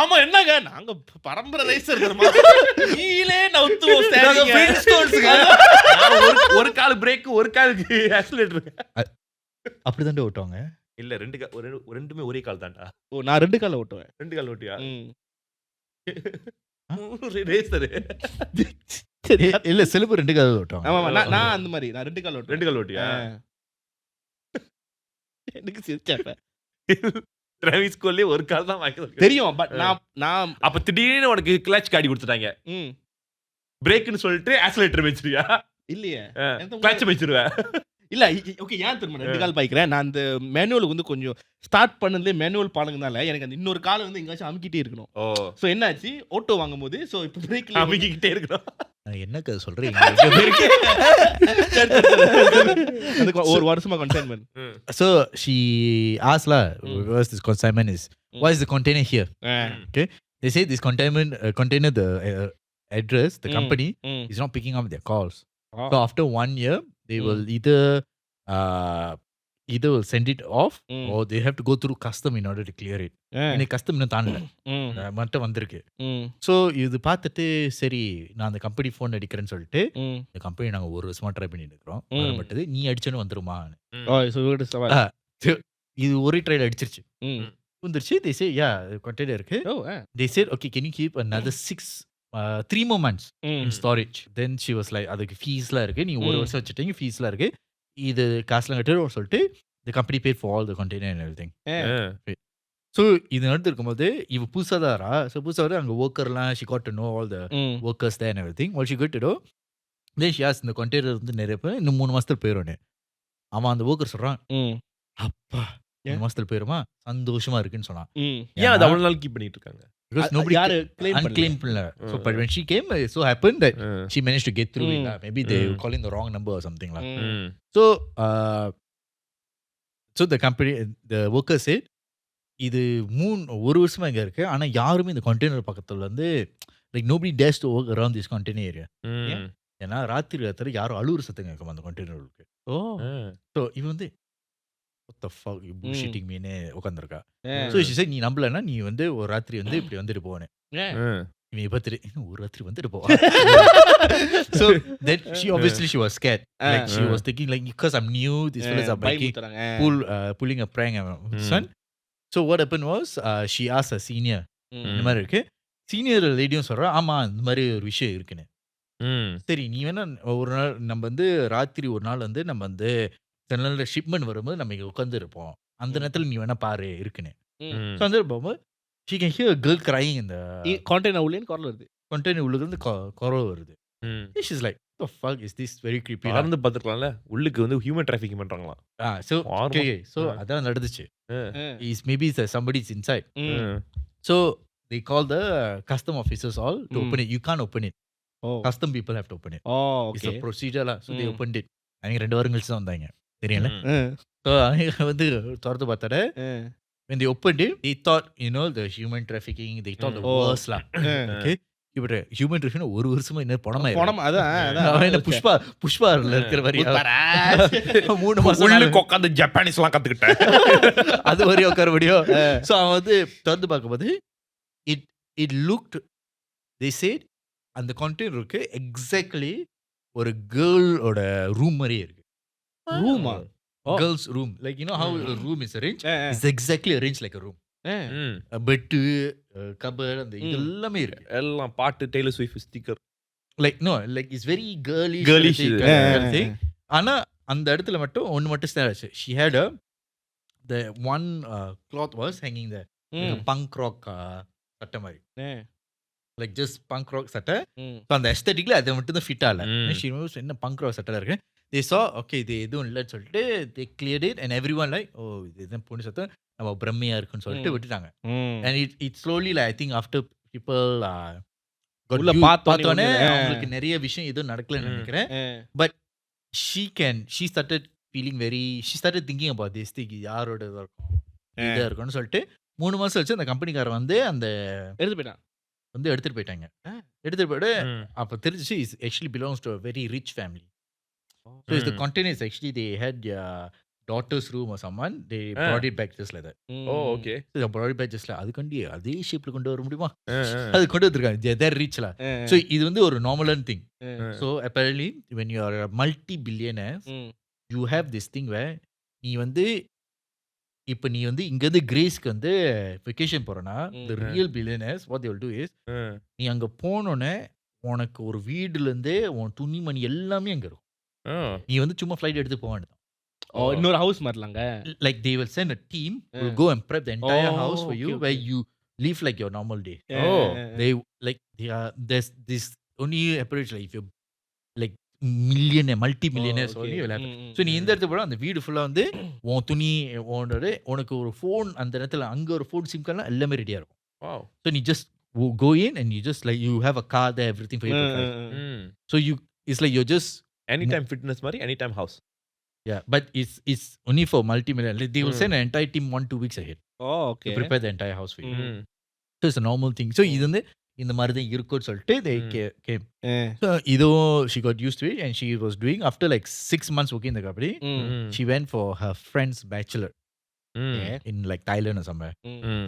ஆமா என்னங்க நாங்க பரம்பரை ரேசர் தெரியுமா? நீலே நவுத்துவோம் ஸ்டேரிங். ஒரு கால் பிரேக் ஒரு காலுக்கு ஆக்சிலரேட்டர். அப்படி தான் ஓட்டுவாங்க. இல்ல ரெண்டுமே ஒரே கால் தான்டா. ஓ நான் ரெண்டு கால்ல ஓட்டுவேன். ரெண்டு கால் ஓட்டியா? ரேசர். இல்ல சிலப்பு ரெண்டு கால் ஓட்டுவாங்க. ஆமா நான் அந்த மாதிரி நான் ரெண்டு கால் ஓட்டுவேன். ரெண்டு கால் ஓட்டியா? எனக்கு சிரிச்சப்ப டிரைவிங் ஸ்கூல்ல ஒரு கால் தான் வாங்கிட்டு தெரியும். பட் நான் அப்ப திடீர்னு உனக்கு கிளட்ச் காடி கொடுத்துட்டாங்க. பிரேக்னு சொல்லிட்டு ஆக்சிலரேட்டர் வெச்சிருவியா? இல்லையே கிளட்ச் வெச்சிருவே. இல்ல ஓகே ஏன் தெரியுமா ரெண்டு கால் பைக்கிறேன் நான். அந்த மேனுவல் வந்து கொஞ்சம் ஸ்டார்ட் பண்ணதுலேயே மேனுவல் பாருங்கனால எனக்கு அந்த இன்னொரு கால் வந்து எங்கேயாச்சும் அமுக்கிட்டே இருக்கணும். ஸோ என்னாச்சு ஓட்டோ வாங்கும் போது ஸோ இப்போ பிரேக்ல அமுக்கிக்கிட்டே இருக்கணும். என்ன கதை சொல்றீங்க? ஒரு வருஷமா consignment. So she asked la, what's this consignment is? Why is the container here? Okay, they say this container the address the company is not picking up their calls. So after 1 year they will either will send it off or they have to go through custom in order to clear it. இன்னைக்கு கஸ்டம் இன்னும் தாண்டல மட்டும் வந்திருக்கு. ஸோ இது பார்த்துட்டு சரி நான் அந்த கம்பெனி ஃபோன் அடிக்கிறேன்னு சொல்லிட்டு இந்த கம்பெனி நாங்கள் ஒரு வருஷமா ட்ரை பண்ணிட்டு இருக்கிறோம். பட்டது நீ அடிச்சோன்னு வந்துருமா? இது ஒரே ட்ரைல அடிச்சிருச்சு வந்துருச்சு. they say yeah container இருக்கு. they said okay can you keep another 3 more months in storage. Then she was like அதுக்கு ஃபீஸ்லாம் இருக்கு, நீ ஒரு வருஷம் வச்சுட்டீங்க ஃபீஸ்லாம் இருக்கு, இது காசுலாம் கட்டுறோம் சொல்லிட்டு the company paid for all the container and everything. So இது நடந்துருக்கும்போது இவ புதுசாக தான் வரா. ஸோ புதுசாக வர அங்கே ஒர்க்கர்லாம் she got to know all the hmm. Workers there and everything. What she got to do then she asked இந்த கண்டெய்னர் வந்து நிறைய பேர் இன்னும் 3 மாசத்துல போயிரும்னு. அவன் அந்த ஒர்க்கர் சொல்றான், ம். அப்பா 3 மாசத்துல போயிருமா? சந்தோஷமா இருக்குன்னு சொன்னான். ம். ஏன் அது அவ்வளவு நாள் கீப் பண்ணிட்டு இருக்காங்க? Because nobody யாரு claim unclaimed பண்ணல. பண்ணல. So but when she came, it so happened that ம். she managed to get through it. Mm. lah. Maybe they were Mm. calling the wrong number or something lah. ம். ம். So so the company, the worker said, இது ஒரு வருஷமா இங்க இருக்கு. ஆனா யாருமே இந்த கண்டெய்னர் பக்கத்துல வந்து like nobody dares to work around this container area. ம். ஏன்னா ராத்திரி யாரும் அழுவுற சத்தம் கேட்கும் அந்த கண்டெய்னருக்கு. ஓ. So இவன் வந்து what the fuck you bullshitting meன்னு உட்கார்ந்திருக்கா. Ah. So she said நீ நம்பலன்னா நீ வந்து ஒரு ராத்திரி வந்து இப்படி வந்துட்டு போனே. ம். இவன் பார்த்துட்டு இன்னும் ஒரு ராத்திரி வந்துட்டு போவா. So then she obviously she was scared. Like she was thinking like because I'm new, these fellas are breaking, பயமுறுத்துறாங்க. pulling a prank on my son. So what happened was she asked a senior இந்த மாதிரி இருக்கு. சீனியர் லேடியும் சொல்றா ஆமா இந்த மாதிரி ஒரு விஷயம் இருக்குன்னு. ம். சரி நீ வேணா ஒரு நாள் நம்ம வந்து ராத்திரி ஒரு நாள் வந்து நம்ம வந்து சில நாள் ஷிப்மெண்ட் வரும்போது நம்ம இங்க உட்காந்து இருப்போம். அந்த நேரத்துல நீ வேணா பாரு இருக்குன்னு. ம். ஸோ வந்து போகும்போது she can hear a girl crying in the கான்டெய்னர் உள்ளேன்னு குரல் வருது. container உள்ளுக்கு இருந்து குரல் வருது. ம். She's like what the fuck is this very creepy. பறந்து பார்த்துருக்கலாம்ல. உள்ளுக்கு வந்து ஹியூமன் டிராஃபிக்கிங் பண்றாங்களாம். So ஆர்வம். okay so ஆ. அதான் நடந்துச்சு. ம். Is maybe somebody's inside. ம். ம். So they call the custom officers all to Mm. open it. You can't open it. Oh. Custom people have to open it. Oh, It's okay. a procedure lah. So they Mm. opened it. அவங்க 2 வாரம் கழிச்சு தான் வந்தாங்க. தெரியல. ம். So அவங்க வந்து திறந்து பார்த்தாரு. When they opened it, they thought, you know, the human trafficking, they thought the Oh. worst lah. Okay. இப்ப human trafficking ஒரு வருஷமா இன்னும் பணமா பணம் அதான் அவன் என்ன புஷ்பால இருக்கிற மாதிரி 3 மாசம் உள்ளுக்கு உட்காந்து ஜப்பானீஸ்லாம் கத்துக்கிட்டேன். அது வரையும் உட்கார முடியும். ஸோ அவன் வந்து திறந்து பார்க்கும்போது இட் லுக்ட் they said அந்த கண்டெய்னருக்கு எக்ஸாக்ட்லி ஒரு கேர்ளோட ரூம் மாதிரியே இருக்கு. ரூமா? Girls room like you know how a room is arranged. It's exactly arranged like a room. ம். பெட்டு கபர் அந்த இது எல்லாமே இருக்கு. எல்லாம் பாட்டு Taylor Swift sticker. Like no like it's very girlish Girlish kind of இது. thing. ஆனா அந்த இடத்துல மட்டும் ஒன்னு மட்டும் ஸ்டாண்ட் ஆச்சு. She had the one cloth was hanging there. Punk rock சட்டை மாதிரி. லைக் ஜஸ்ட் பங்க் ராக் சட்டை. ஸோ அந்த எஸ்தட்டிக்ல அதை மட்டும் தான் ஃபிட் ஆகல. She knows என்ன பங்க் ராக் சட்டை இருக்கு. They saw okay இது எதுவும் இல்லைன்னு சொல்லிட்டு they cleared it and everyone like oh இது பொண்ணு சத்தம் நம்ம பிரம்மையா இருக்குன்னு சொல்லிட்டு விட்டுட்டாங்க. And it slowly like I think after people got உள்ள used- பார்த்தோனே பார்த்தோனே வந்து, அவங்களுக்கு நிறைய விஷயம் எதுவும் நடக்கலன்னு நினைக்கிறேன். she started thinking about this thing யாரோட இதா இருக்கும் இதா இருக்கும்னு சொல்லிட்டு 3 மாசம் வச்சு அந்த கம்பெனிக்காரன் வந்து அந்த எடுத்து போயிட்டான். வந்து எடுத்துட்டு போயிட்டாங்க. எடுத்துட்டு போயிட்டு அப்ப தெரிஞ்சிச்சு is actually belongs to a very rich family. So it's the containers actually they had their daughter's room or someone they brought it back just like that. Oh okay. So they brought it back just like அதுக்கண்டி அதே ஷேப்ல கொண்டு வர முடியுமா? அது கொண்டு வந்திருக்காங்க. They're rich lah. So இது வந்து ஒரு நார்மலான thing. So apparently when you are a multi-billionaire you have this thing where நீ வந்து இப்ப நீ வந்து இங்க இருந்து கிரேஸ்க்கு வந்து vacation போறனா the real billionaires what they will do is நீ அங்க போனோனே உனக்கு ஒரு வீடுல இருந்தே உன் துணிமணி எல்லாமே அங்க இருக்கும். நீ வந்து சும்மா ஃளைட் எடுத்து போக வேண்டாம். இன்னொரு house மாதிரிலாங்க. Like they will send a team who will go and prep the entire Oh, house for you okay, where okay. you live like your normal day. Oh. They like there's this only approach like if you like millionaire multi-millionaires only will happen. So நீ இந்த இடத்துல போட அந்த வீடு ஃபுல்லாக வந்து உன் துணி உன்னோட உனக்கு ஒரு ஃபோன் அந்த இடத்துல அங்கே ஒரு ஃபோன் சிம் கார்டெலாம் எல்லாமே ரெடியாக இருக்கும். வாவ். ஸோ நீ just go in and you just like you have a car there everything for you to drive. So you it's like you're just any time fitness மாதிரி any time house. yeah but it's only for multi-millionaire. Like, they will send an entire team 1-2 weeks ahead okay. to prepare the entire house for you. So it's a normal thing. So இது வந்து இந்த மாதிரி தான் இருக்கும்னு சொல்லிட்டு they came. So இதுவும் she got used to it and she was doing after like 6 months working in the company. She went for her friend's bachelor in like Thailand or somewhere.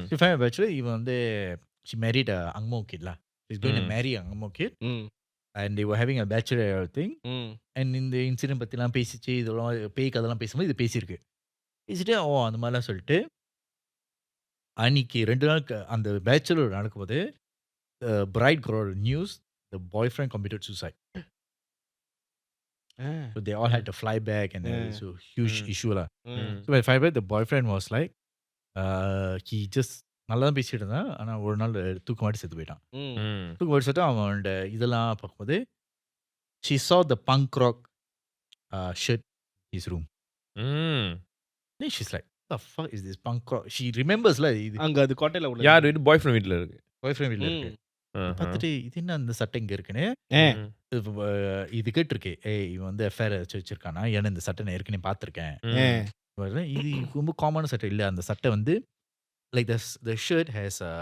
She found a bachelor. Even வந்து she married a Angmo kid lah. She's going to marry a Angmo kid and they were having a bachelor and everything. And இந்த இன்சிடென்ட் பற்றிலாம் பேசிச்சு இதெல்லாம் பேய் கதெல்லாம் பேசும்போது இது பேசியிருக்கு. பேசிட்டு அந்த மாதிரிலாம் சொல்லிட்டு அன்னைக்கு 2 நாள் அந்த பேச்சுலர் நடக்கும்போது bride got news the boyfriend committed suicide. So they all had to fly back and it's a huge issue lah. So when fly back the boyfriend was like he just நல்லா தான் பேசிட்டு இருந்தான். ஆனா ஒரு நாள் தூக்கம் மாட்டி செத்து போயிட்டான். ம். தூக்கம் மாட்டி செத்து அவனோட இதெல்லாம் பார்க்கும்போது she saw the punk rock shirt in his room. ம். Then she's like, "What the fuck is this punk rock?" She remembers இது அங்க அது கோட்டையில உள்ள யார் வீடு? பாய் ஃப்ரெண்ட் வீட்ல இருக்கு. பாய் ஃப்ரெண்ட் வீட்ல ம். இருக்கு. ஆஹா. பார்த்துட்டு இது என்ன அந்த சட்டை இங்க இருக்குன்னு ம். இது கேட்டிருக்கு. ஏய் இவன் வந்து எஃப்ஐஆர் வச்சிருக்கானா? ஏன்னா இந்த சட்டை நான் ஏற்கனவே பார்த்துருக்கேன். ம். இது ரொம்ப காமனான சட்டை இல்ல. அந்த சட்டை வந்து like the shirt has a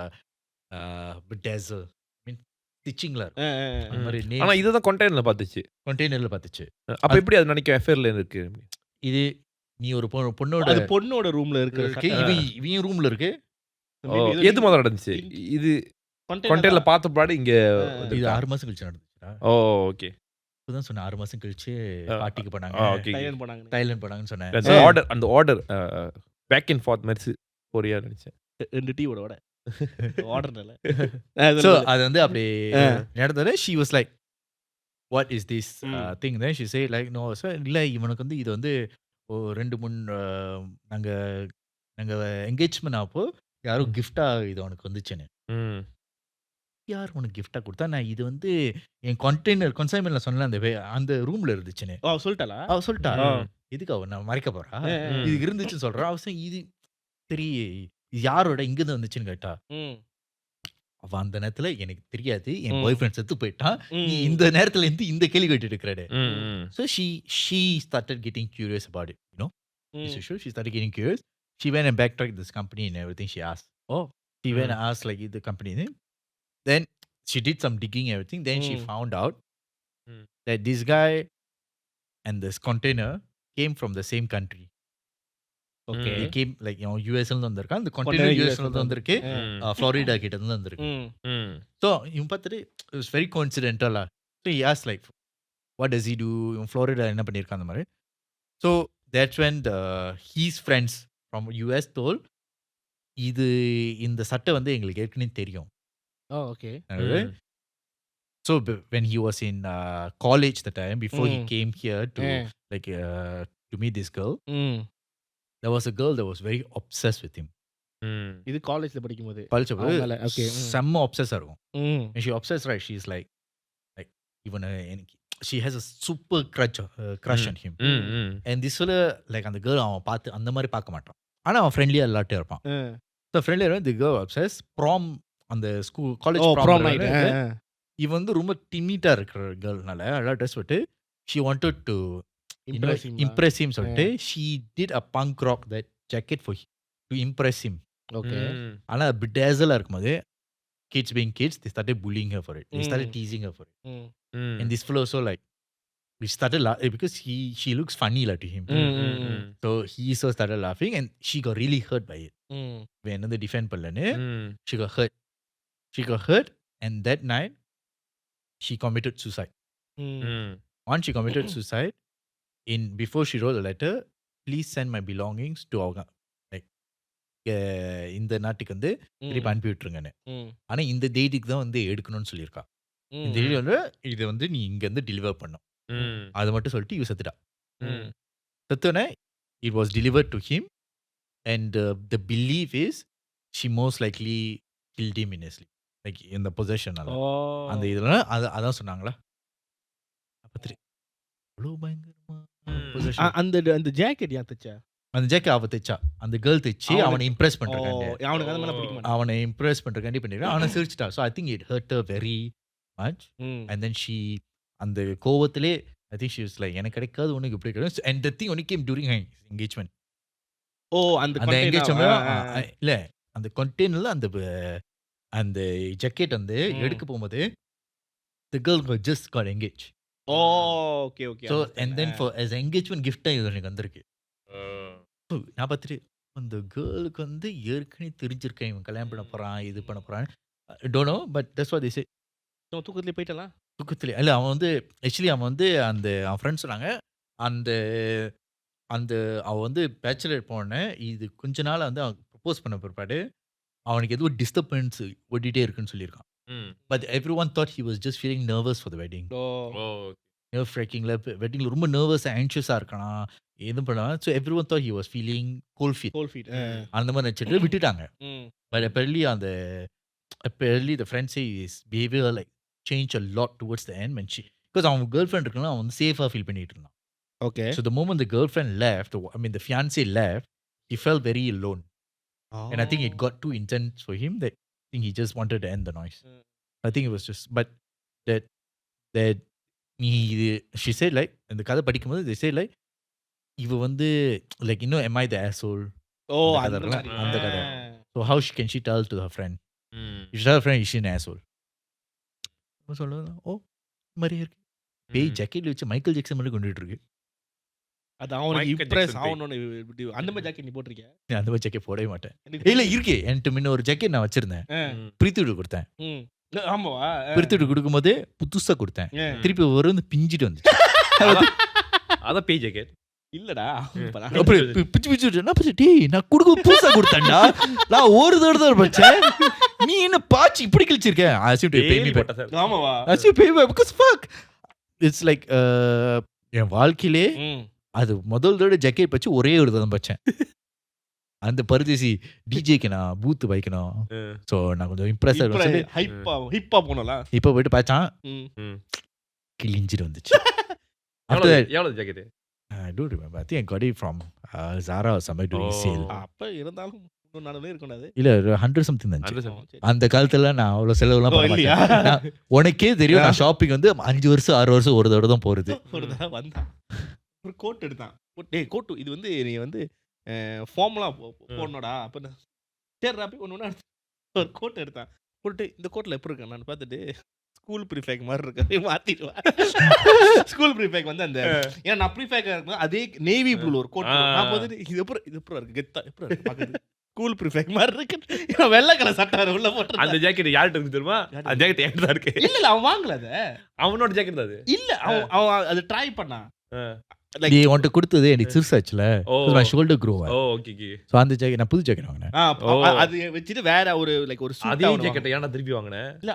bedazzle. I mean ஸ்டிச்சிங்ல இருக்கும். அந்த மாதிரி ஆனா நேம் இததான் கண்டெய்னர்ல பாத்துச்சு. கண்டெய்னர்ல பார்த்துச்சு. அப்ப எப்படி அது நினைக்கும் எஃப்ஐஆர்ல இருக்கு? இது நீ ஒரு பொண்ணோட அது பொண்ணோட ரூம்ல இருக்கு. இருக்கு இவன் ரூம்ல இருக்கு. எது முதல்ல நடந்துச்சு? இது கண்டெய்னர்ல பார்த்த பின்னாடி இங்க இது 6 மாசம் கழிச்சு நடந்துச்சுடா. ஓ ஓகே. இப்பதான் சொன்னேன் 6 மாசம் கழிச்சு ஆ, பார்ட்டிக்கு போனாங்க. ஓகே. டைலன் போனாங்க. தைலண்ட் போனாங்கன்னு சொன்னேன். அந்த ஆர்டர் பேக் அண்ட் ஃபார்த் மாதிரி போறியா நினைச்சேன். 2 டீ ஓட ஆர்டர்ல. So அது வந்து அப்படி நடந்தது. She was like, what is this thing? Then she said like, no sir, இல்ல இவனுக்கு வந்து இது வந்து 2-3 நாங்க என்கேஜ்மெண்ட் அப்போ யாரோ கிஃப்டா இது உனக்கு வந்துச்சுன்னு. ம். யார் உனக்கு கிஃப்டா கொடுத்தா? நான் இது வந்து என் கன்சைன்மெண்ட்ல சொன்ன அந்த ரூம்ல இருந்துச்சுன்னு. சொல்லிட்டாளா? அவ சொல்லிட்டா. ம். எதுக்கு அவ நான் மறைக்க போறா? ம். இது இருந்துச்சுன்னு சொல்றா. அவ சொன்னா, இது சரி இது யாரோட இங்க இருந்து வந்துச்சுன்னு கேட்டா. அவ அந்த நேரத்துல எனக்கு தெரியாது. என் பாய் ஃப்ரெண்ட் செத்து போயிட்டான். நீ இந்த நேரத்துல இருந்து இந்த கேள்வி கேட்டுட்டு இருக்கிறாரு. ம். So she started getting curious about it, you know. Is it true? She started getting curious. She went and backtracked this company and everything. She asked. She went and asked like the company name. Then she did some digging and everything. Then she found out that this guy and this container came from the same country. Okay. They came like US ல இருந்து வந்திருக்கான். அந்த container Container US ல இருந்து வந்திருக்கு. ஃப்ளோரிடா கிட்ட இருந்து வந்திருக்கு. ம். So இவன் பார்த்துட்டு it was very coincidental. So he asked like, what does he do? இவன் ஃப்ளோரிடா என்ன பண்ணியிருக்கான் அந்த மாதிரி. So that's when his friends from US told, இது இந்த சட்டை வந்து எங்களுக்கு ஏற்கனவே தெரியும். ஓகே. ம். So when he was in college the time before he Mm. came here to like to meet this girl, there was a girl that was very obsessed with him. ம். இது காலேஜ்ல படிக்கும்போது. பழிச்சப்போ ஓகே. செம்ம obsessed இருக்கும். ம். And she obsessed, right? She's like even she has a super crush on him. ம். ம். And this fella like அந்த girl அவன் பார்த்து அந்த மாதிரி பார்க்க மாட்டான். ஆனா அவன் ஃப்ரெண்ட்லியா எல்லாட்டும் இருப்பான். So friendly the girl obsessed prom அந்த ஸ்கூல் காலேஜ் prom night. இவன் வந்து ரொம்ப டிமிட்டா இருக்கிற கேர்ள்னால அழகா ட்ரெஸ் போட்டு she wanted to impress him சொல்லிட்டு she did a punk rock that jacket for him to impress him. Okay. ம். ஆனா bedazzle இருக்கும்போது kids being kids they started bullying her for it. They started teasing her for it. ம். And this fellow also like we started because she looks funny like to him. ம். So he also started laughing and she got really hurt by it. When another defend பண்ணலன்னு ம். she got hurt and that night she committed suicide. ம். Once she committed suicide, before she wrote a letter, please send my belongings to our like இந்த நாட்டுக்கு வந்து திருப்பி அனுப்பி விட்டுருங்கன்னு. ஆனா இந்த டேட்டுக்கு தான் வந்து எடுக்கணும்னு சொல்லியிருக்கா. இந்த டேட் வந்து இது வந்து நீ இங்க இருந்து டெலிவர் பண்ணும். ம். அது மட்டும் சொல்லிட்டு இவ செத்துட்டா. ம். செத்தோன்னே it was delivered to him and the belief is she most likely killed him in his sleep. Like in the possession அந்த இதெல்லாம் அதான் சொன்னாங்களா. அப்ப அவ்வளோ பயங்கரமா possession. அந்த ஜாக்கெட் யார் தச்சா? அந்த ஜாக்கெட் அவ தைச்சா. அந்த கேர்ள் தைச்சு அவனை இம்ப்ரெஸ் பண்றாங்க. அவனுக்கு அந்த மாதிரி பிடிக்க மாட்டான். அவனை இம்ப்ரெஸ் பண்றதுக்காண்டி பண்ணிருக்கான். அவனை சிரிச்சிட்டா. So I think it hurt her very much. And then she அந்த கோவத்திலே I think she was like எனக்கு கிடைக்காது உனக்கு இப்படி கிடைக்கும். And the thing only came during her engagement. அந்த எங்கேஜ்மெண்ட் இல்ல அந்த கண்டெய்னர்ல அந்த ஜாக்கெட் வந்து எடுக்க போகும்போது the girl just got engaged. Okay okay. So and then for as engagement gift இது எனக்கு வந்திருக்கு. So நான் பார்த்துட்டு அந்த கேர்ளுக்கு வந்து ஏற்கனவே தெரிஞ்சிருக்கேன் இவன் கல்யாணம் பண்ண போறான் இது பண்ண போறான். Don't know but that's what they say. தூக்கத்திலே போயிட்டலாம். தூக்கத்திலே இல்ல அவன் வந்து ஆக்சுவலி அவன் வந்து அந்த அவன் ஃப்ரெண்ட்ஸ் சொன்னாங்க அந்த அந்த அவ வந்து பேச்சுலர் போன இது கொஞ்ச நாள் வந்து அவன் ப்ரப்போஸ் பண்ண பிற்பாடு அவனுக்கு ஏதோ டிஸ்டர்பன்ஸ் ஓடிட்டே இருக்குன்னு சொல்லியிருக்கான். ம். But every one thought he was just feeling nervous for the wedding. Oh. Nerve ரேக்கிங்ல வெட்டிங்ல ரொம்ப நர்வஸா ஆங்ஷியஸா இருக்கானா எதுவும் பண்ணலாம். So every one thought he was feeling cold feet cold feet அந்த மாதிரி நினச்சிட்டு விட்டுட்டாங்க. But apparently the friend say his behavior like changed a lot towards the end when she because அவன் கேர்ள் ஃப்ரெண்ட் இருக்குன்னா அவன் வந்து சேஃபா ஃபீல் பண்ணிட்டு இருந்தான். Okay So the moment the girlfriend left, I mean the fiancé left, he felt very alone. And I think it got too intense for him that I think he just wanted to end the noise. I think it was just, but that she said like, இந்த கதை படிக்கும்போது they said like, இவ வந்து like இன்னும் am I the asshole? ஓ அந்த அந்த கதை மாதிரி அந்த கதை. So how can she tell to her friend? If she tell her friend, is she an asshole? சொல்லுவாங்க ஓ மாதிரியே இருக்கு பேய் ஜாக்கெட்ல வச்சு மைக்கேல் ஜாக்சன் மாதிரி கொண்டுட்டு இருக்கு. அது அவனுக்கு Michael இம்ப்ரெஸ் Jackson பேய். ஆகணும்னு அந்த மாதிரி ஜாக்கெட் நீ போட்டிருக்கியா? நான் அந்த மாதிரி ஜாக்கெட் போடவே மாட்டேன். இல்ல இருக்கு என்கிட்ட முன்ன ஒரு ஜாக்கெட் நான் வச்சிருந்தேன். பிரித்துட்டு கொடுத்தேன். ஆமாவா? பிரித்துட்டு கொடுக்கும்போது புதுசா கொடுத்தேன். ஆ. திருப்பி ஒரு வந்து பிஞ்சிட்டு வந்துச்சு. அதான் பேய் ஜாக்கெட். இல்லடா அப்படி பிச்சு பிச்சு என்ன பண்ண டேய் நான் கொடுக்க புதுசா கொடுத்தேன்டா. நான் ஒரு தடவை தான் பச்சேன். நீ என்ன பாச்சி இப்படி கிழிச்சிருக்க? I assume to pay me back. ஆமாவா? I assume pay me back because fuck. It's like என் வாழ்க்கையிலே அது முதல் தடவை ஜாக்கெட் பச்சு ஒரே ஒரு தடவை பச்சேன். அந்த பரதேசி டிஜேக்கு நான் பூத்து வைக்கணும். ஸோ நான் கொஞ்சம் இம்ப்ரெஸ் ஆகி ஹிப்பா போனலாம். இப்போ போயிட்டு பார்த்தான் கிழிஞ்சிட்டு வந்துச்சு. After that, எவ்வளவு jacket? I don't remember. I think I got it from Zara or somewhere doing sale. அப்ப இருந்தாலும் இன்னும் நாளே இருக்கும் அது. இல்ல 100 something இருந்துச்சு. 100 அந்த காலத்துல நான் அவ்வளவு செலவுலாம் பண்ண இல்லையா? மாட்டேன். நான் உனக்கே தெரியும் நான் ஷாப்பிங் வந்து 5 வருஷம் 6 வருஷம் ஒரு தடவை தான் போறது. ஒரு தடவை வந்தான் ஒரு கோட் எடுத்தான். டேய் கோட்டு இது வந்து நீ வந்து ஃபார்ம்லாம் போடணும்டா. அப்ப சரிடா போய் ஒன்று ஒரு கோட் எடுத்தான். போட்டு இந்த கோட்டில் எப்படி இருக்கேன் நான் பார்த்துட்டு ஸ்கூல் ப்ரீஃபேக் மாதிரி இருக்கு மாற்றிடுவேன். ஸ்கூல் ப்ரீஃபேக் வந்து அந்த ஏன்னா நான் ப்ரீஃபேக்காக இருக்கும் அதே நேவி ப்ளூ ஒரு கோட் நான் பார்த்துட்டு இது எப்படி இருக்கு கெத்தா எப்படி இருக்கு பார்க்குறது ஸ்கூல் ப்ரீஃபேக் மாதிரி இருக்கு. வெள்ளை கலர் சட்டை உள்ள போட்டு அந்த ஜாக்கெட் யார்கிட்ட இருக்கு தெரியுமா? அந்த ஜாக்கெட் என்கிட்ட தான் இருக்கு. இல்ல அவன் வாங்கல அதை. அவனோட ஜாக்கெட் தான் அது. இல்ல அவன் அது ட்ரை பண்ணான். நீ உன்கிட்ட கொடுத்தது எனக்கு சிறுசாச்சுல. my shoulder grew. Oh okay okay. So அந்த ஜாக்கெட் நான் புது ஜாக்கெட் வாங்கினேன். அது வச்சிட்டு வேற ஒரு லைக் ஒரு அதே ஜாக்கெட் ஏன்டா திருப்பி வாங்குனே? இல்ல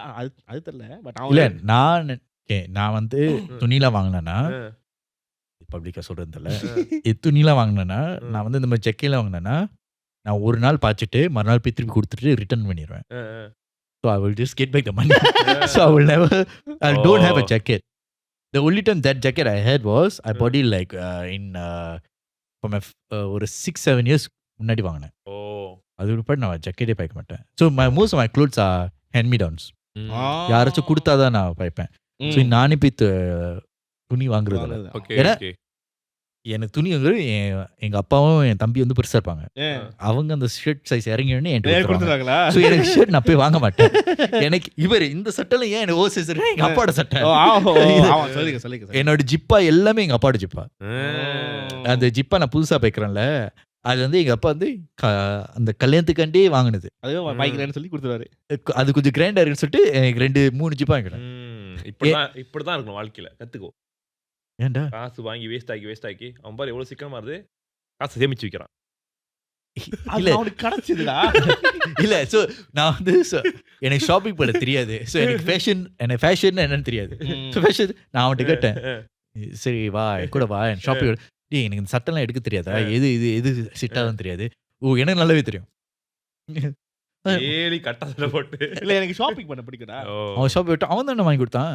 அது தெரியல பட் இல்ல நான் வந்து துணிலாம் வாங்கினேன்னா பப்ளிக்கா சொல்றது தெரியல. துணிலாம் வாங்கினேன்னா நான் வந்து இந்த மாதிரி ஜாக்கெட்லாம் வாங்கினேன்னா நான் ஒரு நாள் பாய்ச்சிட்டு மறுநாள் போய் திருப்பி கொடுத்துட்டு ரிட்டர்ன் பண்ணிடுவேன். So I will just get back the money. So I don't have a jacket. The only time that jacket I had was I bought it like in from ஒரு 6-7 years முன்னாடி வாங்கினேன். ஓ அது ஒரு நான் ஜாக்கெட்டே பாய்க்க மாட்டேன். So most of my clothes are hand me downs. யாராச்சும் கொடுத்தாதான் நான் பாய்ப்பேன். ஸோ நானே போய் துணி வாங்குறது. ஏன்னா எனக்கு துணி வாங்குறது எங்க அப்பாவும் என் தம்பி வந்து பெருசா இருப்பாங்க. அவங்க அந்த ஷர்ட் சைஸ் இறங்கினே என்கிட்ட. ஸோ எனக்கு ஷர்ட் நான் போய் வாங்க மாட்டேன். எனக்கு இவர் இந்த சட்டைலாம் ஏன் எனக்கு ஓசைஸ் இருக்கு எங்க அப்பாவோட சட்டை. என்னோட ஜிப்பா எல்லாமே எங்க அப்பாவோட ஜிப்பா. அந்த ஜிப்பா நான் புதுசா பைக்கிறேன்ல அது வந்து எங்க அப்பா வந்து அந்த கல்யாணத்துக்காண்டே வாங்கினது. சொல்லி கொடுத்துருவாரு. அது கொஞ்சம் கிராண்டா இருக்குன்னு சொல்லிட்டு எனக்கு 2-3 ஜிப்பா வாங்கினேன். இப்படிதான் இருக்கணும் வாழ்க்கையில. கத்துக்கோ. ஏன்டா காசு வாங்கி வேஸ்ட் ஆக்கி அவன் பாரு எவ்வளவு சிக்கனமா இருந்து காசு சேமிச்சு வைக்கிறான். இல்ல அவனுக்கு கிடைச்சதுடா. இல்ல சோ நான் வந்து எனக்கு ஷாப்பிங் பண்ண தெரியாது. சோ எனக்கு ஃபேஷன் என்னன்னு தெரியாது. சோ ஃபேஷன் நான் அவன்கிட்ட கேட்டேன் சரி வா கூட வா ஷாப்பிங். டேய் எனக்கு இந்த சட்டெல்லாம் எடுக்க தெரியாதா? எது சிட் ஆகுதுன்னு தெரியாது. ஓ எனக்கு நல்லாவே தெரியும். ஏலி கட்டாத போட்டு இல்ல எனக்கு ஷாப்பிங் பண்ண பிடிக்கும்டா. அவன் ஷாப்பிங் விட்டு அவன் தான் வாங்கி கொடுத்தான்.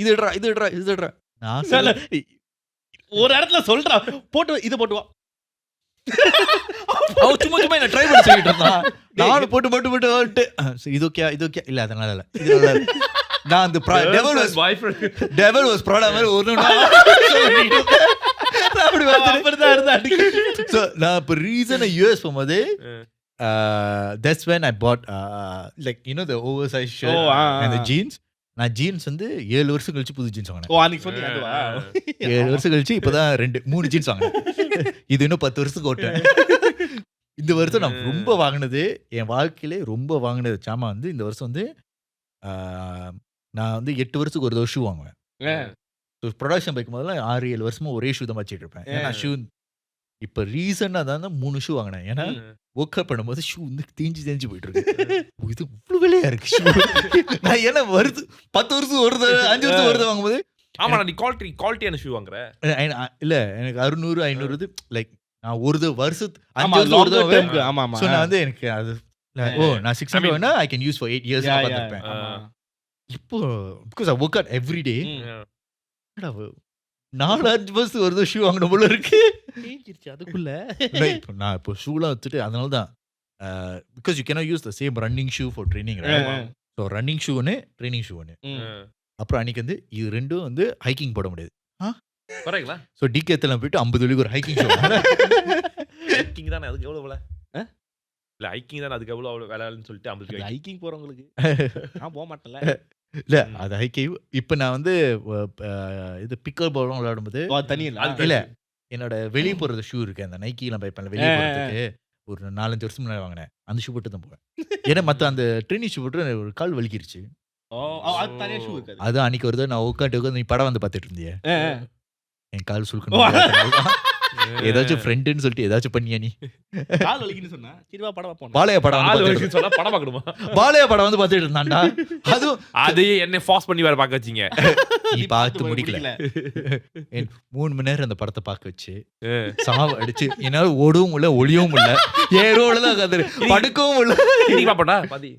இது நான் ஒரு இடத்துல சொல்றா போட்டு இது போட்டு வா. அவன் சும்மா என்ன ட்ரை பண்ணி சொல்லிட்டு இருந்தான். நானும் போட்டு இது ஓகே இல்ல அதனால இல்ல இது நல்லா இல்ல. நான் அந்த டெவல் வாஸ் ப்ராடா மாதிரி ஒரு அப்படி அப்படிதான் இருந்தா. சோ நான் இப்ப ரீசனா யூஎஸ் போகும்போது that's when I bought like you know the oversized shirt and the jeans. நான் ஜீன்ஸ் வந்து 7 வருஷம் கழிச்சு புது ஜீன்ஸ் வாங்கினேன். 7 வருஷம் கழிச்சு இப்பதான் 3 ஜீன்ஸ் வாங்கினேன். இது இன்னும் 10 வருஷத்துக்கு ஓட்டேன். இந்த வருஷம் நான் ரொம்ப வாங்கினது என் வாழ்க்கையிலே ரொம்ப வாங்கினது சாமா வந்து இந்த வருஷம் வந்து நான் வந்து 8 வருஷத்துக்கு ஒரு ஷூ வாங்குவேன். ப்ரொடக்ஷன் பைக்கும் போதெல்லாம் 6-7 வருஷமா ஒரே ஷூ தான் வச்சுட்டு இருப்பேன். ஏன்னா ஷூ இப்ப ரீசனா தான் 3 ஷூ வாங்கினேன். ஏன்னா ஒர்க் அவுட் பண்ணும்போது ஷூ வந்து தேஞ்சு போயிட்டு இருக்கு. இது இவ்வளவு விலையா இருக்கு ஷூ. நான் ஏன்னா வருது 10 வருஷம் ஒரு 5 வருஷம் வருது வாங்கும்போது ஆமா நீ குவாலிட்டியான ஷூ வாங்குற. இல்ல எனக்கு 600 500 லைக் நான் ஒரு வருஷத்து ஆமா 5 வருஷம் ஒரு லாங் தடவை டேர்ம்க்கு ஆமா சோ நான் வந்து எனக்கு அது நான் 600 வேணா I can use for 8 years நான் பார்த்திருப்பேன். இப்போ because I work out every day. என்னடா 4-5 வருஷம் ஒரு ஷூ வாங்கணும் போல இருக்கு. தேஞ்சிருச்சு அதுக்குள்ள. நான் இப்போ ஷூலாம் வச்சுட்டு அதனால தான் because you cannot use the same running shoe for training. So running shoe ஒன்று ட்ரெயினிங் ஷூ ஒன்று. அப்புறம் அன்னைக்கு வந்து இது ரெண்டும் வந்து ஹைக்கிங் போட முடியாது. வரீங்களா? ஸோ டிகேத்தில் போயிட்டு 50 வெள்ளிக்கு ஒரு ஹைக்கிங் ஷூ. ஹைக்கிங் தானே அதுக்கு எவ்வளவு விலை? இல்ல ஹைக்கிங் தானே அதுக்கு எவ்வளவு விலைன்னு சொல்லிட்டு 50 ஹைக்கிங் போறவங்களுக்கு நான் போக மாட்டேன்ல. இல்ல அது ஹைக்கிங். இப்போ நான் வந்து இது பிக்கல் பாலும் விளையாடும்போது தனி இல்ல என்னோட வெளியே போறது ஷூ இருக்கு அந்த நைக்கிலாம் பை பண்ணல வெளியே போறதுக்கு ஒரு 4-5 வருஷம் முன்னாடி வாங்கினேன். அந்த ஷூ போட்டு தான் போவேன். ஏன்னா மற்ற அந்த ட்ரெயினிங் ஷூ போட்டு ஒரு கால் வலிக்கிருச்சு. அது தனியா ஷூ இருக்காது. அது அன்னைக்கு வருது நான் உட்காந்து நீ படம் வந்து பார்த்துட்டு இருந்தியே என் கால் சுல்கணும். ஏதாச்சும் ஃப்ரெண்டுன்னு சொல்லிட்டு ஏதாச்சும் பண்ணியா நீ? கால் வலிக்குன்னு சொன்னா சரிவா படம் பாப்போம். பாளைய படம் ஆளு வரைக்கும் சொன்னா படம் பார்க்கணுமா? பாளைய படம் வந்து பார்த்துட்டு இருந்தான்டா. அதுவும் அது என்ன ஃபாஸ்ட் பண்ணி வேற பார்க்க வச்சீங்க. நீ பார்த்து முடிக்கல. 3 மணி நேரம் அந்த படத்தை பார்க்க வச்சு சாவ அடிச்சு என்னால ஓடவும் இல்ல ஒளியவும் இல்ல ஏரோல தான் கதறு படுக்கவும் இல்ல. நீ பாப்படா பாதி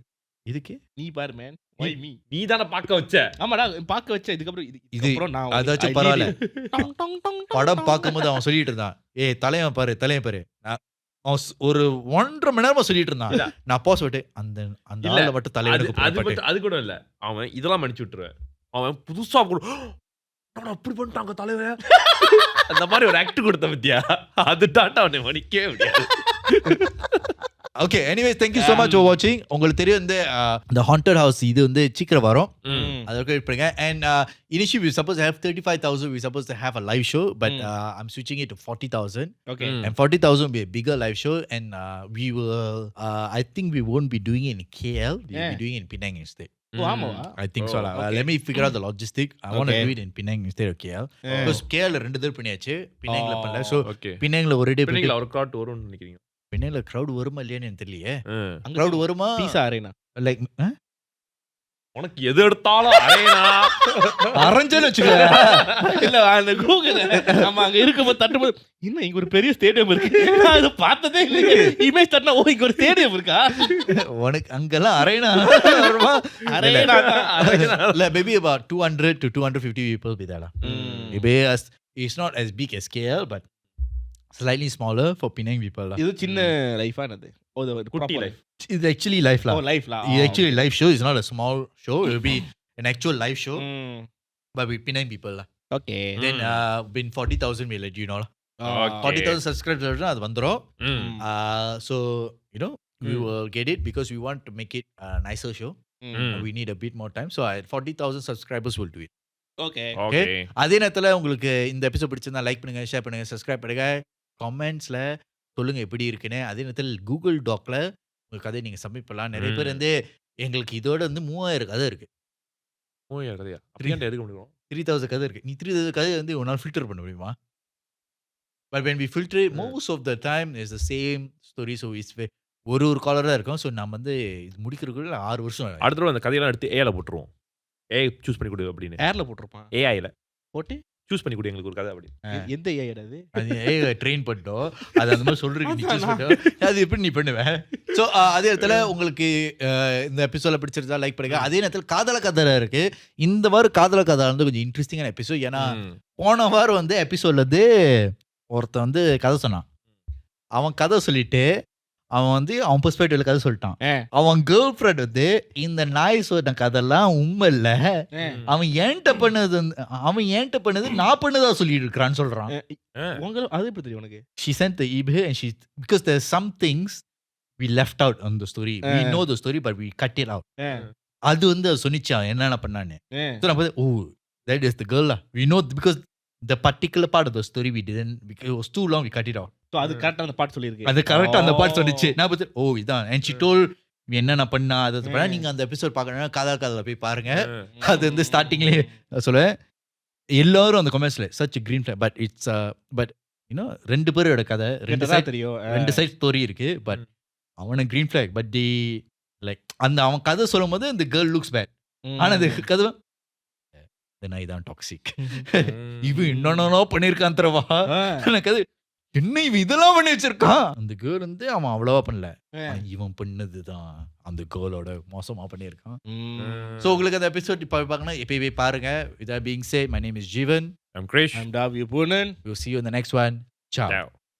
இதுக்கு நீ பாரு மேன் வை மீ நீ தான பார்க்க வச்ச. ஆமாடா பார்க்க வச்ச. இதுக்கப்புறம் இது நான் அதாச்சும் பரவாயில்ல. படம் பார்க்கும்போது அவன் சொல்லிட்டு இருந்தான் தலையன் பாரு அவன் ஒரு 1.5 மணி நேரமா சொல்லிட்டு இருந்தான். நான் போஸ் விட்டு அந்த ஆளை மட்டும் தலைவனுக்கு அது கூட இல்ல. அவன் இதெல்லாம் மன்னிச்சு விட்டுருவேன். அவன் புதுசா அப்படி பண்ணிட்டாங்க தலைவன் அந்த மாதிரி ஒரு ஆக்ட் கொடுத்த பத்தியா அது டாட்டா அவனை மன்னிக்கவே முடியாது. Okay anyways thank you so much for watching. உங்களுக்கு தெரியும் இந்த haunted house இது வந்து சீக்கிரம் வரும். அதற்கு வெயிட் பண்ணுங்க. And initially we supposed to have 35,000. We supposed to have a live show but I'm switching it to 40,000. Okay. And 40,000 will be a bigger live show and we will I think we won't be doing it in KL. We'll be doing it in Penang instead. ஆமாவா? I think so. Let me figure out the logistic. I want to do it in Penang instead of KL. Because KL ரெண்டு தடவை பண்ணியாச்சு. Penangல பண்ணல. So Penangல ஒரு டே பண்ணீங்களா? ஒரு crowd வரும்னு நினைக்கிறீங்க? Penangல crowd வருமா இல்லையான்னு எனக்கு தெரியலையே. crowd வருமா? பீஸா அரேனா லைக் உனக்கு எது எடுத்தாலும் அரேனா அரஞ்சன்னு வச்சுக்க. இல்ல அந்த கூகுள் நம்ம அங்க இருக்கும்போது தட்டும்போது இன்னும் இங்க ஒரு பெரிய ஸ்டேடியம் இருக்கு. நான் அதை பார்த்ததே இல்லையே. இமேஜ் தட்டினா ஓ இங்க ஒரு ஸ்டேடியம் இருக்கா? உனக்கு அங்கெல்லாம் அரேனா வருமா? அரேனா இல்ல maybe about 200 to 250 people be there. It's not as big as KL but slightly smaller for Penang people. இது சின்ன லைஃபா என்னது? குட்டி life. It's actually live lah. Oh life lah. It's actually live show. It's not a small show. It will be an actual live show but with Penang people lah. Okay. Then been 40,000 we'll let you know lah. Okay. 40,000 subscribers அது வந்துரும். So you know we will get it because we want to make it a nicer show. We need a bit more time. So at 40,000 subscribers will do it. Okay. Okay. அதே நேரத்துல உங்களுக்கு இந்த எபிசோட் பிடிச்சிருந்தா லைக் பண்ணுங்க, ஷேர் பண்ணுங்க, சப்ஸ்கிரைப் பண்ணுங்க, கமெண்ட்ஸ்ல சொல்லுங்க எப்படி இருக்குன்னு. அதே நேரத்தில் கூகுள் டாக்ல உங்க கதையை நீங்க சப்மிட் பண்ணலாம். நிறைய பேர் வந்து எங்களுக்கு இதோட வந்து 3000 கதை இருக்கு. கதையா? அப்படியே எடுக்க முடியும். 3000 கதை இருக்கு. நீ 3000 கதை வந்து ஒரு நாள் ஃபில்டர் பண்ண முடியுமா? But when we filter it, most of the time is the same story. So it's ஒரு காலரா இருக்கும். ஸோ நம்ம வந்து இது முடிக்கிறதுக்குள்ள 6 வருஷம் ஆகும். அடுத்த தடவை அந்த கதையெல்லாம் எடுத்து ஏஐல போட்டுருவோம். ஏஐ சூஸ் பண்ணி கொடு அப்படின்னு. ஏர்ல போட்டுருப்பான். ஏஐல போட்டு சூஸ் பண்ணி கொடு எங்களுக்கு ஒரு கதை அப்படி. எந்த ஏஐ அது? அது ஏஐ ட்ரெயின் பண்ணிட்டோம். அது அந்த மாதிரி சொல்றீங்க நீ சூஸ் பண்ணிட்டோம். அது எப்படி நீ பண்ணுவேன்? ஸோ அதே இடத்துல உங்களுக்கு இந்த எபிசோட பிடிச்சிருந்தா லைக் பண்ணுங்க. அதே நேரத்தில் காதல கதை இருக்கு. இந்த வாரம் காதல கதை வந்து கொஞ்சம் இன்ட்ரெஸ்டிங்கான எபிசோட். ஏன்னா போன வாரம் வந்து எபிசோட்ல வந்து ஒருத்தன் வந்து கதை சொன்னான். அவன் கதை சொல்லிட்டு அவன் வந்து அவன் பெர்ஸ்பெக்டிவ்ல கதை சொல்லிட்டான். அவன் கேர்ள் ஃப்ரெண்ட் வந்து இந்த நாய் சொன்ன கதெல்லாம் உண்மை இல்ல, அவன் ஏன்ட்ட பண்ணது நான் பண்ணதா சொல்லிட்டு இருக்கான்னு சொல்றான். அது எப்படி தெரியும் உனக்கு? She sent the email and she because there's some things we left out on the story. We know the story but we cut it out. அது வந்து சொன்னிச்சான் என்னென்ன பண்ணான்னு. So நான் பார்த்தேன், oh that is the girl lah. We know because the particular part of the story we didn't, because it was too long, we cut it out. So அது கரெக்ட்டா அந்த பார்ட் சொல்லிருக்கு. அது கரெக்ட்டா அந்த பார்ட் சொன்னிச்சு. நான் பார்த்து ஓ இதான். And she told என்னென்ன பண்ணா அது பண்ணா. நீங்க அந்த எபிசோட் பார்க்கணும்னா காதல போய் பாருங்க. அது வந்து ஸ்டார்டிங்லயே சொல்லுவேன். எல்லாரும் அந்த கமெண்ட்ஸ்ல such a green flag but it's but you know ரெண்டு பேரோட கதை ரெண்டு சைடு தெரியும். ரெண்டு சைடு ஸ்டோரி இருக்கு. பட் அவன green flag but they like அந்த அவன் கதை சொல்லும்போது the girl looks bad. ஆனா அந்த கதை இந்த நாய் தான் டாக்ஸிக். இவன் என்னென்னோ பண்ணியிருக்கான் தரவா. எனக்கு அது என்ன இவன் இதெல்லாம் பண்ணி வச்சிருக்கான். அந்த கேர்ள் வந்து அவன் அவ்வளவா பண்ணல, இவன் பண்ணதுதான் அந்த கேர்ளோட மோசமா பண்ணியிருக்கான். ஸோ உங்களுக்கு அந்த எபிசோட் இப்போ பார்க்கணும், எப்பயுமே பாருங்க. With that being said, my name is Jeevan. I'm Krish. I'm Davi Punan. We'll see you in the next one. Ciao. Ciao.